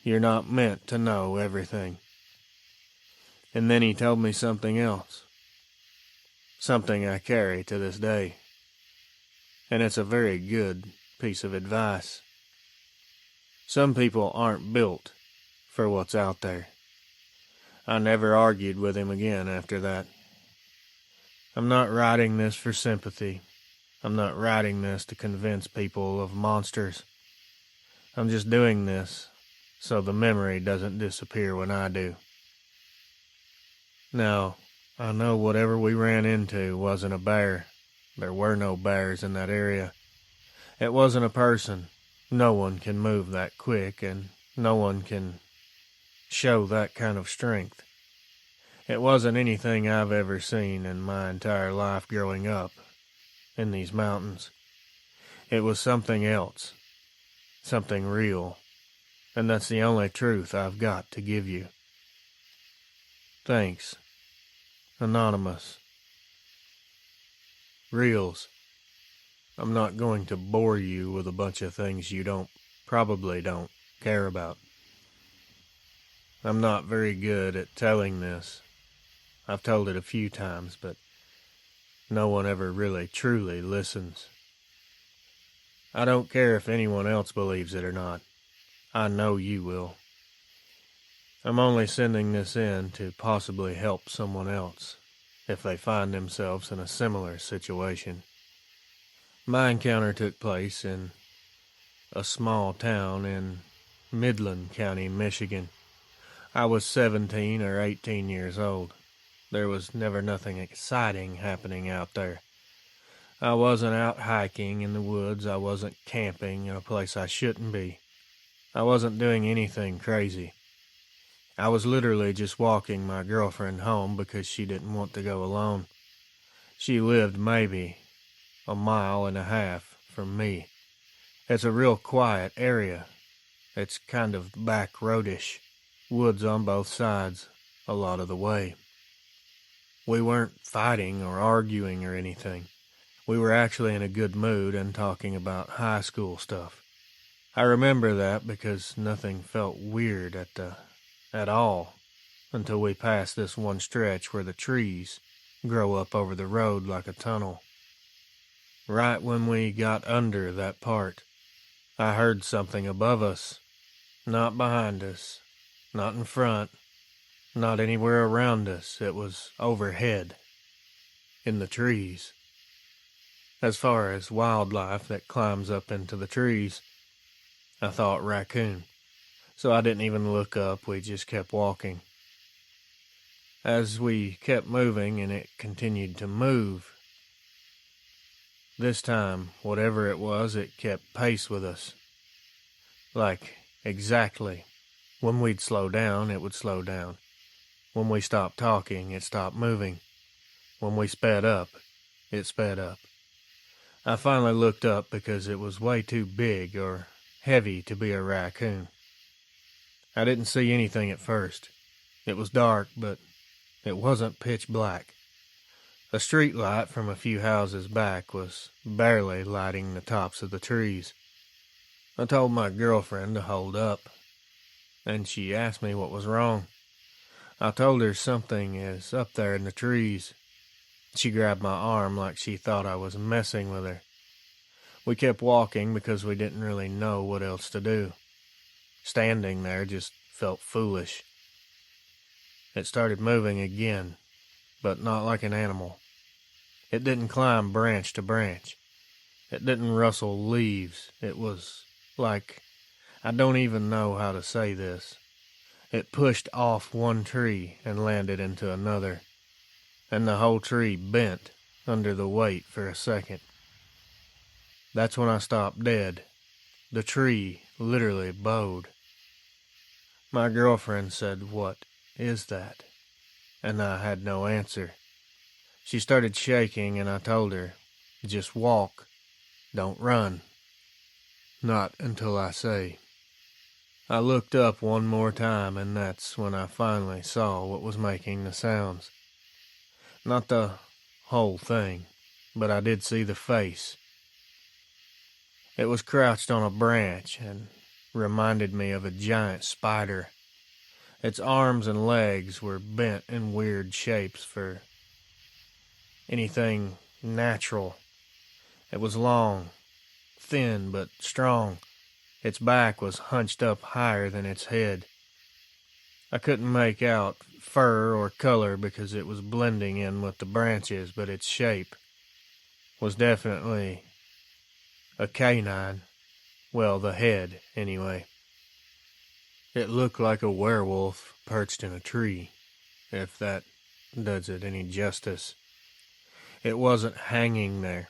Speaker 1: You're not meant to know everything." And then he told me something else. Something I carry to this day. And it's a very good piece of advice. Some people aren't built for what's out there. I never argued with him again after that. I'm not writing this for sympathy. I'm not writing this to convince people of monsters. I'm just doing this so the memory doesn't disappear when I do. Now, I know whatever we ran into wasn't a bear. There were no bears in that area. It wasn't a person. No one can move that quick, and no one can show that kind of strength. It wasn't anything I've ever seen in my entire life growing up in these mountains. It was something else, something real, and that's the only truth I've got to give you. Thanks. Anonymous. Reels. I'm not going to bore you with a bunch of things you probably don't care about. I'm not very good at telling this. I've told it a few times, but no one ever really truly listens. I don't care if anyone else believes it or not. I know you will. I'm only sending this in to possibly help someone else if they find themselves in a similar situation. My encounter took place in a small town in Midland County, Michigan. I was 17 or 18 years old. There was never nothing exciting happening out there. I wasn't out hiking in the woods. I wasn't camping in a place I shouldn't be. I wasn't doing anything crazy. I was literally just walking my girlfriend home because she didn't want to go alone.
Speaker 2: She lived maybe a mile and a half from me. It's a real quiet area. It's kind of back roadish, woods on both sides a lot of the way. We weren't fighting or arguing or anything. We were actually in a good mood and talking about high school stuff. I remember that because nothing felt weird at all until we passed this one stretch where the trees grow up over the road like a tunnel. Right when we got under that part, I heard something above us, not behind us, not in front, not anywhere around us. It was overhead, in the trees. As far as wildlife that climbs up into the trees, I thought raccoon. So I didn't even look up, we just kept walking. As we kept moving and it continued to move, this time, whatever it was, it kept pace with us. Like, exactly. When we'd slow down, it would slow down. When we stopped talking, it stopped moving. When we sped up, it sped up. I finally looked up because it was way too big or heavy to be a raccoon. I didn't see anything at first. It was dark, but it wasn't pitch black. A street light from a few houses back was barely lighting the tops of the trees. I told my girlfriend to hold up, and she asked me what was wrong. I told her something is up there in the trees. She grabbed my arm like she thought I was messing with her. We kept walking because we didn't really know what else to do. Standing there just felt foolish. It started moving again, but not like an animal. It didn't climb branch to branch. It didn't rustle leaves. It was like, I don't even know how to say this. It pushed off one tree and landed into another, and the whole tree bent under the weight for a second. That's when I stopped dead. The tree literally bowed. My girlfriend said, "What is that?" And I had no answer. She started shaking and I told her, "Just walk. Don't run. Not until I say." I looked up one more time and that's when I finally saw what was making the sounds. Not the whole thing, but I did see the face. It was crouched on a branch and reminded me of a giant spider. Its arms and legs were bent in weird shapes for anything natural. It was long, thin but strong. Its back was hunched up higher than its head. I couldn't make out fur or color because it was blending in with the branches, but its shape was definitely a canine. Well, the head, anyway. It looked like a werewolf perched in a tree, if that does it any justice. It wasn't hanging there.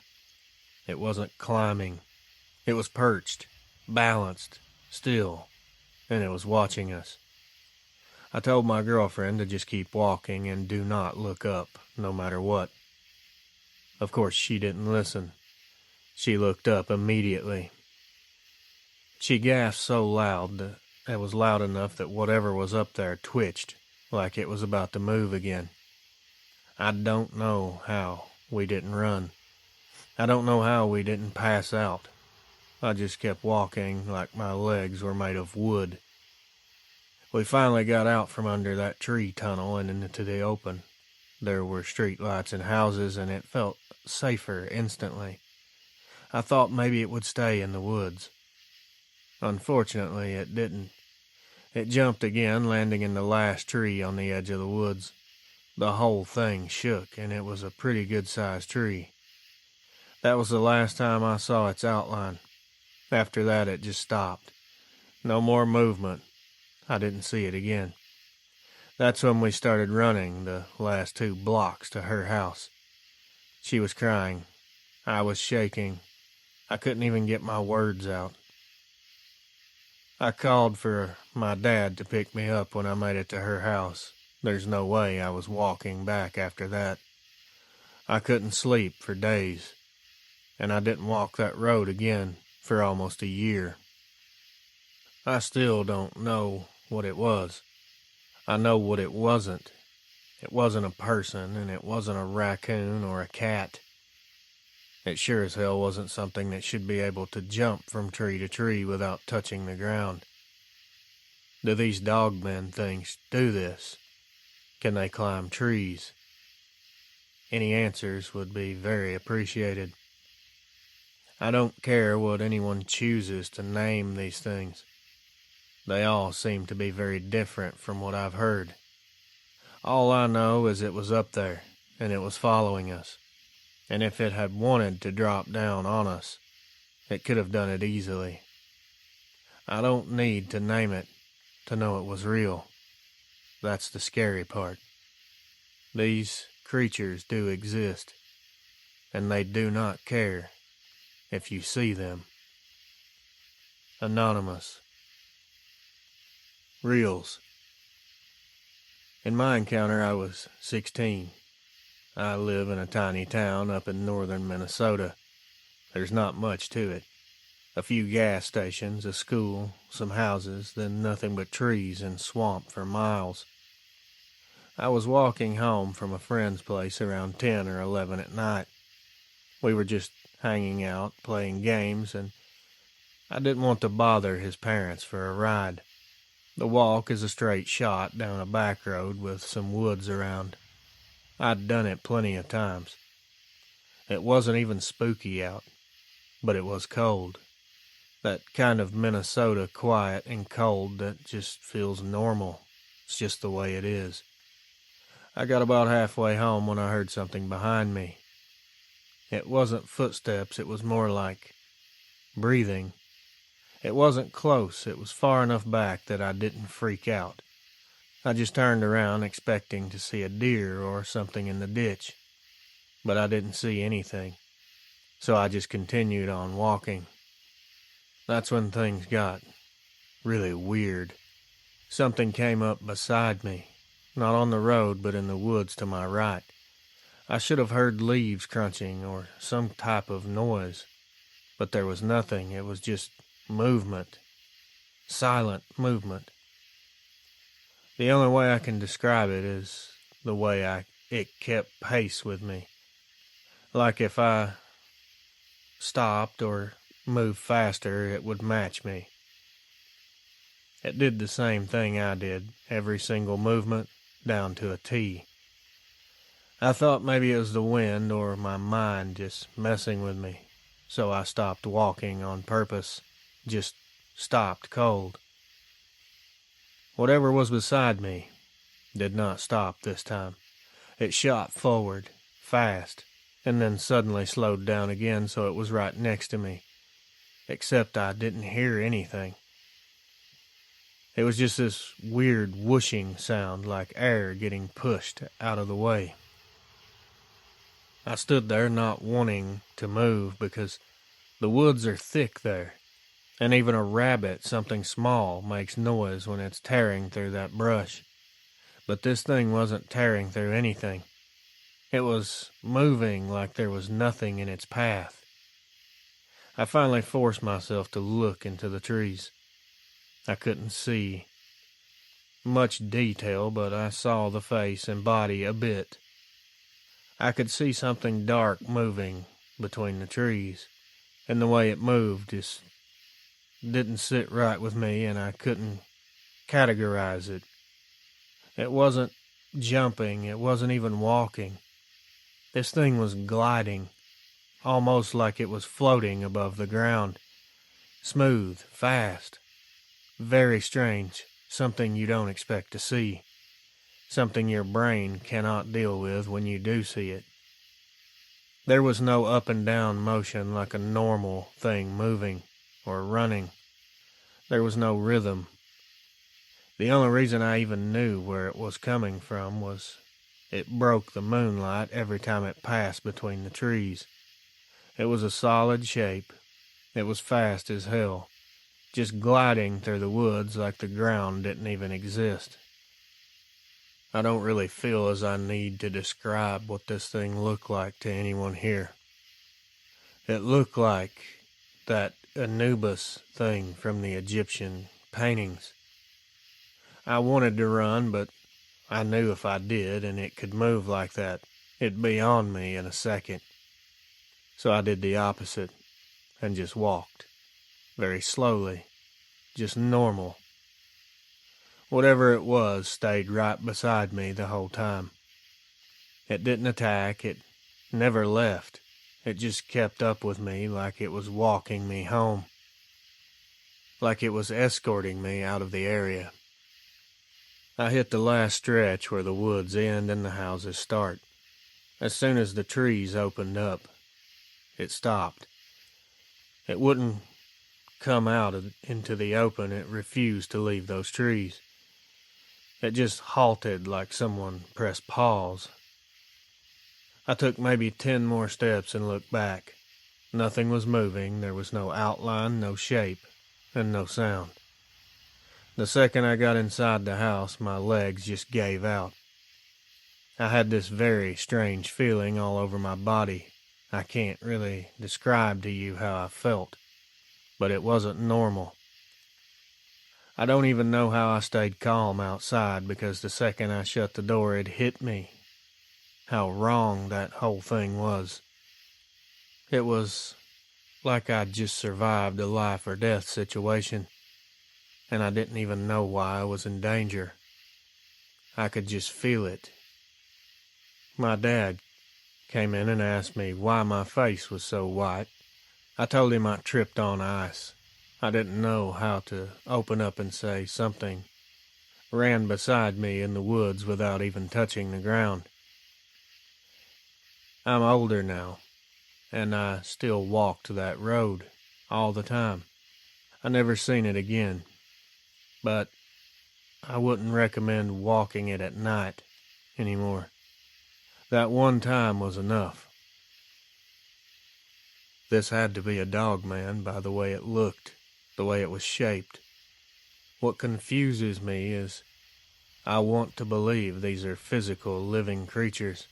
Speaker 2: It wasn't climbing. It was perched, balanced, still, and it was watching us. I told my girlfriend to just keep walking and do not look up, no matter what. Of course, she didn't listen. She looked up immediately. She gasped so loud that it was loud enough that whatever was up there twitched, like it was about to move again. I don't know how we didn't run. I don't know how we didn't pass out. I just kept walking like my legs were made of wood. We finally got out from under that tree tunnel and into the open. There were street lights and houses, and it felt safer instantly. I thought maybe it would stay in the woods. Unfortunately, it didn't. It jumped again, landing in the last tree on the edge of the woods. The whole thing shook, and it was a pretty good-sized tree. That was the last time I saw its outline. After that, it just stopped. No more movement. I didn't see it again. That's when we started running the last 2 blocks to her house. She was crying. I was shaking. I couldn't even get my words out. I called for my dad to pick me up when I made it to her house. There's no way I was walking back after that. I couldn't sleep for days, and I didn't walk that road again for almost a year. I still don't know what it was. I know what it wasn't. It wasn't a person, and it wasn't a raccoon or a cat. It sure as hell wasn't something that should be able to jump from tree to tree without touching the ground. Do these Dogman things do this? Can they climb trees? Any answers would be very appreciated. I don't care what anyone chooses to name these things. They all seem to be very different from what I've heard. All I know is it was up there, and it was following us. And if it had wanted to drop down on us, it could have done it easily. I don't need to name it to know it was real. That's the scary part. These creatures do exist, and they do not care if you see them. Anonymous. Reels. In my encounter, I was 16. I live in a tiny town up in northern Minnesota. There's not much to it. A few gas stations, a school, some houses, then nothing but trees and swamp for miles. I was walking home from a friend's place around 10 or 11 at night. We were just hanging out, playing games, and I didn't want to bother his parents for a ride. The walk is a straight shot down a back road with some woods around. I'd done it plenty of times. It wasn't even spooky out, but it was cold. That kind of Minnesota quiet and cold that just feels normal. It's just the way it is. I got about halfway home when I heard something behind me. It wasn't footsteps, it was more like breathing. It wasn't close, it was far enough back that I didn't freak out. I just turned around expecting to see a deer or something in the ditch, but I didn't see anything, so I just continued on walking. That's when things got really weird. Something came up beside me, not on the road but in the woods to my right. I should have heard leaves crunching or some type of noise, but there was nothing. It was just movement, silent movement. The only way I can describe it is the way it kept pace with me. Like if I stopped or moved faster, it would match me. It did the same thing I did, every single movement, down to a T. I thought maybe it was the wind or my mind just messing with me, so I stopped walking on purpose, just stopped cold. Whatever was beside me did not stop this time. It shot forward, fast, and then suddenly slowed down again so it was right next to me, except I didn't hear anything. It was just this weird whooshing sound like air getting pushed out of the way. I stood there not wanting to move because the woods are thick there, and even a rabbit, something small, makes noise when it's tearing through that brush. But this thing wasn't tearing through anything. It was moving like there was nothing in its path. I finally forced myself to look into the trees. I couldn't see much detail, but I saw the face and body a bit. I could see something dark moving between the trees, and the way it moved just didn't sit right with me, and I couldn't categorize it. It wasn't jumping, it wasn't even walking. This thing was gliding, almost like it was floating above the ground. Smooth, fast, very strange, something you don't expect to see, something your brain cannot deal with when you do see it. There was no up and down motion like a normal thing moving or running. There was no rhythm. The only reason I even knew where it was coming from was it broke the moonlight every time it passed between the trees. It was a solid shape. It was fast as hell, just gliding through the woods like the ground didn't even exist. I don't really feel as I need to describe what this thing looked like to anyone here. It looked like that Anubis thing from the Egyptian paintings. I wanted to run, but I knew if I did and it could move like that, it'd be on me in a second. So I did the opposite and just walked, very slowly, just normal. Whatever it was stayed right beside me the whole time. It didn't attack, it never left. It just kept up with me like it was walking me home, like it was escorting me out of the area. I hit the last stretch where the woods end and the houses start. As soon as the trees opened up, it stopped. It wouldn't come out into the open. It refused to leave those trees. It just halted like someone pressed pause. I took maybe 10 more steps and looked back. Nothing was moving. There was no outline, no shape, and no sound. The second I got inside the house, my legs just gave out. I had this very strange feeling all over my body. I can't really describe to you how I felt, but it wasn't normal. I don't even know how I stayed calm outside, because the second I shut the door, it hit me how wrong that whole thing was. It was like I'd just survived a life or death situation, and I didn't even know why I was in danger. I could just feel it. My dad came in and asked me why my face was so white. I told him I tripped on ice. I didn't know how to open up and say something ran beside me in the woods without even touching the ground. I'm older now, and I still walked that road all the time. I never seen it again, but I wouldn't recommend walking it at night anymore. That one time was enough. This had to be a Dogman by the way it looked, the way it was shaped. What confuses me is I want to believe these are physical living creatures,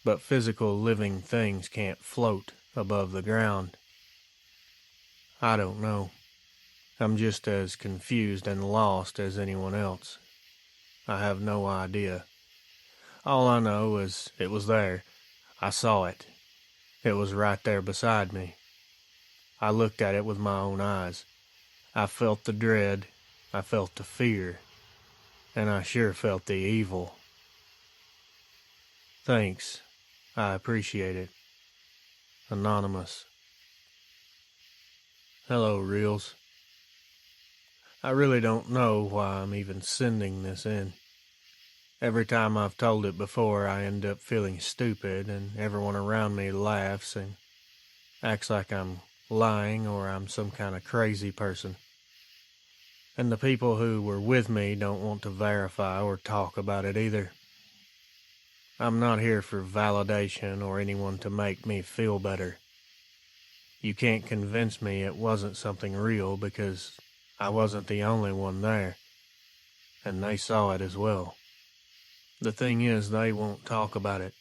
Speaker 2: but physical living things can't float above the ground. I don't know. I'm just as confused and lost as anyone else. I have no idea. All I know is it was there. I saw it. It was right there beside me. I looked at it with my own eyes. I felt the dread. I felt the fear. And I sure felt the evil. Thanks. I appreciate it. Anonymous. Hello, Reels. I really don't know why I'm even sending this in. Every time I've told it before, I end up feeling stupid, and everyone around me laughs and acts like I'm lying or I'm some kind of crazy person. And the people who were with me don't want to verify or talk about it either. I'm not here for validation or anyone to make me feel better. You can't convince me it wasn't something real, because I wasn't the only one there, and they saw it as well. The thing is, they won't talk about it,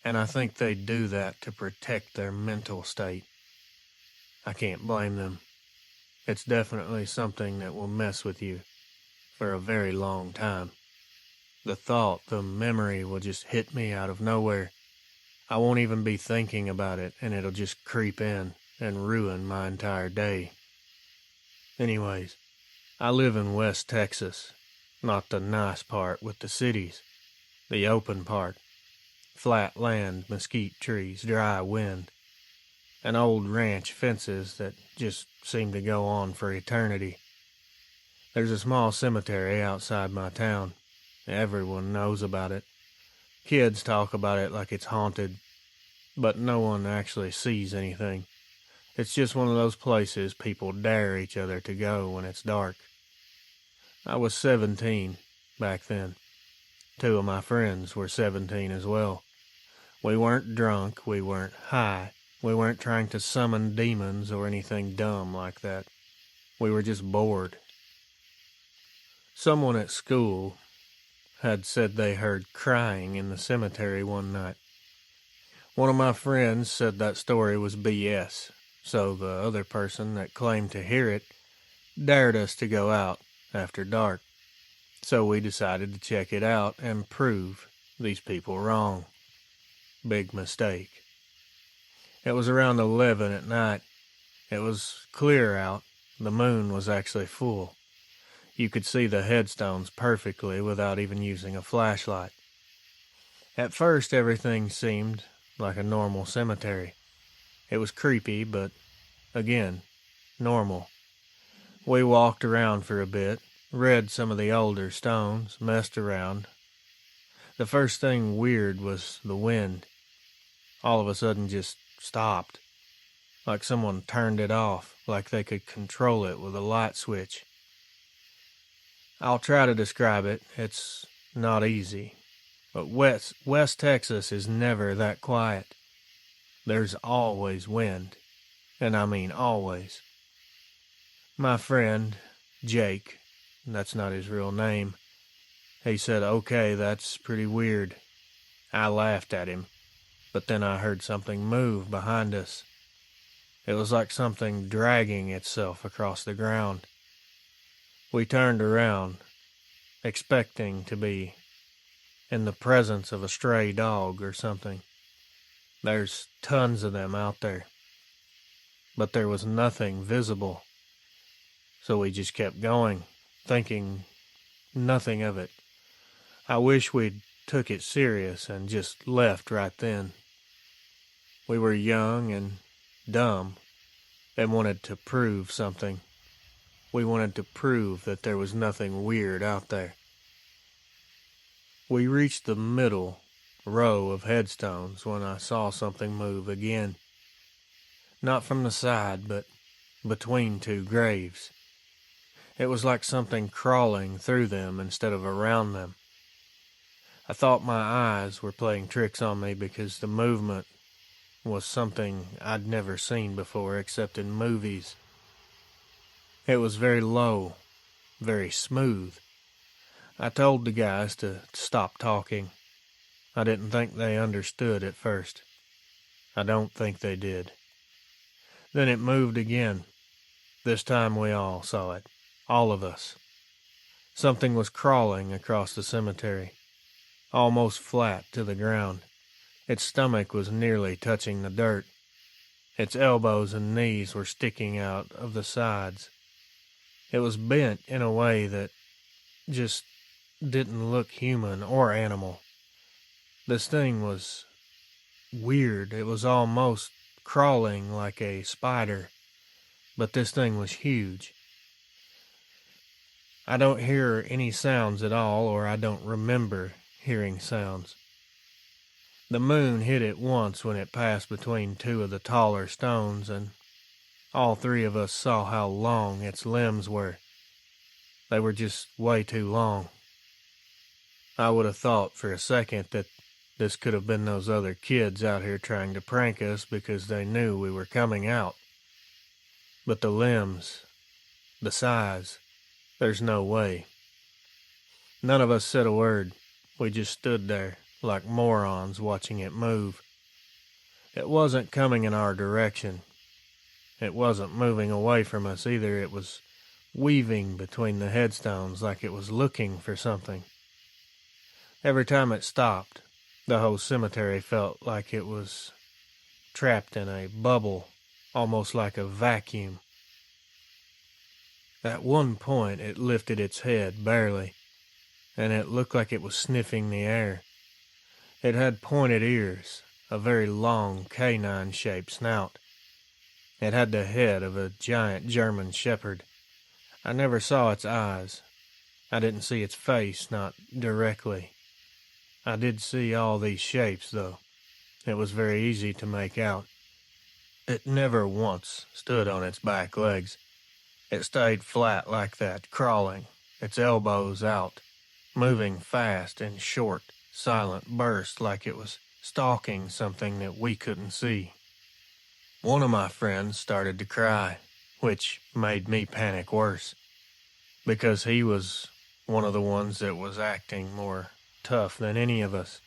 Speaker 2: and I think they do that to protect their mental state. I can't blame them. It's definitely something that will mess with you for a very long time. The thought, the memory will just hit me out of nowhere. I won't even be thinking about it, and it'll just creep in and ruin my entire day. Anyways, I live in West Texas, not the nice part with the cities, the open part, flat land, mesquite trees, dry wind, and old ranch fences that just seem to go on for eternity. There's a small cemetery outside my town. Everyone knows about it. Kids talk about it like it's haunted, but no one actually sees anything. It's just one of those places people dare each other to go when it's dark. I was 17 back then. 2 of my friends were 17 as well. We weren't drunk, we weren't high, we weren't trying to summon demons or anything dumb like that. We were just bored. Someone at school had said they heard crying in the cemetery one night. One of my friends said that story was BS, so the other person that claimed to hear it dared us to go out after dark. So we decided to check it out and prove these people wrong. Big mistake. It was around 11 at night. It was clear out. The moon was actually full. You could see the headstones perfectly without even using a flashlight. At first, everything seemed like a normal cemetery. It was creepy, but again, normal. We walked around for a bit, read some of the older stones, messed around. The first thing weird was the wind. All of a sudden just stopped, like someone turned it off, like they could control it with a light switch. I'll try to describe it. It's not easy. But West Texas is never that quiet. There's always wind, and I mean always. My friend, Jake, that's not his real name, he said, "Okay, that's pretty weird." I laughed at him, but then I heard something move behind us. It was like something dragging itself across the ground. We turned around, expecting to be in the presence of a stray dog or something. There's tons of them out there, but there was nothing visible. So we just kept going, thinking nothing of it. I wish we'd took it serious and just left right then. We were young and dumb and wanted to prove something. We wanted to prove that there was nothing weird out there. We reached the middle row of headstones when I saw something move again. Not from the side, but between two graves. It was like something crawling through them instead of around them. I thought my eyes were playing tricks on me because the movement was something I'd never seen before except in movies. It was very low, very smooth. I told the guys to stop talking. I didn't think they understood at first. I don't think they did. Then it moved again. This time we all saw it. All of us. Something was crawling across the cemetery, almost flat to the ground. Its stomach was nearly touching the dirt. Its elbows and knees were sticking out of the sides. It was bent in a way that just didn't look human or animal. This thing was weird. It was almost crawling like a spider, but this thing was huge. I don't hear any sounds at all, or I don't remember hearing sounds. The moon hit it once when it passed between two of the taller stones, and all three of us saw how long its limbs were. They were just way too long. I would have thought for a second that this could have been those other kids out here trying to prank us because they knew we were coming out. But the limbs, the size, there's no way. None of us said a word. We just stood there like morons watching it move. It wasn't coming in our direction. It wasn't moving away from us either. It was weaving between the headstones like it was looking for something. Every time it stopped, the whole cemetery felt like it was trapped in a bubble, almost like a vacuum. At one point, it lifted its head barely, and it looked like it was sniffing the air. It had pointed ears, a very long canine-shaped snout. It had the head of a giant German shepherd. I never saw its eyes. I didn't see its face, not directly. I did see all these shapes, though. It was very easy to make out. It never once stood on its back legs. It stayed flat like that, crawling, its elbows out, moving fast in short, silent bursts like it was stalking something that we couldn't see. One of my friends started to cry, which made me panic worse, because he was
Speaker 1: one of the ones that was acting more tough than any of us.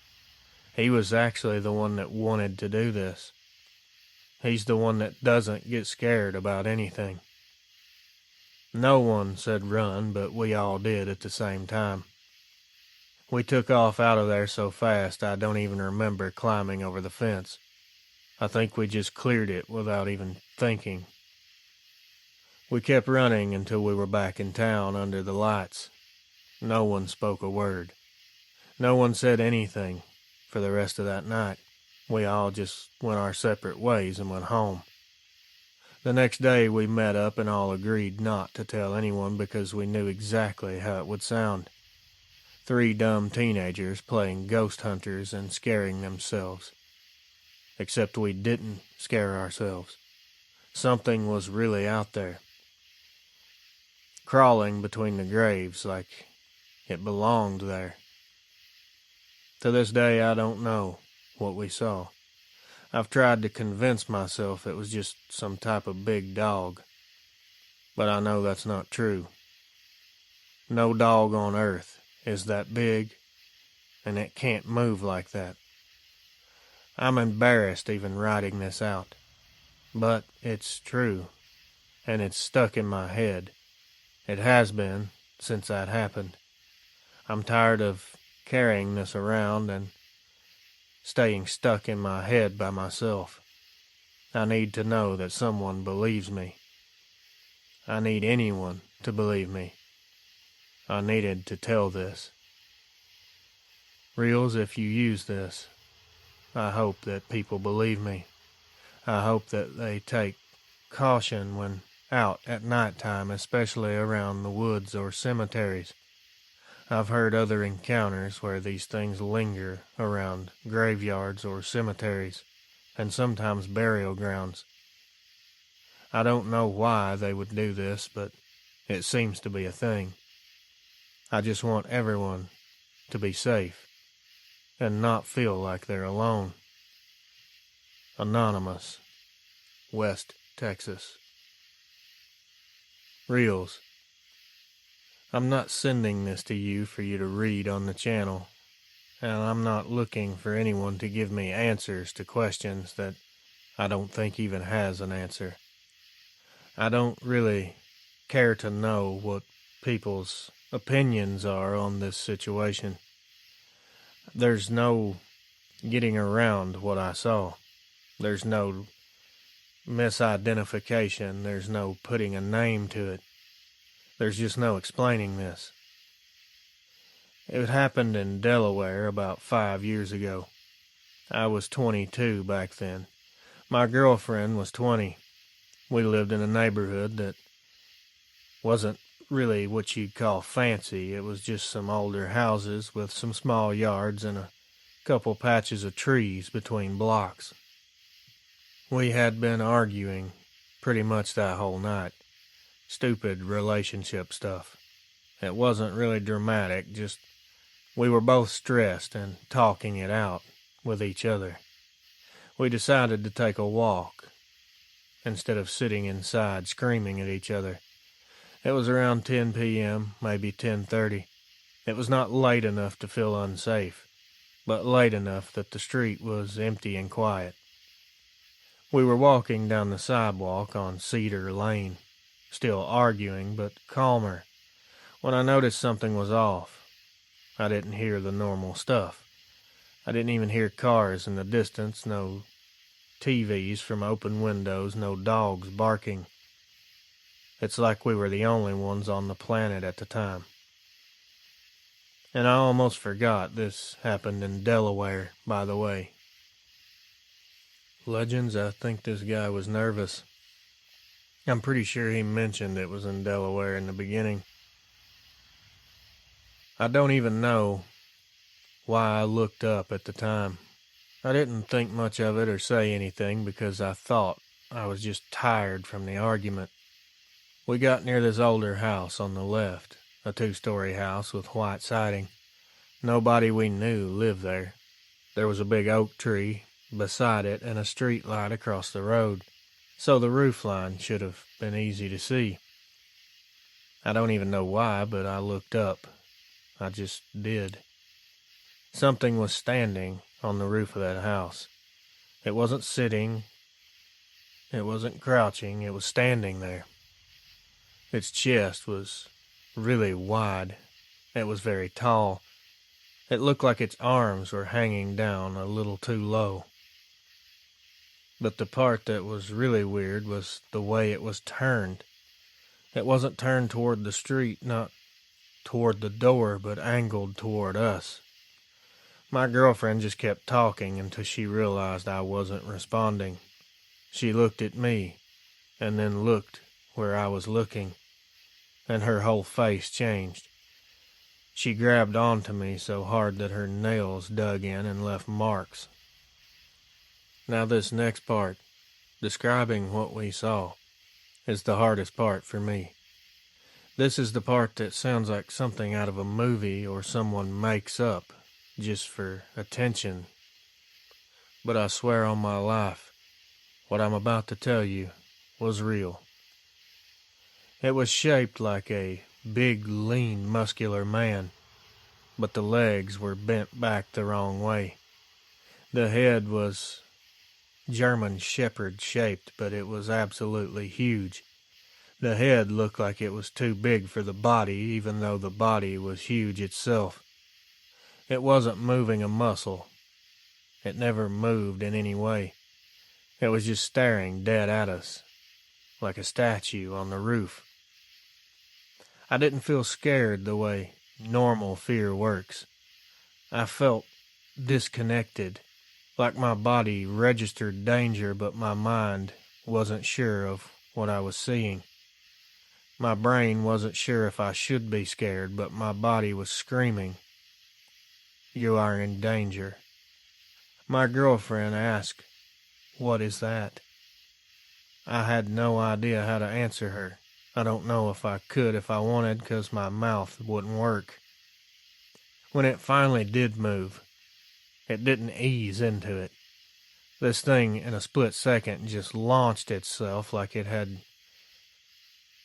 Speaker 1: He was actually the one that wanted to do this. He's the one that doesn't get scared about anything. No one said run, but we all did at the same time. We took off out of there so fast I don't even remember climbing over the fence. I think we just cleared it without even thinking. We kept running until we were back in town under the lights. No one spoke a word. No one said anything for the rest of that night. We all just went our separate ways and went home. The next day we met up and all agreed not to tell anyone because we knew exactly how it would sound. 3 dumb teenagers playing ghost hunters and scaring themselves. Except we didn't scare ourselves. Something was really out there, crawling between the graves like it belonged there. To this day, I don't know what we saw. I've tried to convince myself it was just some type of big dog, but I know that's not true. No dog on earth is that big, and it can't move like that. I'm embarrassed even writing this out, but it's true, and it's stuck in my head. It has been since that happened. I'm tired of carrying this around and staying stuck in my head by myself. I need to know that someone believes me. I need anyone to believe me. I needed to tell this. Reels, if you use this, I hope that people believe me. I hope that they take caution when out at nighttime, especially around the woods or cemeteries. I've heard other encounters where these things linger around graveyards or cemeteries, and sometimes burial grounds. I don't know why they would do this, but it seems to be a thing. I just want everyone to be safe and not feel like they're alone. Anonymous, West Texas. Reels. I'm not sending this to you for you to read on the channel, and I'm not looking for anyone to give me answers to questions that I don't think even has an answer. I don't really care to know what people's opinions are on this situation. There's no getting around what I saw. There's no misidentification. There's no putting a name to it. There's just no explaining this. It happened in Delaware about 5 years ago. I was 22 back then. My girlfriend was 20. We lived in a neighborhood that wasn't really what you'd call fancy. It was just some older houses with some small yards and a couple patches of trees between blocks. We had been arguing pretty much that whole night. Stupid relationship stuff. It wasn't really dramatic, just we were both stressed and talking it out with each other. We decided to take a walk instead of sitting inside screaming at each other. It was around 10 p.m., maybe 10:30. It was not late enough to feel unsafe, but late enough that the street was empty and quiet. We were walking down the sidewalk on Cedar Lane, still arguing, but calmer, when I noticed something was off. I didn't hear the normal stuff. I didn't even hear cars in the distance, no TVs from open windows, no dogs barking. It's like we were the only ones on the planet at the time. And I almost forgot this happened in Delaware, by the way. Legends, I think this guy was nervous. I'm pretty sure he mentioned it was in Delaware in the beginning. I don't even know why I looked up at the time. I didn't think much of it or say anything because I thought I was just tired from the argument. We got near this older house on the left, a 2-story house with white siding. Nobody we knew lived there. There was a big oak tree beside it and a street light across the road, so the roof line should have been easy to see. I don't even know why, but I looked up.
Speaker 2: I just did. Something was standing on the roof of that house. It wasn't sitting, it wasn't crouching, it was standing there. Its chest was really wide. It was very tall. It looked like its arms were hanging down a little too low. But the part that was really weird was the way it was turned. It wasn't turned toward the street, not toward the door, but angled toward us. My girlfriend just kept talking until she realized I wasn't responding. She looked at me, and then looked where I was looking, and her whole face changed. She grabbed onto me so hard that her nails dug in and left marks. Now this next part, describing what we saw, is the hardest part for me. This is the part that sounds like something out of a movie or someone makes up just for attention. But I swear on my life, what I'm about to tell you was real. It was shaped like a big, lean, muscular man, but the legs were bent back the wrong way. The head was German Shepherd shaped, but it was absolutely huge. The head looked like it was too big for the body, even though the body was huge itself. It wasn't moving a muscle. It never moved in any way. It was just staring dead at us, like a statue on the roof. I didn't feel scared the way normal fear works. I felt disconnected, like my body registered danger, but my mind wasn't sure of what I was seeing. My brain wasn't sure if I should be scared, but my body was screaming, "You are in danger." My girlfriend asked, "What is that?" I had no idea how to answer her. I don't know if I could if I wanted, 'cause my mouth wouldn't work. When it finally did move, it didn't ease into it. This thing, in a split second, just launched itself like it had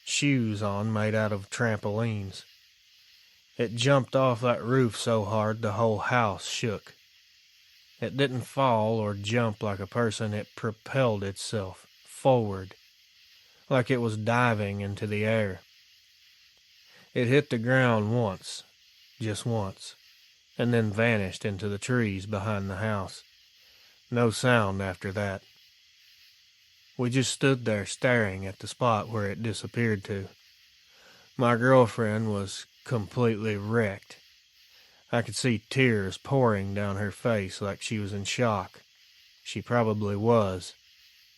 Speaker 2: shoes on made out of trampolines. It jumped off that roof so hard the whole house shook. It didn't fall or jump like a person. It propelled itself forward, like it was diving into the air. It hit the ground once, just once, and then vanished into the trees behind the house. No sound after that. We just stood there staring at the spot where it disappeared to. My girlfriend was completely wrecked. I could see tears pouring down her face like she was in shock. She probably was,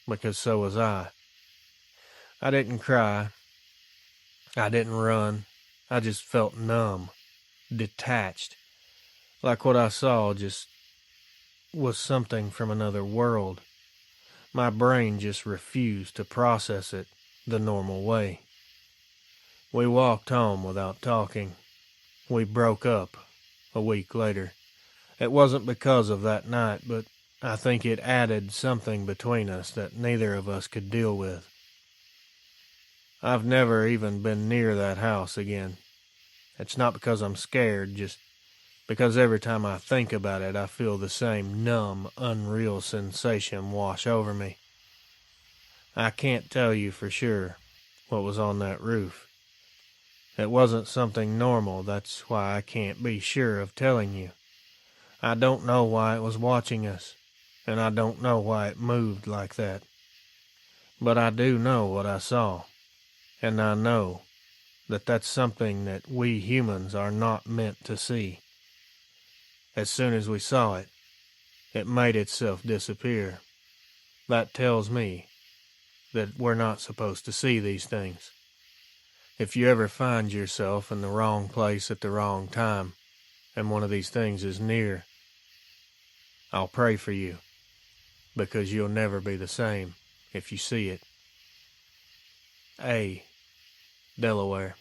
Speaker 2: because so was I. I didn't cry. I didn't run. I just felt numb, detached, like what I saw just was something from another world. My brain just refused to process it the normal way. We walked home without talking. We broke up a week later. It wasn't because of that night, but I think it added something between us that neither of us could deal with. I've never even been near that house again. It's not because I'm scared, just because every time I think about it, I feel the same numb, unreal sensation wash over me. I can't tell you for sure what was on that roof. It wasn't something normal, that's why I can't be sure of telling you. I don't know why it was watching us, and I don't know why it moved like that. But I do know what I saw, and I know that that's something that we humans are not meant to see. As soon as we saw it, it made itself disappear. That tells me that we're not supposed to see these things. If you ever find yourself in the wrong place at the wrong time, and one of these things is near, I'll pray for you, because you'll never be the same if you see it. A. Delaware.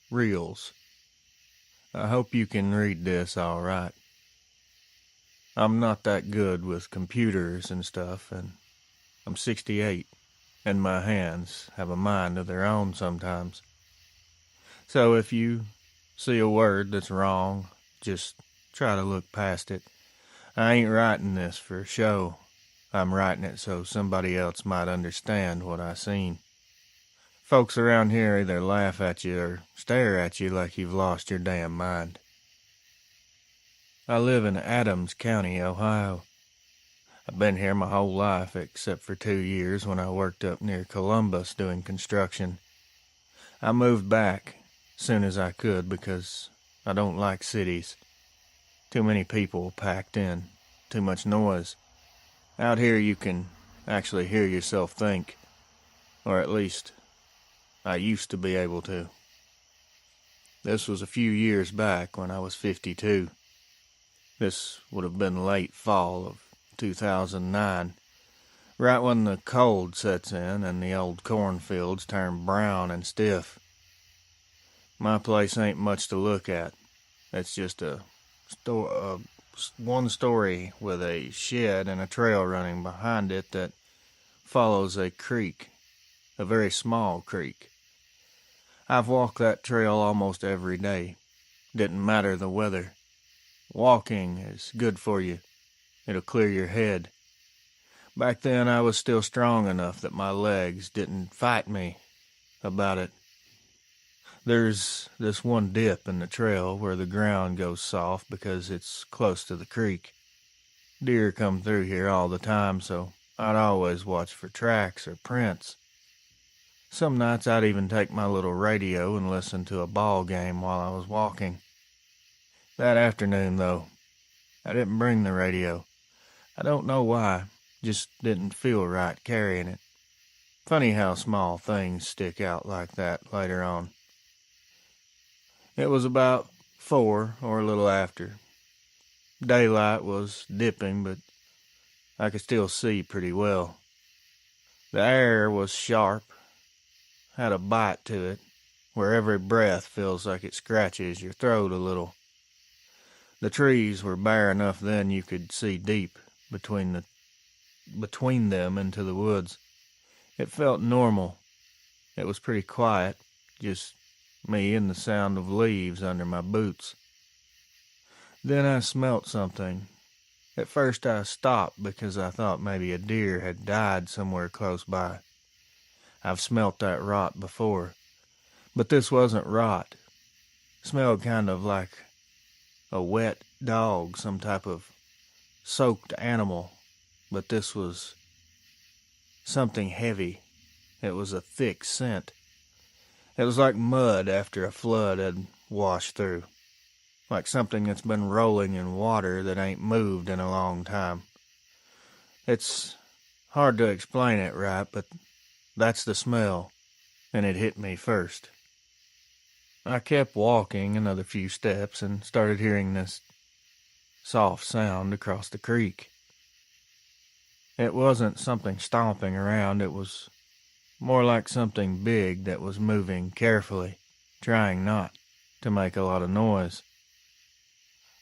Speaker 2: Reels. I hope you can read this all right. I'm not that good with computers and stuff, and I'm 68, and my hands have a mind of their own sometimes.
Speaker 1: So if you see a word that's wrong, just try to look past it. I ain't writing this for show. I'm writing it so somebody else might understand what I seen. Folks around here either laugh at you or stare at you like you've lost your damn mind. I live in Adams County, Ohio. I've been here my whole life except for 2 years when I worked up near Columbus doing construction. I moved back soon as I could because I don't like cities. Too many people packed in, too much noise. Out here you can actually hear yourself think, or at least I used to be able to. This was a few years back when I was 52. This would have been late fall of 2009, right when the cold sets in and the old cornfields turn brown and stiff. My place ain't much to look at. It's just one story with a shed and a trail running behind it that follows a creek, a very small creek. I've walked that trail almost every day. Didn't matter the weather. Walking is good for you. It'll clear your head. Back then I was still strong enough that my legs didn't fight me about it. There's this one dip in the trail where the ground goes soft because it's close to the creek. Deer come through here all the time, so I'd always watch for tracks or prints. Some nights I'd even take my little radio and listen to a ball game while I was walking. That afternoon, though, I didn't bring the radio. I don't know why, just didn't feel right carrying it. Funny how small things stick out like that later on. It was about 4 or a little after. Daylight was dipping, but I could still see pretty well. The air was sharp, had a bite to it, where every breath feels like it scratches your throat a little. The trees were bare enough then you could see deep between them into the woods. It felt normal. It was pretty quiet, just me and the sound of leaves under my boots. Then I smelt something. At first I stopped because I thought maybe a deer had died somewhere close by. I've smelt that rot before, but this wasn't rot. It smelled kind of like a wet dog, some type of soaked animal, but this was something heavy. It was a thick scent. It was like mud after a flood had washed through, like something that's been rolling in water that ain't moved in a long time. It's hard to explain it right, but that's the smell, and it hit me first. I kept walking another few steps and started hearing this soft sound across the creek. It wasn't something stomping around, it was more like something big that was moving carefully, trying not to make a lot of noise.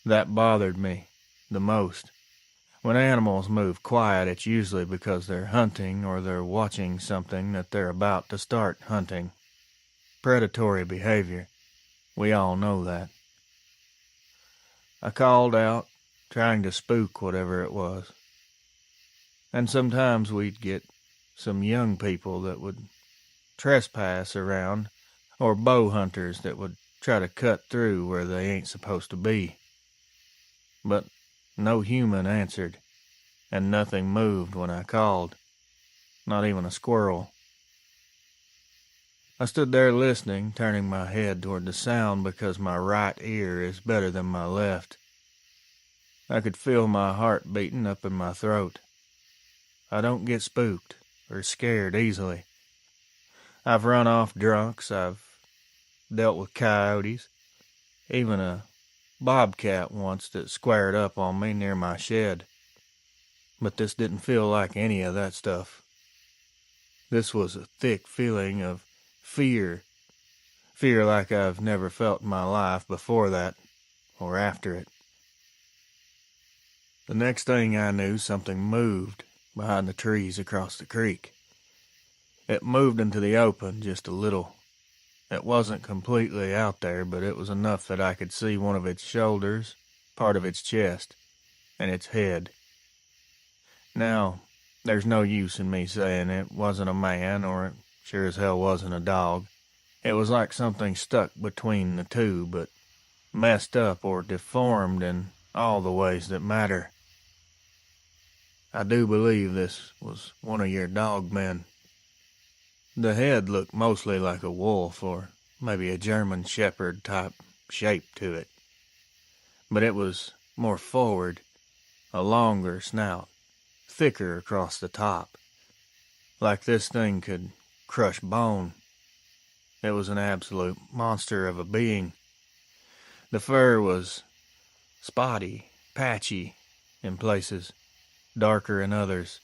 Speaker 1: That bothered me the most. When animals move quiet, it's usually because they're hunting or they're watching something that they're about to start hunting. Predatory behavior. We all know that. I called out, trying to spook whatever it was. And sometimes we'd get some young people that would trespass around, or bow hunters that would try to cut through where they ain't supposed to be. But no human answered, and nothing moved when I called, not even a squirrel. I stood there listening, turning my head toward the sound because my right ear is better than my left. I could feel my heart beating up in my throat. I don't get spooked or scared easily. I've run off drunks, I've dealt with coyotes, even a bobcat once that squared up on me near my shed. But this didn't feel like any of that stuff. This was a thick feeling of fear. Fear like I've never felt in my life before that, or after it. The next thing I knew, something moved behind the trees across the creek. It moved into the open just a little. It wasn't completely out there, but it was enough that I could see one of its shoulders, part of its chest, and its head. Now, there's no use in me saying it wasn't a man, or it sure as hell wasn't a dog. It was like something stuck between the two, but messed up or deformed in all the ways that matter. I do believe this was one of your dogmen. The head looked mostly like a wolf, or maybe a German shepherd type shape to it. But it was more forward, a longer snout, thicker across the top. Like this thing could crush bone. It was an absolute monster of a being. The fur was spotty, patchy in places, darker in others.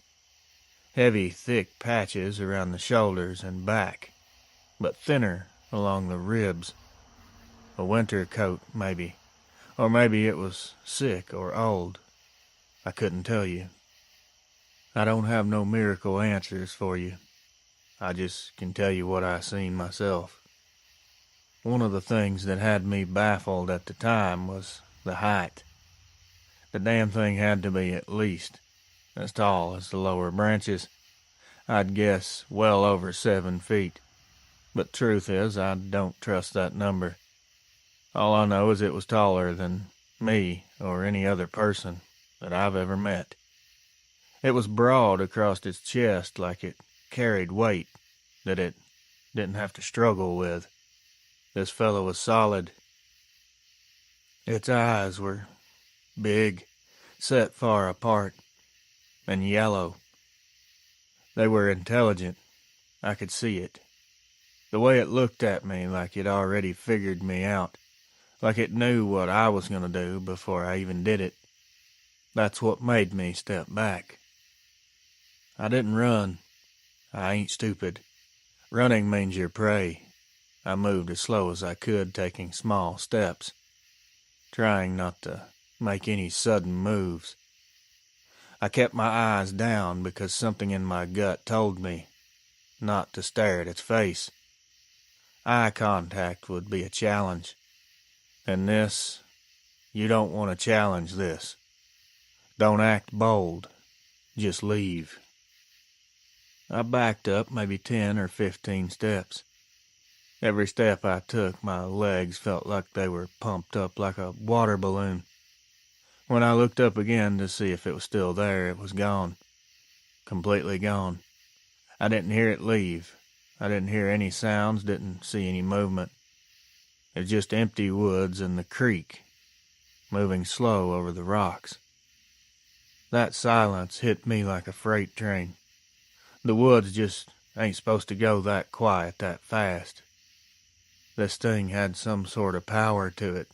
Speaker 1: Heavy, thick patches around the shoulders and back, but thinner along the ribs. A winter coat, maybe. Or maybe it was sick or old. I couldn't tell you. I don't have no miracle answers for you. I just can tell you what I seen myself. One of the things that had me baffled at the time was the height. The damn thing had to be at least as tall as the lower branches. I'd guess well over 7 feet. But truth is, I don't trust that number. All I know is it was taller than me or any other person that I've ever met. It was broad across its chest like it carried weight that it didn't have to struggle with. This fellow was solid. Its eyes were big, set far apart, and yellow. They were intelligent. I could see it. The way it looked at me like it already figured me out, like it knew what I was going to do before I even did it. That's what made me step back. I didn't run. I ain't stupid. Running means you're prey. I moved as slow as I could, taking small steps, trying not to make any sudden moves. I kept my eyes down because something in my gut told me not to stare at its face. Eye contact would be a challenge. And this, you don't want to challenge this. Don't act bold. Just leave. I backed up maybe 10 or 15 steps. Every step I took, my legs felt like they were pumped up like a water balloon. When I looked up again to see if it was still there, it was gone. Completely gone. I didn't hear it leave. I didn't hear any sounds, didn't see any movement. It was just empty woods and the creek, moving slow over the rocks. That silence hit me like a freight train. The woods just ain't supposed to go that quiet that fast. This thing had some sort of power to it.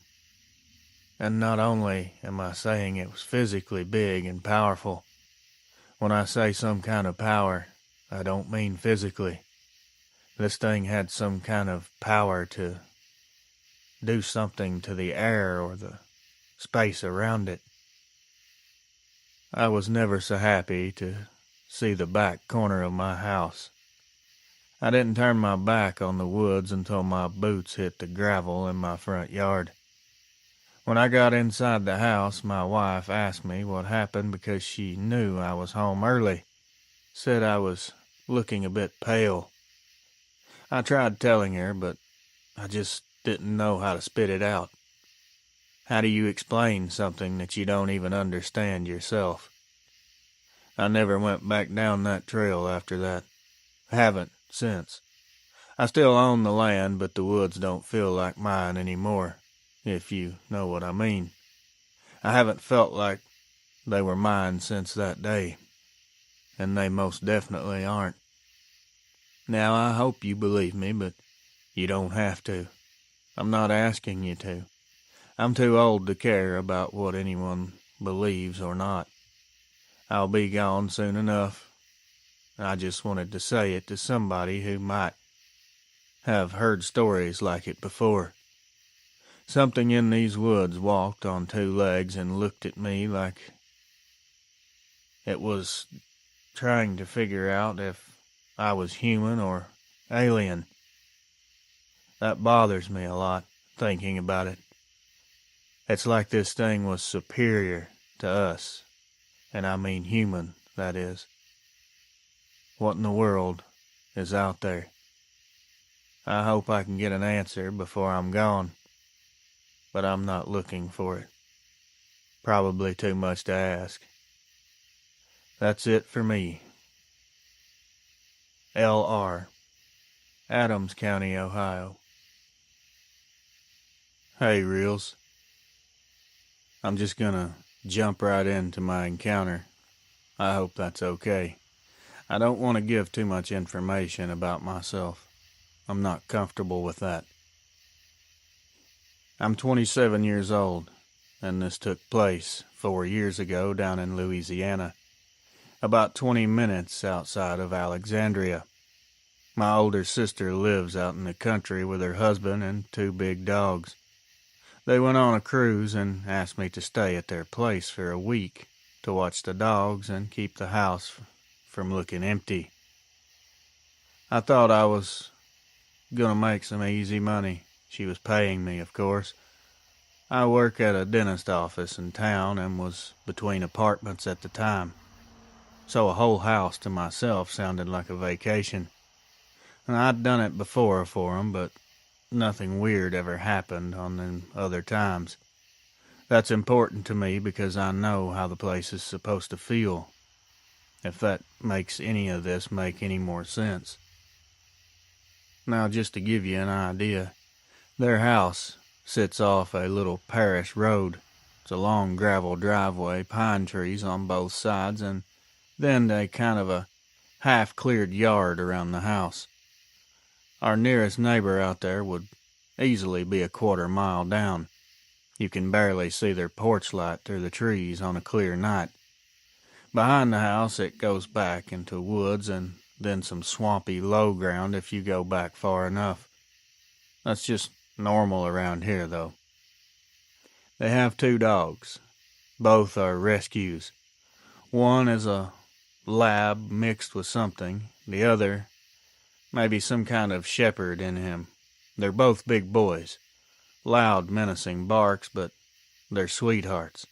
Speaker 1: And not only am I saying it was physically big and powerful. When I say some kind of power, I don't mean physically. This thing had some kind of power to do something to the air or the space around it. I was never so happy to see the back corner of my house. I didn't turn my back on the woods until my boots hit the gravel in my front yard. When I got inside the house, my wife asked me what happened because she knew I was home early. Said I was looking a bit pale. I tried telling her, but I just didn't know how to spit it out. How do you explain something that you don't even understand yourself? I never went back down that trail after that. Haven't since. I still own the land, but the woods don't feel like mine anymore, if you know what I mean. I haven't felt like they were mine since that day, and they most definitely aren't. Now, I hope you believe me, but you don't have to. I'm not asking you to. I'm too old to care about what anyone believes or not. I'll be gone soon enough. I just wanted to say it to somebody who might have heard stories like it before. Something in these woods walked on 2 legs and looked at me like it was trying to figure out if I was human or alien. That bothers me a lot, thinking about it. It's like this thing was superior to us, and I mean human, that is. What in the world is out there? I hope I can get an answer before I'm gone, but I'm not looking for it. Probably too much to ask. That's it for me. L.R. Adams County, Ohio. Hey, Reels. I'm just gonna jump right into my encounter. I hope that's okay. I don't want to give too much information about myself. I'm not comfortable with that. I'm 27 years old, and this took place 4 years ago down in Louisiana, about 20 minutes outside of Alexandria. My older sister lives out in the country with her husband and 2 big dogs. They went on a cruise and asked me to stay at their place for a week to watch the dogs and keep the house from looking empty. I thought I was gonna make some easy money. She was paying me, of course. I work at a dentist office in town and was between apartments at the time, so a whole house to myself sounded like a vacation. And I'd done it before for 'em, but nothing weird ever happened on them other times. That's important to me because I know how the place is supposed to feel, if that makes any of this make any more sense. Now, just to give you an idea, their house sits off a little parish road. It's a long gravel driveway, pine trees on both sides, and then a kind of a half-cleared yard around the house. Our nearest neighbor out there would easily be a quarter-mile down. You can barely see their porch light through the trees on a clear night. Behind the house it goes back into woods and then some swampy low ground if you go back far enough. That's just normal around here, though. They have 2 dogs. Both are rescues. One is a lab mixed with something. The other, maybe some kind of shepherd in him. They're both big boys. Loud, menacing barks, but they're sweethearts.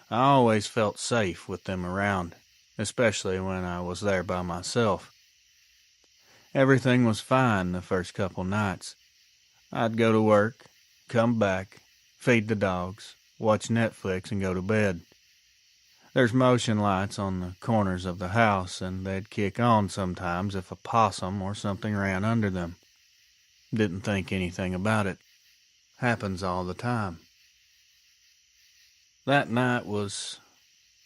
Speaker 1: I always felt safe with them around, especially when I was there by myself. Everything was fine the first couple nights. I'd go to work, come back, feed the dogs, watch Netflix, and go to bed. There's motion lights on the corners of the house, and they'd kick on sometimes if a possum or something ran under them. Didn't think anything about it. Happens all the time. That night was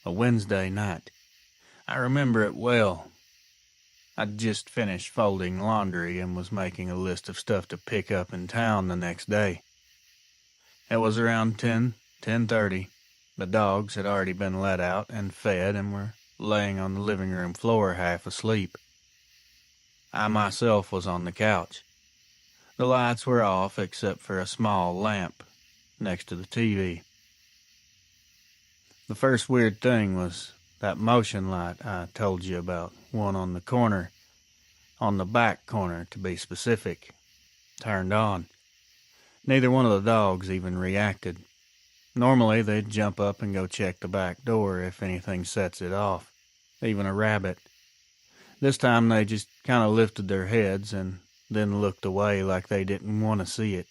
Speaker 1: a Wednesday night. I remember it well. I'd just finished folding laundry and was making a list of stuff to pick up in town the next day. It was around 10:30. The dogs had already been let out and fed and were laying on the living room floor half asleep. I myself was on the couch. The lights were off except for a small lamp next to the TV. The first weird thing was that motion light I told you about, one on the corner, on the back corner to be specific, turned on. Neither one of the dogs even reacted. Normally they'd jump up and go check the back door if anything sets it off, even a rabbit. This time they just kind of lifted their heads and then looked away like they didn't want to see it.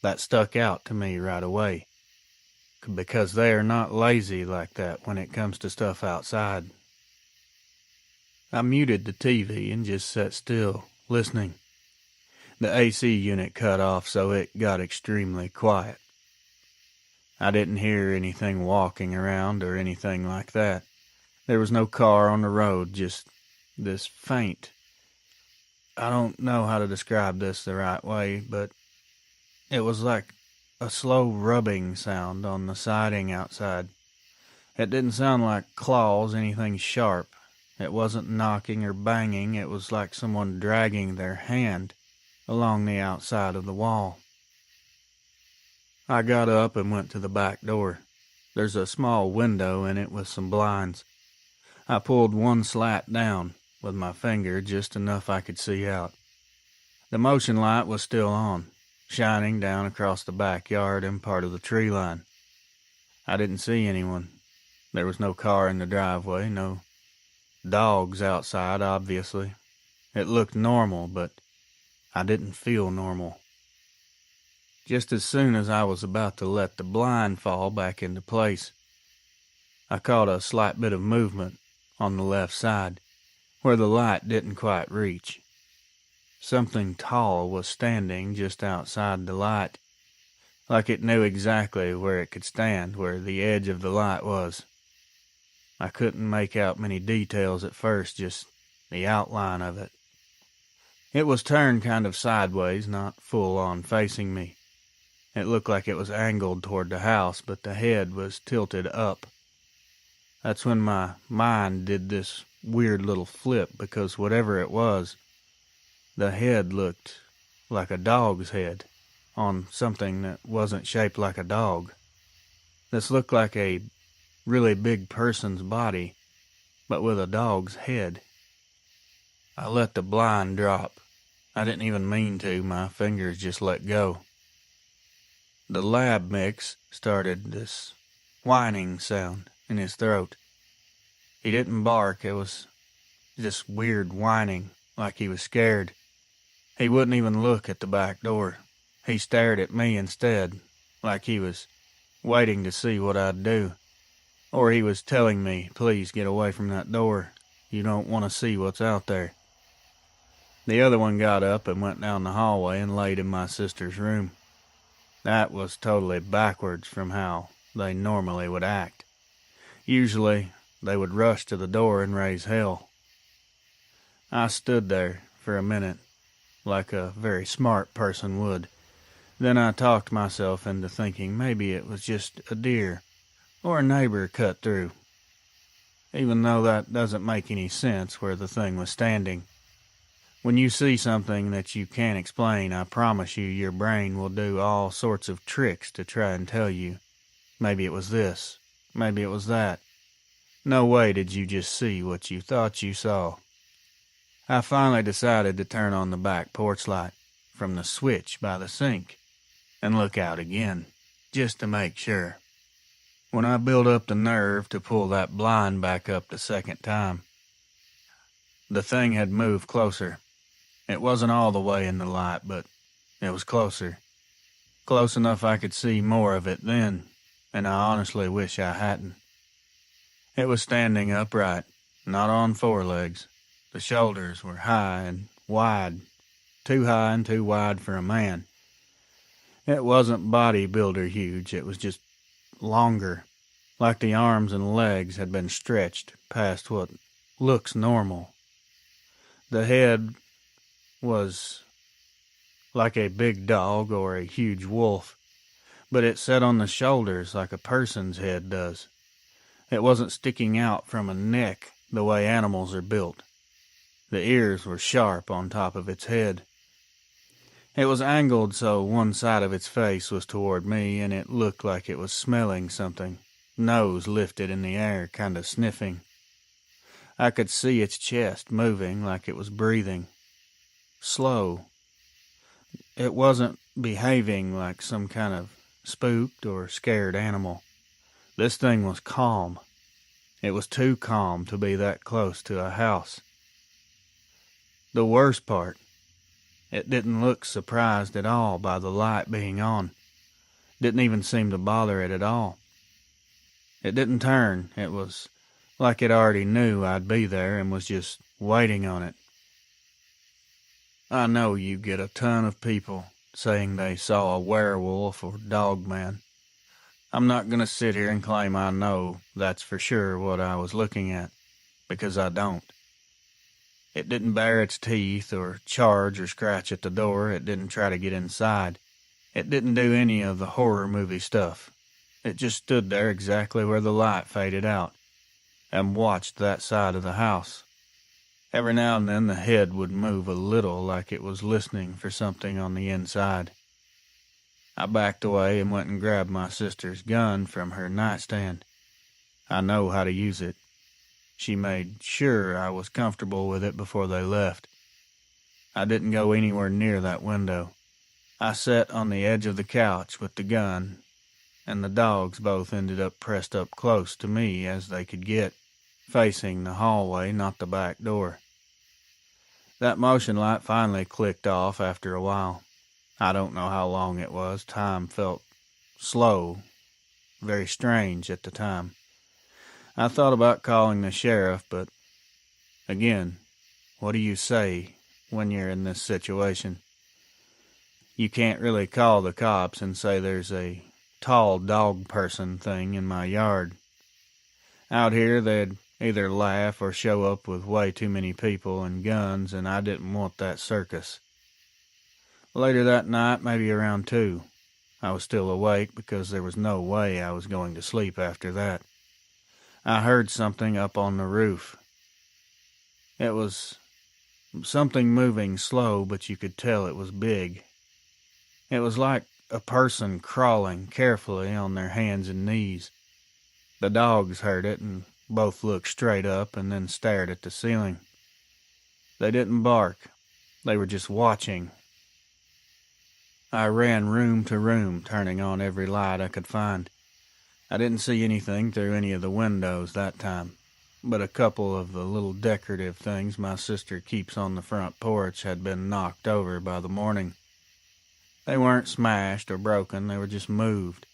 Speaker 1: That stuck out to me right away, because they are not lazy like that when it comes to stuff outside. I muted the TV and just sat still, listening. The AC unit cut off, so it got extremely quiet. I didn't hear anything walking around or anything like that. There was no car on the road, just this faint. I don't know how to describe this the right way, but it was like a slow rubbing sound on the siding outside. It didn't sound like claws, anything sharp. It wasn't knocking or banging. It was like someone dragging their hand along the outside of the wall. I got up and went to the back door. There's a small window in it with some blinds. I pulled one slat down with my finger, just enough I could see out. The motion light was still on, shining down across the backyard and part of the tree line. I didn't see anyone. There was no car in the driveway, no dogs outside, obviously. It looked normal, but I didn't feel normal. Just as soon as I was about to let the blind fall back into place, I caught a slight bit of movement on the left side, where the light didn't quite reach. Something tall was standing just outside the light, like it knew exactly where it could stand, where the edge of the light was. I couldn't make out many details at first, just the outline of it. It was turned kind of sideways, not full on facing me. It looked like it was angled toward the house, but the head was tilted up. That's when my mind did this weird little flip, because whatever it was, the head looked like a dog's head on something that wasn't shaped like a dog. This looked like a really big person's body, but with a dog's head. I let the blind drop. I didn't even mean to. My fingers just let go. The lab mix started this whining sound in his throat. He didn't bark. It was just weird whining, like he was scared. He wouldn't even look at the back door. He stared at me instead, like he was waiting to see what I'd do. Or he was telling me, please get away from that door. You don't want to see what's out there. The other one got up and went down the hallway and laid in my sister's room. That was totally backwards from how they normally would act. Usually, they would rush to the door and raise hell. I stood there for a minute, like a very smart person would. Then I talked myself into thinking maybe it was just a deer or a neighbor cut through, even though that doesn't make any sense where the thing was standing. When you see something that you can't explain, I promise you your brain will do all sorts of tricks to try and tell you, maybe it was this, maybe it was that. No way did you just see what you thought you saw. I finally decided to turn on the back porch light from the switch by the sink and look out again, just to make sure. When I built up the nerve to pull that blind back up the second time, the thing had moved closer. It wasn't all the way in the light, but it was closer. Close enough I could see more of it then, and I honestly wish I hadn't. It was standing upright, not on four legs. The shoulders were high and wide, too high and too wide for a man. It wasn't bodybuilder huge, it was just longer, like the arms and legs had been stretched past what looks normal. The head was like a big dog or a huge wolf, but it sat on the shoulders like a person's head does. It wasn't sticking out from a neck the way animals are built. The ears were sharp on top of its head. It was angled so one side of its face was toward me, and it looked like it was smelling something, nose lifted in the air, kind of sniffing. I could see its chest moving like it was breathing. Slow. It wasn't behaving like some kind of spooked or scared animal. This thing was calm. It was too calm to be that close to a house. The worst part, it didn't look surprised at all by the light being on. Didn't even seem to bother it at all. It didn't turn. It was like it already knew I'd be there and was just waiting on it. I know you get a ton of people saying they saw a werewolf or Dogman. I'm not going to sit here and claim I know that's for sure what I was looking at, because I don't. It didn't bare its teeth or charge or scratch at the door. It didn't try to get inside. It didn't do any of the horror movie stuff. It just stood there exactly where the light faded out and watched that side of the house. Every now and then the head would move a little like it was listening for something on the inside. I backed away and went and grabbed my sister's gun from her nightstand. I know how to use it. She made sure I was comfortable with it before they left. I didn't go anywhere near that window. I sat on the edge of the couch with the gun, and the dogs both ended up pressed up close to me as they could get, facing the hallway, not the back door. That motion light finally clicked off after a while. I don't know how long it was. Time felt slow, very strange at the time. I thought about calling the sheriff, but again, what do you say when you're in this situation? You can't really call the cops and say there's a tall dog person thing in my yard. Out here, they'd either laugh or show up with way too many people and guns, and I didn't want that circus. Later that night, maybe around 2, I was still awake because there was no way I was going to sleep after that. I heard something up on the roof. It was something moving slow, but you could tell it was big. It was like a person crawling carefully on their hands and knees. The dogs heard it and both looked straight up and then stared at the ceiling. They didn't bark. They were just watching. I ran room to room, turning on every light I could find. I didn't see anything through any of the windows that time, but a couple of the little decorative things my sister keeps on the front porch had been knocked over by the morning. They weren't smashed or broken, they were just moved,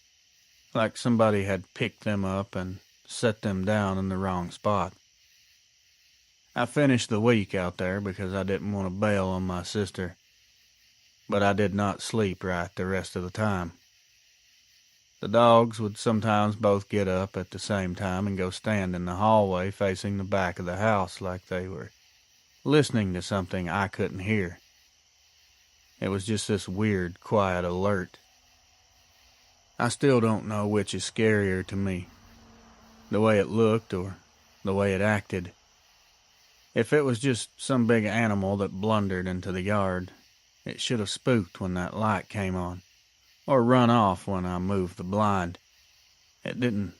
Speaker 1: like somebody had picked them up and set them down in the wrong spot. I finished the week out there because I didn't want to bail on my sister, but I did not sleep right the rest of the time. The dogs would sometimes both get up at the same time and go stand in the hallway facing the back of the house like they were listening to something I couldn't hear. It was just this weird, quiet alert. I still don't know which is scarier to me, the way it looked or the way it acted. If it was just some big animal that blundered into the yard, it should have spooked when that light came on, or run off when I moved the blind. It didn't.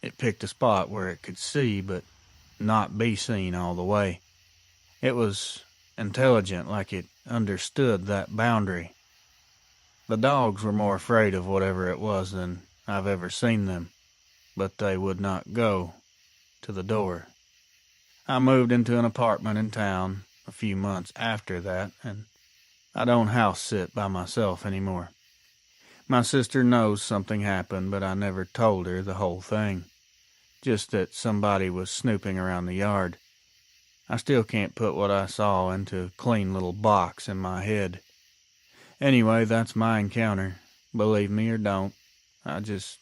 Speaker 1: It picked a spot where it could see, but not be seen all the way. It was intelligent, like it understood that boundary. The dogs were more afraid of whatever it was than I've ever seen them, but they would not go to the door. I moved into an apartment in town a few months after that, and I don't house sit by myself anymore. My sister knows something happened, but I never told her the whole thing, just that somebody was snooping around the yard. I still can't put what I saw into a clean little box in my head. Anyway, that's my encounter. Believe me or don't, I just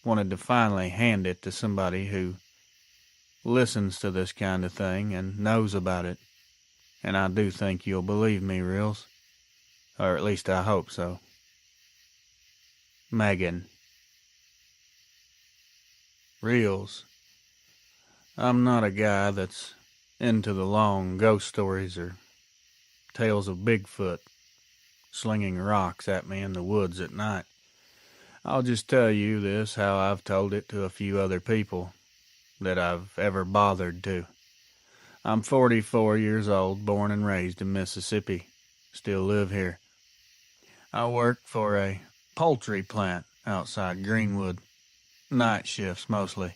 Speaker 1: wanted to finally hand it to somebody who listens to this kind of thing and knows about it. And I do think you'll believe me, Reels. Or at least I hope so. Megan. Reels. I'm not a guy that's into the long ghost stories or tales of Bigfoot slinging rocks at me in the woods at night. I'll just tell you this, how I've told it to a few other people that I've ever bothered to. I'm 44 years old, born and raised in Mississippi. Still live here. I work for a poultry plant outside Greenwood. Night shifts mostly.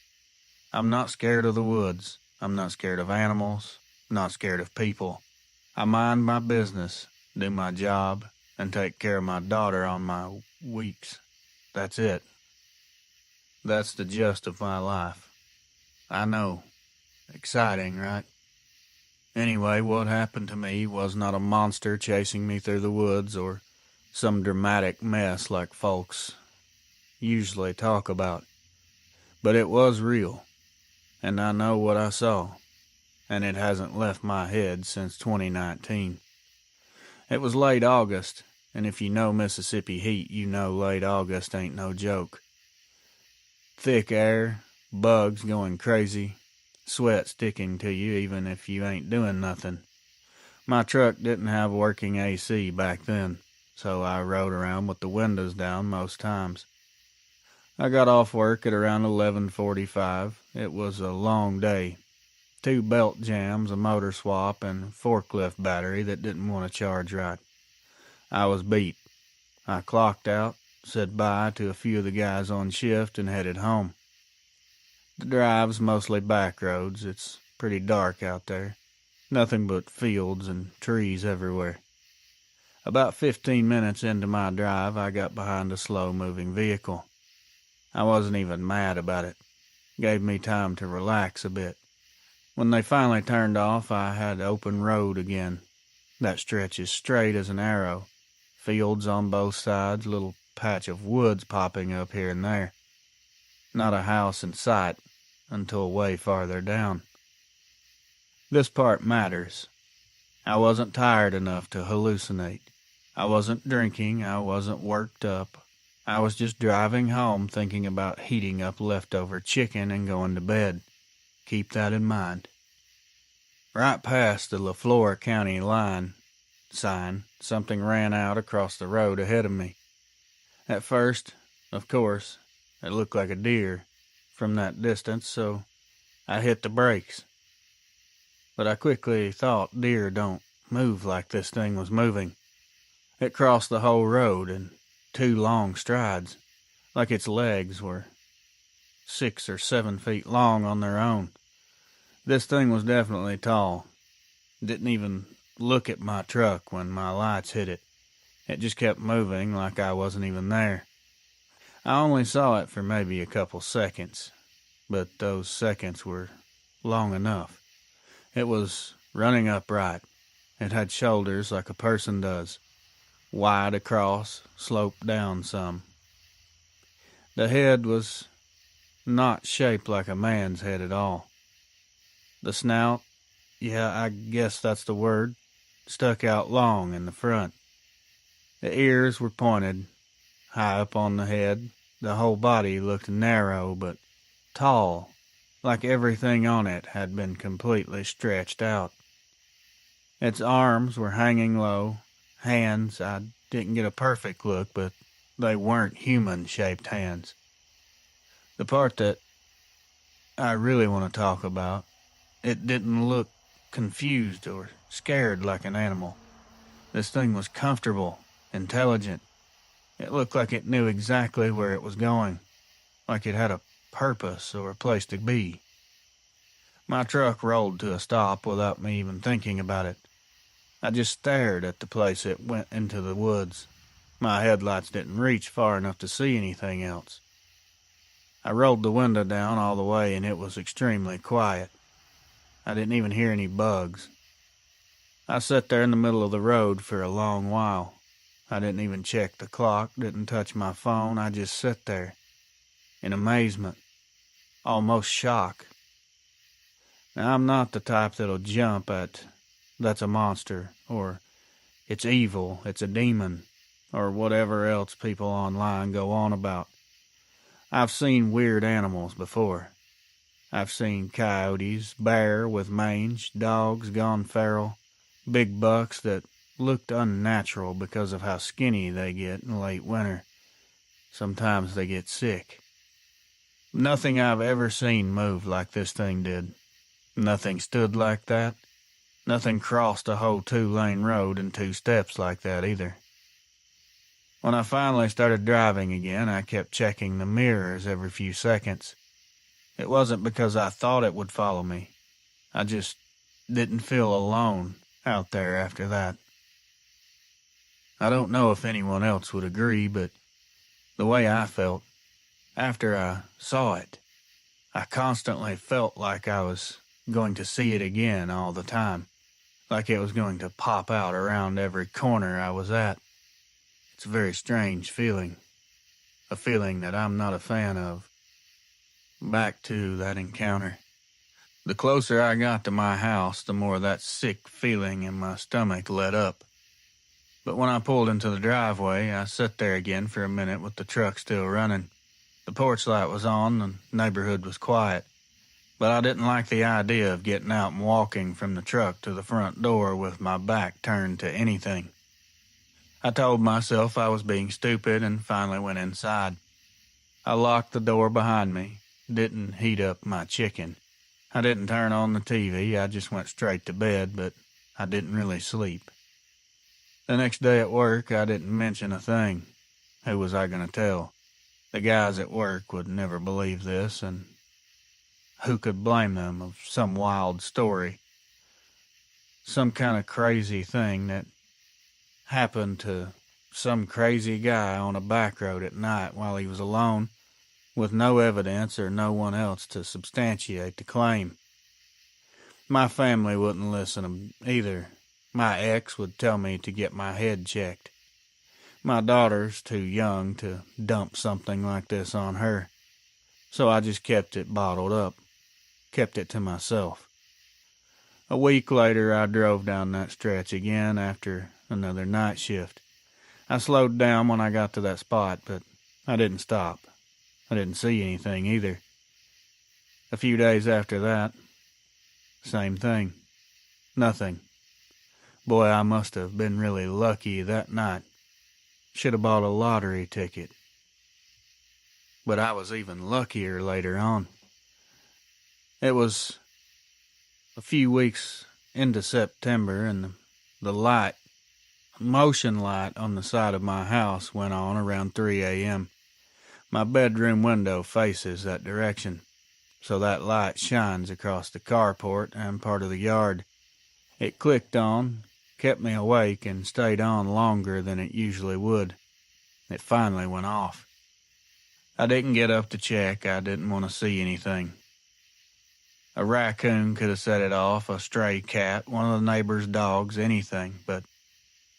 Speaker 1: I'm not scared of the woods. I'm not scared of animals. Not scared of people. I mind my business, do my job, and take care of my daughter on my weeks. That's it. That's the gist of my life. I know. Exciting, right? Anyway, what happened to me was not a monster chasing me through the woods or some dramatic mess like folks usually talk about. But it was real, and I know what I saw, and it hasn't left my head since 2019. It was late August, and if you know Mississippi heat, you know late August ain't no joke. Thick air, bugs going crazy, sweat sticking to you even if you ain't doing nothing. My truck didn't have working AC back then, so I rode around with the windows down most times. I got off work at around 11:45. It was a long day,
Speaker 3: 2 belt jams, a motor swap, and a forklift battery that didn't want to charge right. I was beat. I clocked out, said bye to a few of the guys on shift, and headed home. The drive's mostly back roads. It's pretty dark out there. Nothing but fields and trees everywhere. About 15 minutes into my drive, I got behind a slow-moving vehicle. I wasn't even mad about it. Gave me time to relax a bit. When they finally turned off, I had open road again. That stretches straight as an arrow. Fields on both sides, little patch of woods popping up here and there. Not a house in sight until way farther down. This part matters. I wasn't tired enough to hallucinate. I wasn't drinking. I wasn't worked up. I was just driving home thinking about heating up leftover chicken and going to bed. Keep that in mind. Right past the LaFleur County line sign, something ran out across the road ahead of me. At first, of course, it looked like a deer from that distance, so I hit the brakes. But I quickly thought deer don't move like this thing was moving. It crossed the whole road in 2 long strides, like its legs were 6 or 7 feet long on their own. This thing was definitely tall. Didn't even look at my truck when my lights hit it. It just kept moving like I wasn't even there. I only saw it for maybe a couple seconds, but those seconds were long enough. It was running upright. It had shoulders like a person does, wide across, sloped down some. The head was not shaped like a man's head at all. The snout, yeah, I guess that's the word, stuck out long in the front. The ears were pointed, high up on the head. The whole body looked narrow but tall, like everything on it had been completely stretched out. Its arms were hanging low. Hands, I didn't get a perfect look, but they weren't human-shaped hands. The part that I really want to talk about, it didn't look confused or scared like an animal. This thing was comfortable, intelligent. It looked like it knew exactly where it was going, like it had a purpose or a place to be. My truck rolled to a stop without me even thinking about it. I just stared at the place it went into the woods. My headlights didn't reach far enough to see anything else. I rolled the window down all the way and it was extremely quiet. I didn't even hear any bugs. I sat there in the middle of the road for a long while. I didn't even check the clock, didn't touch my phone. I just sat there in amazement, almost shock. Now, I'm not the type that'll jump at, "That's a monster," or "It's evil, it's a demon," or whatever else people online go on about. I've seen weird animals before. I've seen coyotes, bear with mange, dogs gone feral, big bucks that looked unnatural because of how skinny they get in late winter. Sometimes they get sick. Nothing I've ever seen moved like this thing did. Nothing stood like that. Nothing crossed a whole 2-lane road in 2 steps like that either. When I finally started driving again, I kept checking the mirrors every few seconds. It wasn't because I thought it would follow me. I just didn't feel alone out there after that. I don't know if anyone else would agree, but the way I felt after I saw it, I constantly felt like I was going to see it again all the time, like it was going to pop out around every corner I was at. It's a very strange feeling, a feeling that I'm not a fan of. Back to that encounter. The closer I got to my house, the more that sick feeling in my stomach let up. But when I pulled into the driveway, I sat there again for a minute with the truck still running. The porch light was on, the neighborhood was quiet. But I didn't like the idea of getting out and walking from the truck to the front door with my back turned to anything. I told myself I was being stupid and finally went inside. I locked the door behind me, didn't heat up my chicken. I didn't turn on the TV, I just went straight to bed, but I didn't really sleep. The next day at work, I didn't mention a thing. Who was I going to tell? The guys at work would never believe this, and who could blame them of some wild story? Some kind of crazy thing that happened to some crazy guy on a back road at night while he was alone, with no evidence or no one else to substantiate the claim. My family wouldn't listen either. My ex would tell me to get my head checked. My daughter's too young to dump something like this on her, so I just kept it bottled up, kept it to myself. A week later, I drove down that stretch again after another night shift. I slowed down when I got to that spot, but I didn't stop. I didn't see anything either. A few days after that, same thing. Nothing. Boy, I must have been really lucky that night. Should have bought a lottery ticket. But I was even luckier later on. It was a few weeks into September, and the motion light on the side of my house went on around 3 a.m. My bedroom window faces that direction, so that light shines across the carport and part of the yard. It clicked on, kept me awake, and stayed on longer than it usually would. It finally went off. I didn't get up to check. I didn't want to see anything. A raccoon could have set it off, a stray cat, one of the neighbor's dogs, anything, but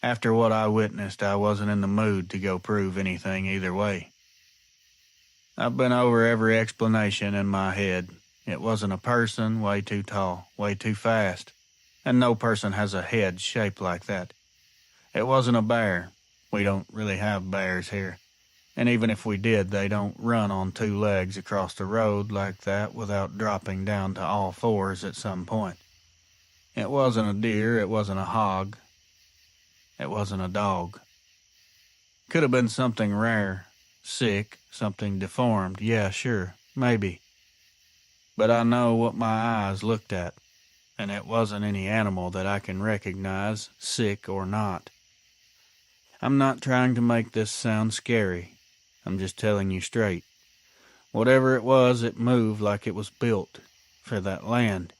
Speaker 3: after what I witnessed, I wasn't in the mood to go prove anything either way. I've been over every explanation in my head. It wasn't a person, way too tall, way too fast, and no person has a head shaped like that. It wasn't a bear. We don't really have bears here. And even if we did, they don't run on two legs across the road like that without dropping down to all fours at some point. It wasn't a deer, it wasn't a hog. It wasn't a dog. Could have been something rare, sick, something deformed, yeah, sure, maybe. But I know what my eyes looked at, and it wasn't any animal that I can recognize, sick or not. I'm not trying to make this sound scary. I'm just telling you straight. Whatever it was, it moved like it was built for that land.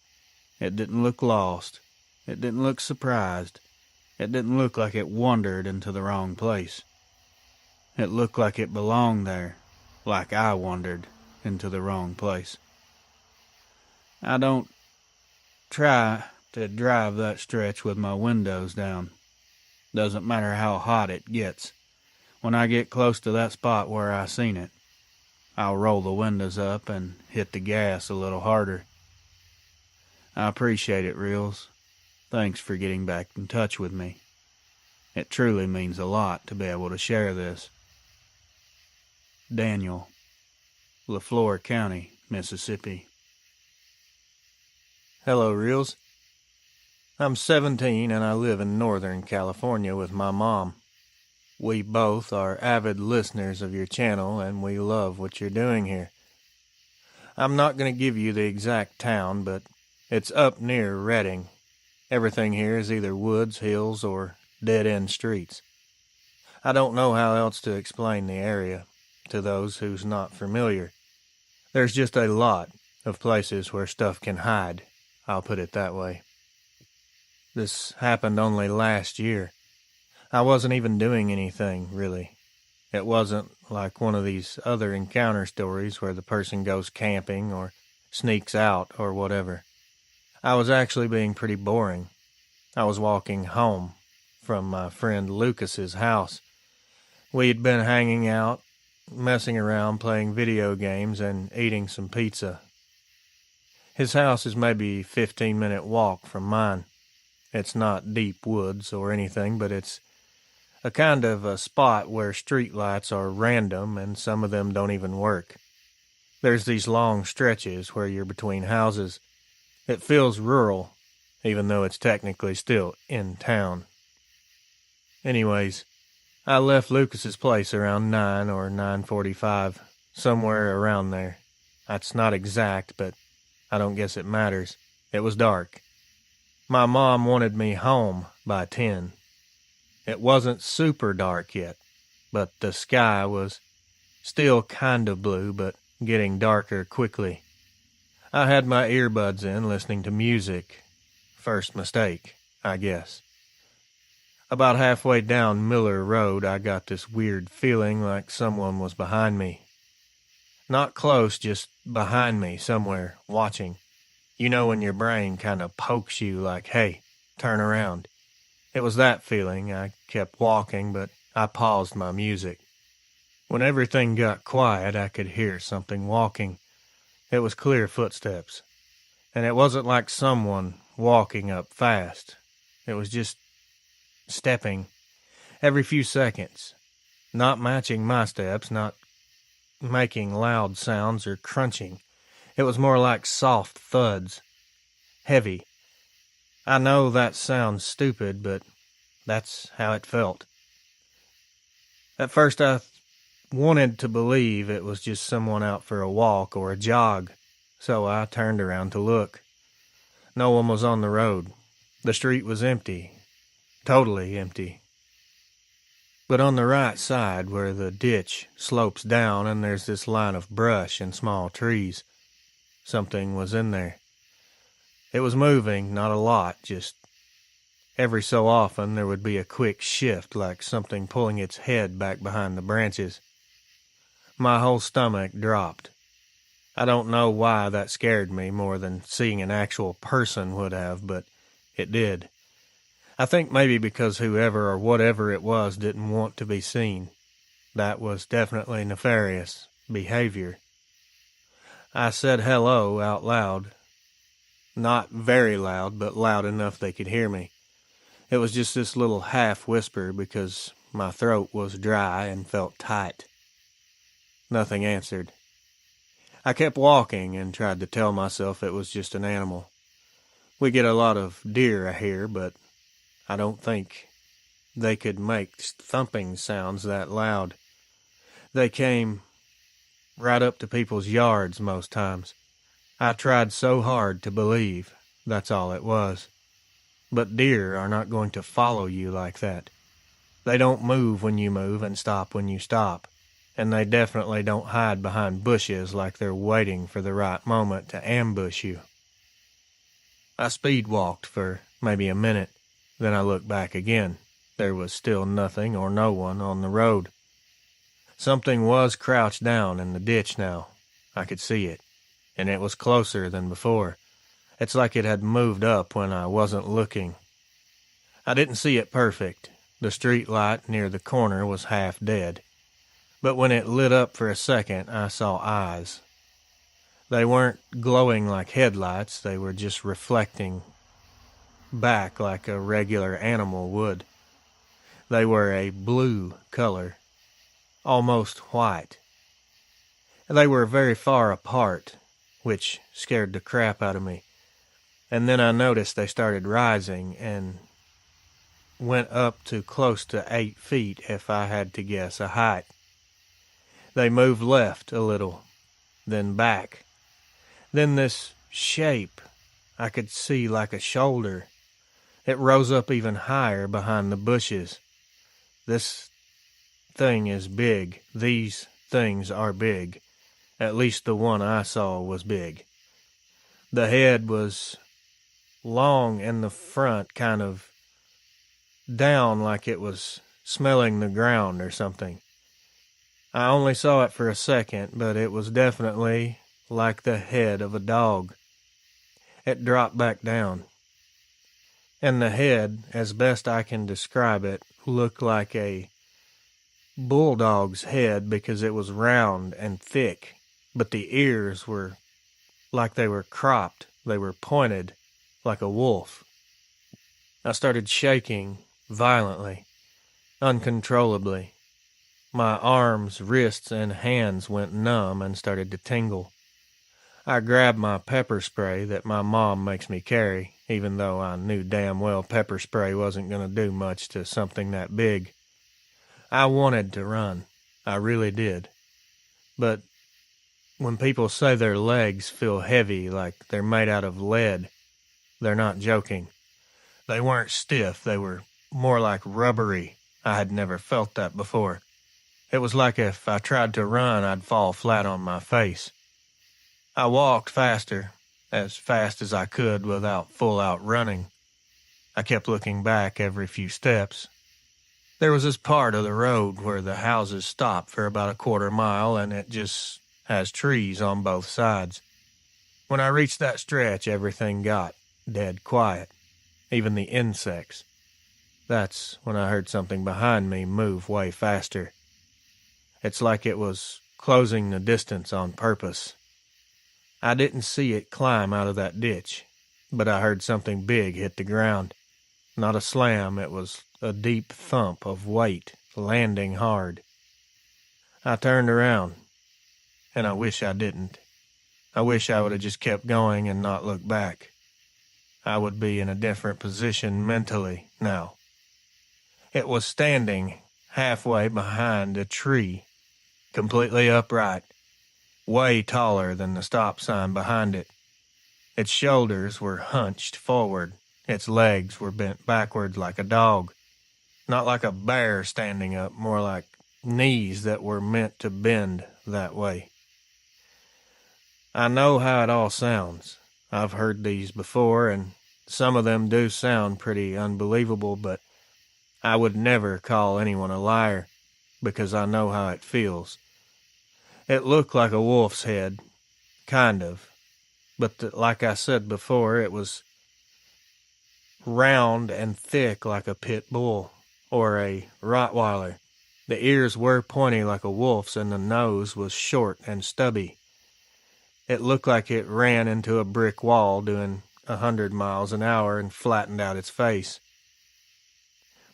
Speaker 3: It didn't look lost. It didn't look surprised. It didn't look like it wandered into the wrong place. It looked like it belonged there, like I wandered into the wrong place. I don't try to drive that stretch with my windows down. Doesn't matter how hot it gets. When I get close to that spot where I seen it, I'll roll the windows up and hit the gas a little harder. I appreciate it, Reels. Thanks for getting back in touch with me. It truly means a lot to be able to share this. Daniel, LaFleur County, Mississippi.
Speaker 1: Hello, Reels. I'm 17 and I live in Northern California with my mom. We both are avid listeners of your channel and we love what you're doing here. I'm not going to give you the exact town, but it's up near Redding. Everything here is either woods, hills, or dead-end streets. I don't know how else to explain the area to those who's not familiar. There's just a lot of places where stuff can hide, I'll put it that way. This happened only last year. I wasn't even doing anything, really. It wasn't like one of these other encounter stories where the person goes camping or sneaks out or whatever. I was actually being pretty boring. I was walking home from my friend Lucas's house. We'd been hanging out, messing around, playing video games, and eating some pizza. His house is maybe a 15-minute walk from mine. It's not deep woods or anything, but it's a kind of a spot where street lights are random and some of them don't even work. There's these long stretches where you're between houses. It feels rural, even though it's technically still in town. Anyways, I left Lucas's place around 9 or 9:45, somewhere around there. That's not exact, but I don't guess it matters. It was dark. My mom wanted me home by 10. It wasn't super dark yet, but the sky was still kind of blue, but getting darker quickly. I had my earbuds in, listening to music. First mistake, I guess. About halfway down Miller Road, I got this weird feeling like someone was behind me. Not close, just behind me somewhere, watching. You know when your brain kind of pokes you like, hey, turn around. It was that feeling. I kept walking, but I paused my music. When everything got quiet, I could hear something walking. It was clear footsteps. And it wasn't like someone walking up fast. It was just stepping every few seconds, not matching my steps, not making loud sounds or crunching. It was more like soft thuds, heavy. I know that sounds stupid, but that's how it felt. At first I wanted to believe it was just someone out for a walk or a jog, so I turned around to look. No one was on the road. The street was empty, totally empty. But on the right side, where the ditch slopes down and there's this line of brush and small trees, something was in there. It was moving, not a lot, just every so often there would be a quick shift, like something pulling its head back behind the branches. My whole stomach dropped. I don't know why that scared me more than seeing an actual person would have, but it did. I think maybe because whoever or whatever it was didn't want to be seen. That was definitely nefarious behavior. I said hello out loud. Not very loud, but loud enough they could hear me. It was just this little half whisper because my throat was dry and felt tight. Nothing answered. I kept walking and tried to tell myself it was just an animal. We get a lot of deer here, but I don't think they could make thumping sounds that loud. They came right up to people's yards most times. I tried so hard to believe that's all it was. But deer are not going to follow you like that. They don't move when you move and stop when you stop. And they definitely don't hide behind bushes like they're waiting for the right moment to ambush you. I speed walked for maybe a minute. Then I looked back again. There was still nothing or no one on the road. Something was crouched down in the ditch now. I could see it, and it was closer than before. It's like it had moved up when I wasn't looking. I didn't see it perfect. The street light near the corner was half dead. But when it lit up for a second, I saw eyes. They weren't glowing like headlights. They were just reflecting back like a regular animal would. They were a blue color, almost white. They were very far apart, which scared the crap out of me. And then I noticed they started rising and went up to close to 8 feet if I had to guess a height. They moved left a little, then back. Then this shape I could see like a shoulder. It rose up even higher behind the bushes. This thing is big. These things are big. At least the one I saw was big. The head was long in the front, kind of down like it was smelling the ground or something. I only saw it for a second, but it was definitely like the head of a dog. It dropped back down. And the head, as best I can describe it, looked like a bulldog's head because it was round and thick, but the ears were like they were cropped. They were pointed like a wolf. I started shaking violently, uncontrollably. My arms, wrists, and hands went numb and started to tingle. I grabbed my pepper spray that my mom makes me carry, even though I knew damn well pepper spray wasn't going to do much to something that big. I wanted to run. I really did. But When people say their legs feel heavy like they're made out of lead, they're not joking. They weren't stiff, they were more like rubbery. I had never felt that before. It was like if I tried to run, I'd fall flat on my face. I walked faster, as fast as I could without full-out running. I kept looking back every few steps. There was this part of the road where the houses stop for about a quarter mile, and it just has trees on both sides. When I reached that stretch, everything got dead quiet, even the insects. That's when I heard something behind me move way faster. It's like it was closing the distance on purpose. I didn't see it climb out of that ditch, but I heard something big hit the ground. Not a slam, it was a deep thump of weight landing hard. I turned around, and I wish I didn't. I wish I would have just kept going and not looked back. I would be in a different position mentally now. It was standing halfway behind a tree, completely upright, way taller than the stop sign behind it. Its shoulders were hunched forward. Its legs were bent backward like a dog. Not like a bear standing up, more like knees that were meant to bend that way. I know how it all sounds. I've heard these before, and some of them do sound pretty unbelievable, but I would never call anyone a liar, because I know how it feels. It looked like a wolf's head, kind of, but like I said before, it was round and thick like a pit bull or a Rottweiler. The ears were pointy like a wolf's, and the nose was short and stubby. It looked like it ran into a brick wall doing 100 miles an hour and flattened out its face.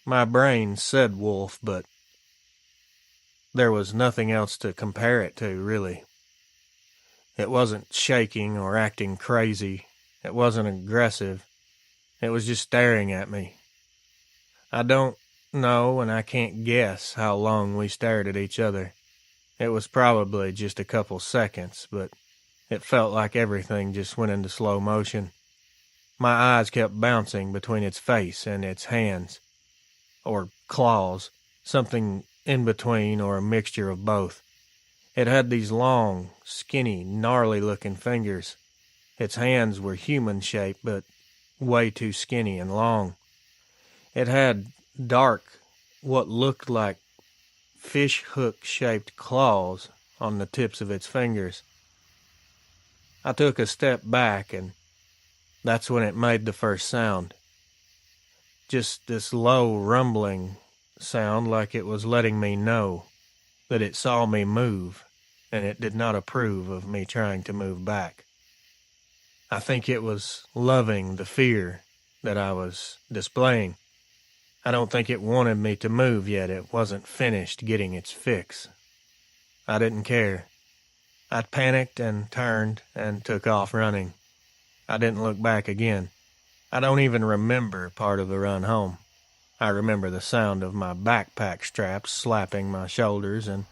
Speaker 1: My brain said wolf, but there was nothing else to compare it to, really. It wasn't shaking or acting crazy. It wasn't aggressive. It was just staring at me. I don't know, and I can't guess how long we stared at each other. It was probably just a couple seconds, but it felt like everything just went into slow motion. My eyes kept bouncing between its face and its hands, or claws, something in between or a mixture of both. It had these long, skinny, gnarly-looking fingers. Its hands were human-shaped, but way too skinny and long. It had dark, what looked like fish hook-shaped claws on the tips of its fingers. I took a step back, and that's when it made the first sound. Just this low rumbling sound, like it was letting me know that it saw me move, and it did not approve of me trying to move back. I think it was loving the fear that I was displaying. I don't think it wanted me to move yet. It wasn't finished getting its fix. I didn't care. I panicked and turned and took off running. I didn't look back again. I don't even remember part of the run home. I remember the sound of my backpack straps slapping my shoulders and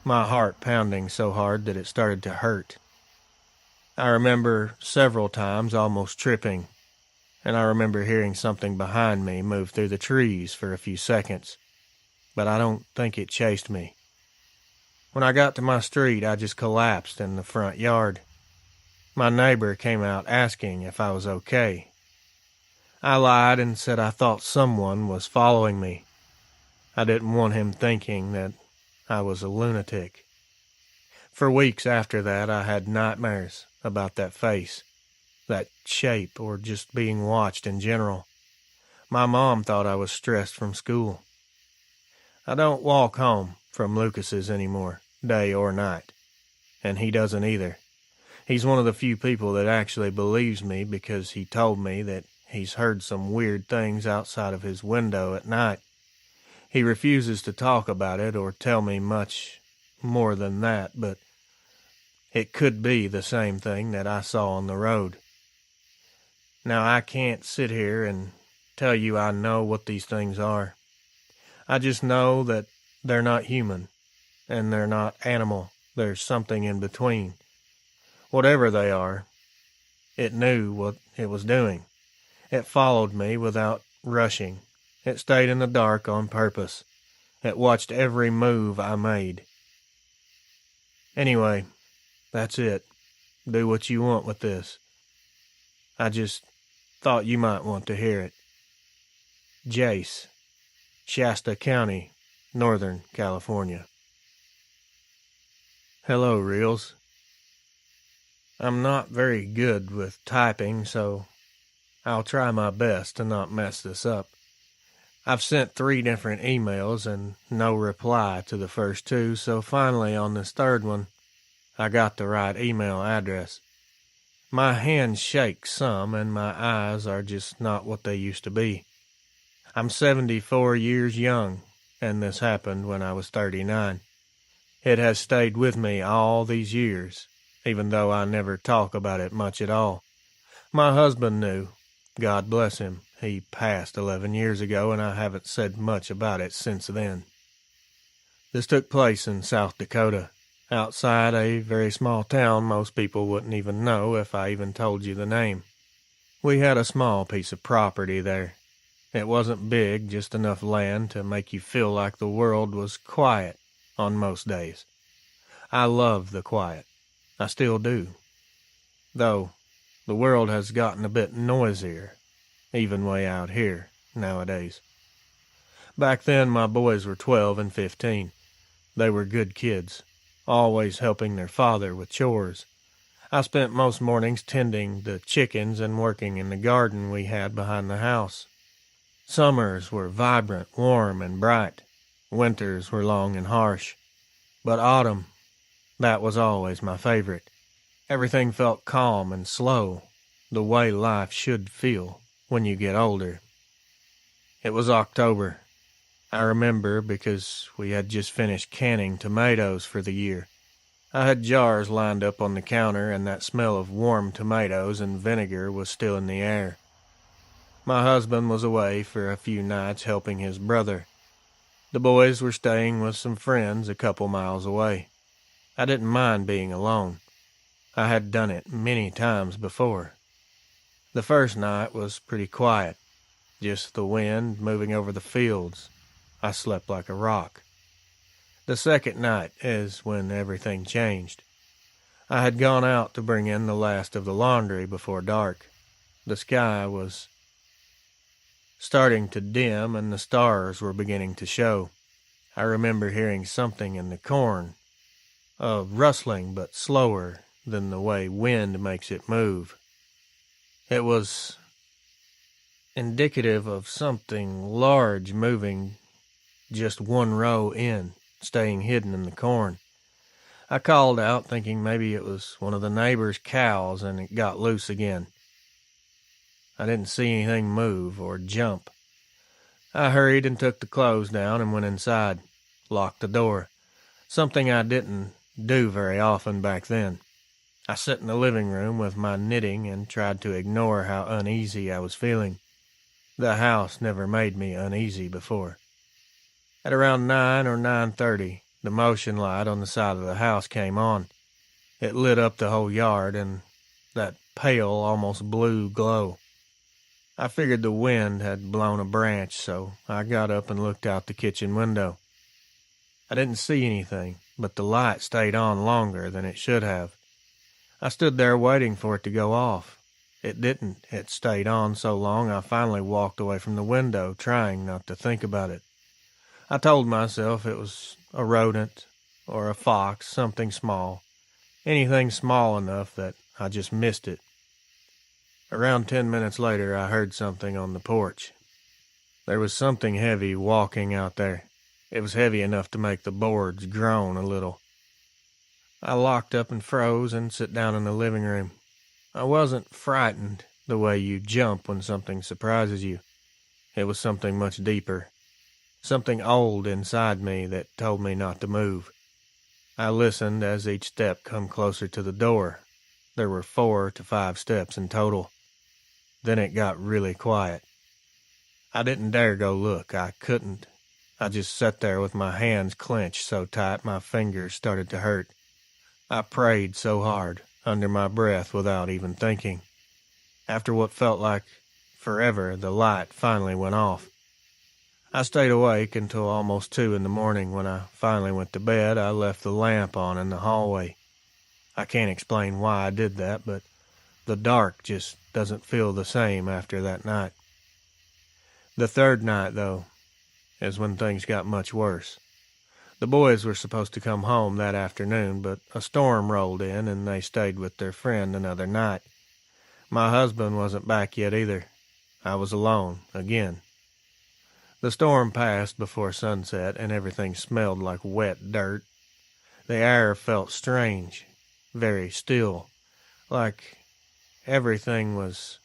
Speaker 1: my heart pounding so hard that it started to hurt. I remember several times almost tripping, and I remember hearing something behind me move through the trees for a few seconds, but I don't think it chased me. When I got to my street, I just collapsed in the front yard. My neighbor came out asking if I was okay. I lied and said I thought someone was following me. I didn't want him thinking that I was a lunatic. For weeks after that, I had nightmares about that face, that shape, or just being watched in general. My mom thought I was stressed from school. I don't walk home from Lucas's anymore, day or night, and he doesn't either. He's one of the few people that actually believes me because he told me that he's heard some weird things outside of his window at night. He refuses to talk about it or tell me much more than that, but it could be the same thing that I saw on the road. Now, I can't sit here and tell you I know what these things are. I just know that they're not human, and they're not animal. There's something in between. Whatever they are, it knew what it was doing. It followed me without rushing. It stayed in the dark on purpose. It watched every move I made. Anyway, that's it. Do what you want with this. I just thought you might want to hear it. Jace, Shasta County, Northern California. Hello, Reels. I'm not very good with typing, so I'll try my best to not mess this up. I've sent 3 different emails and no reply to the first 2, so finally on this third one, I got the right email address. My hands shake some and my eyes are just not what they used to be. I'm 74 years young, and this happened when I was 39. It has stayed with me all these years, even though I never talk about it much at all. My husband knew. God bless him. He passed 11 years ago, and I haven't said much about it since then. This took place in South Dakota, outside a very small town most people wouldn't even know if I even told you the name. We had a small piece of property there. It wasn't big, just enough land to make you feel like the world was quiet on most days. I love the quiet. I still do. Though, the world has gotten a bit noisier, even way out here, nowadays. Back then, my boys were 12 and 15. They were good kids, always helping their father with chores. I spent most mornings tending the chickens and working in the garden we had behind the house. Summers were vibrant, warm, and bright. Winters were long and harsh. But autumn, that was always my favorite. Everything felt calm and slow, the way life should feel when you get older. It was October. I remember because we had just finished canning tomatoes for the year. I had jars lined up on the counter, and that smell of warm tomatoes and vinegar was still in the air. My husband was away for a few nights helping his brother. The boys were staying with some friends a couple miles away. I didn't mind being alone. I had done it many times before. The first night was pretty quiet, just the wind moving over the fields. I slept like a rock. The second night is when everything changed. I had gone out to bring in the last of the laundry before dark. The sky was starting to dim and the stars were beginning to show. I remember hearing something in the corn, a rustling but slower than the way wind makes it move. It was indicative of something large moving just one row in, staying hidden in the corn. I called out thinking maybe it was one of the neighbor's cows and it got loose again. I didn't see anything move or jump. I hurried and took the clothes down and went inside, locked the door, something I didn't do very often back then. I sat in the living room with my knitting and tried to ignore how uneasy I was feeling. The house never made me uneasy before. At around 9 or 9:30, the motion light on the side of the house came on. It lit up the whole yard and that pale, almost blue glow. I figured the wind had blown a branch, so I got up and looked out the kitchen window. I didn't see anything, but the light stayed on longer than it should have. I stood there waiting for it to go off. It didn't. It stayed on so long I finally walked away from the window, trying not to think about it. I told myself it was a rodent or a fox, something small, anything small enough that I just missed it. Around 10 minutes later, I heard something on the porch. There was something heavy walking out there. It was heavy enough to make the boards groan a little. I locked up and froze and sat down in the living room. I wasn't frightened the way you jump when something surprises you. It was something much deeper. Something old inside me that told me not to move. I listened as each step come closer to the door. There were 4 to 5 steps in total. Then it got really quiet. I didn't dare go look. I couldn't. I just sat there with my hands clenched so tight my fingers started to hurt. I prayed so hard.
Speaker 2: under my breath without even thinking. After what felt like forever, the light finally went off. I stayed awake until almost 2 in the morning. When I finally went to bed, I left the lamp on in the hallway. I can't explain why I did that, but the dark just doesn't feel the same after that night. The third night, though, is when things got much worse. The boys were supposed to come home that afternoon, but a storm rolled in and they stayed with their friend another night. My husband wasn't back yet either. I was alone, again. The storm passed before sunset and everything smelled like wet dirt. The air felt strange, very still, like everything was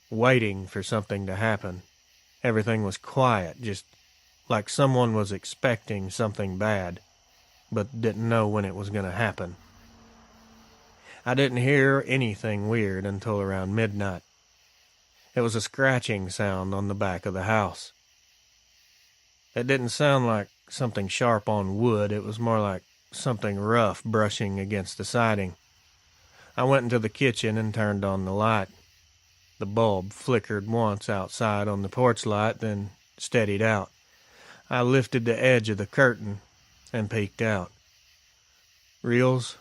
Speaker 2: waiting for something to happen. Everything was quiet, just like someone was expecting something bad, but didn't know when it was going to happen. I didn't hear anything weird until around midnight. It was a scratching sound on the back of the house. It didn't sound like something sharp on wood. It was more like something rough brushing against the siding. I went into the kitchen and turned on the light. The bulb flickered once outside on the porch light, then steadied out. I lifted the edge of the curtain and peeked out. Reels,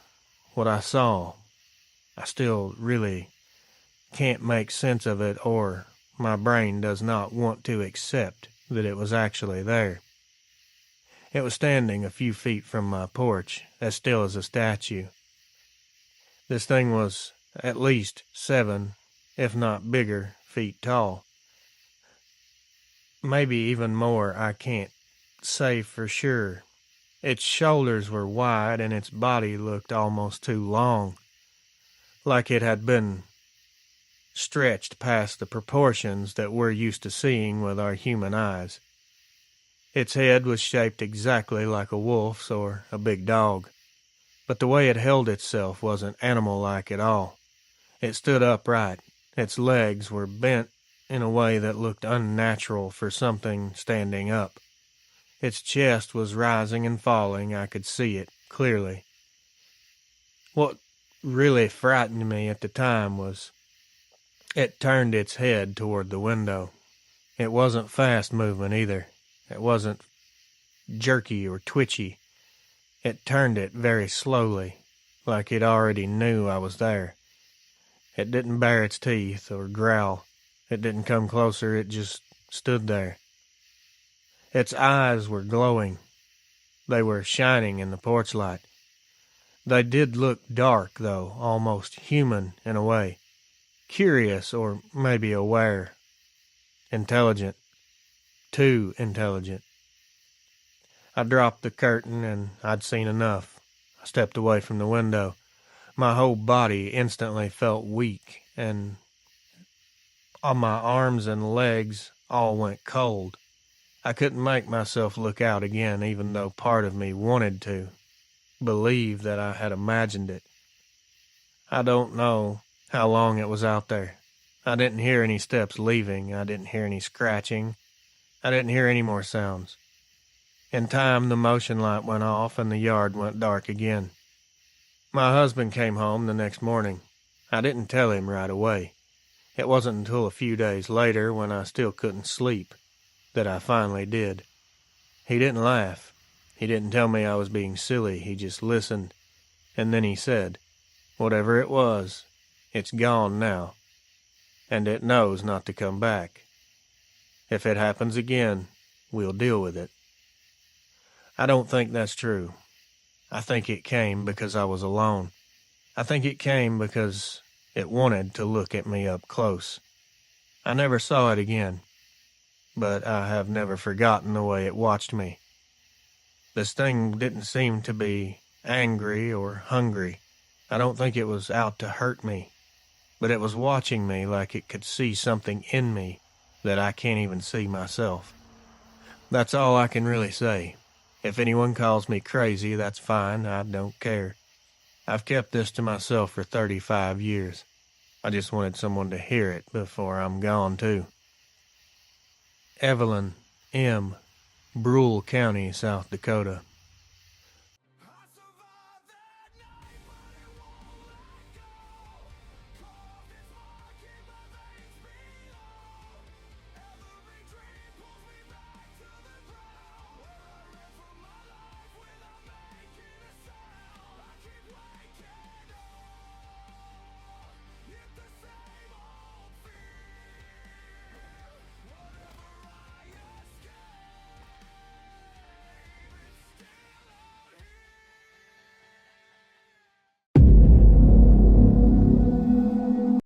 Speaker 2: what I saw, I still really can't make sense of it, or my brain does not want to accept that it was actually there. It was standing a few feet from my porch, as still as a statue. This thing was at least 7, if not bigger, feet tall. Maybe even more, I can't say for sure. Its shoulders were wide and its body looked almost too long, like it had been stretched past the proportions that we're used to seeing with our human eyes. Its head was shaped exactly like a wolf's or a big dog, but the way it held itself wasn't animal-like at all. It stood upright. Its legs were bent in a way that looked unnatural for something standing up. Its chest was rising and falling. I could see it clearly. What really frightened me at the time was it turned its head toward the window. It wasn't fast moving either. It wasn't jerky or twitchy. It turned it very slowly, like it already knew I was there. It didn't bare its teeth or growl. It didn't come closer. It just stood there. Its eyes were glowing. They were shining in the porch light. They did look dark, though, almost human in a way. Curious, or maybe aware. Intelligent. Too intelligent. I dropped the curtain, and I'd seen enough. I stepped away from the window. My whole body instantly felt weak, and all my arms and legs all went cold. I couldn't make myself look out again, even though part of me wanted to, believe that I had imagined it. I don't know how long it was out there. I didn't hear any steps leaving. I didn't hear any scratching. I didn't hear any more sounds. In time, the motion light went off and the yard went dark again. My husband came home the next morning. I didn't tell him right away. It wasn't until a few days later, when I still couldn't sleep, that I finally did. He didn't laugh. He didn't tell me I was being silly. He just listened. And then he said, "Whatever it was, it's gone now. And it knows not to come back. If it happens again, we'll deal with it." I don't think that's true. I think it came because I was alone. I think it came because it wanted to look at me up close. I never saw it again, but I have never forgotten the way it watched me. This thing didn't seem to be angry or hungry. I don't think it was out to hurt me, but it was watching me like it could see something in me that I can't even see myself. That's all I can really say. If anyone calls me crazy, that's fine. I don't care. I've kept this to myself for 35 years. I just wanted someone to hear it before I'm gone, too. Evelyn M., Brule County, South Dakota.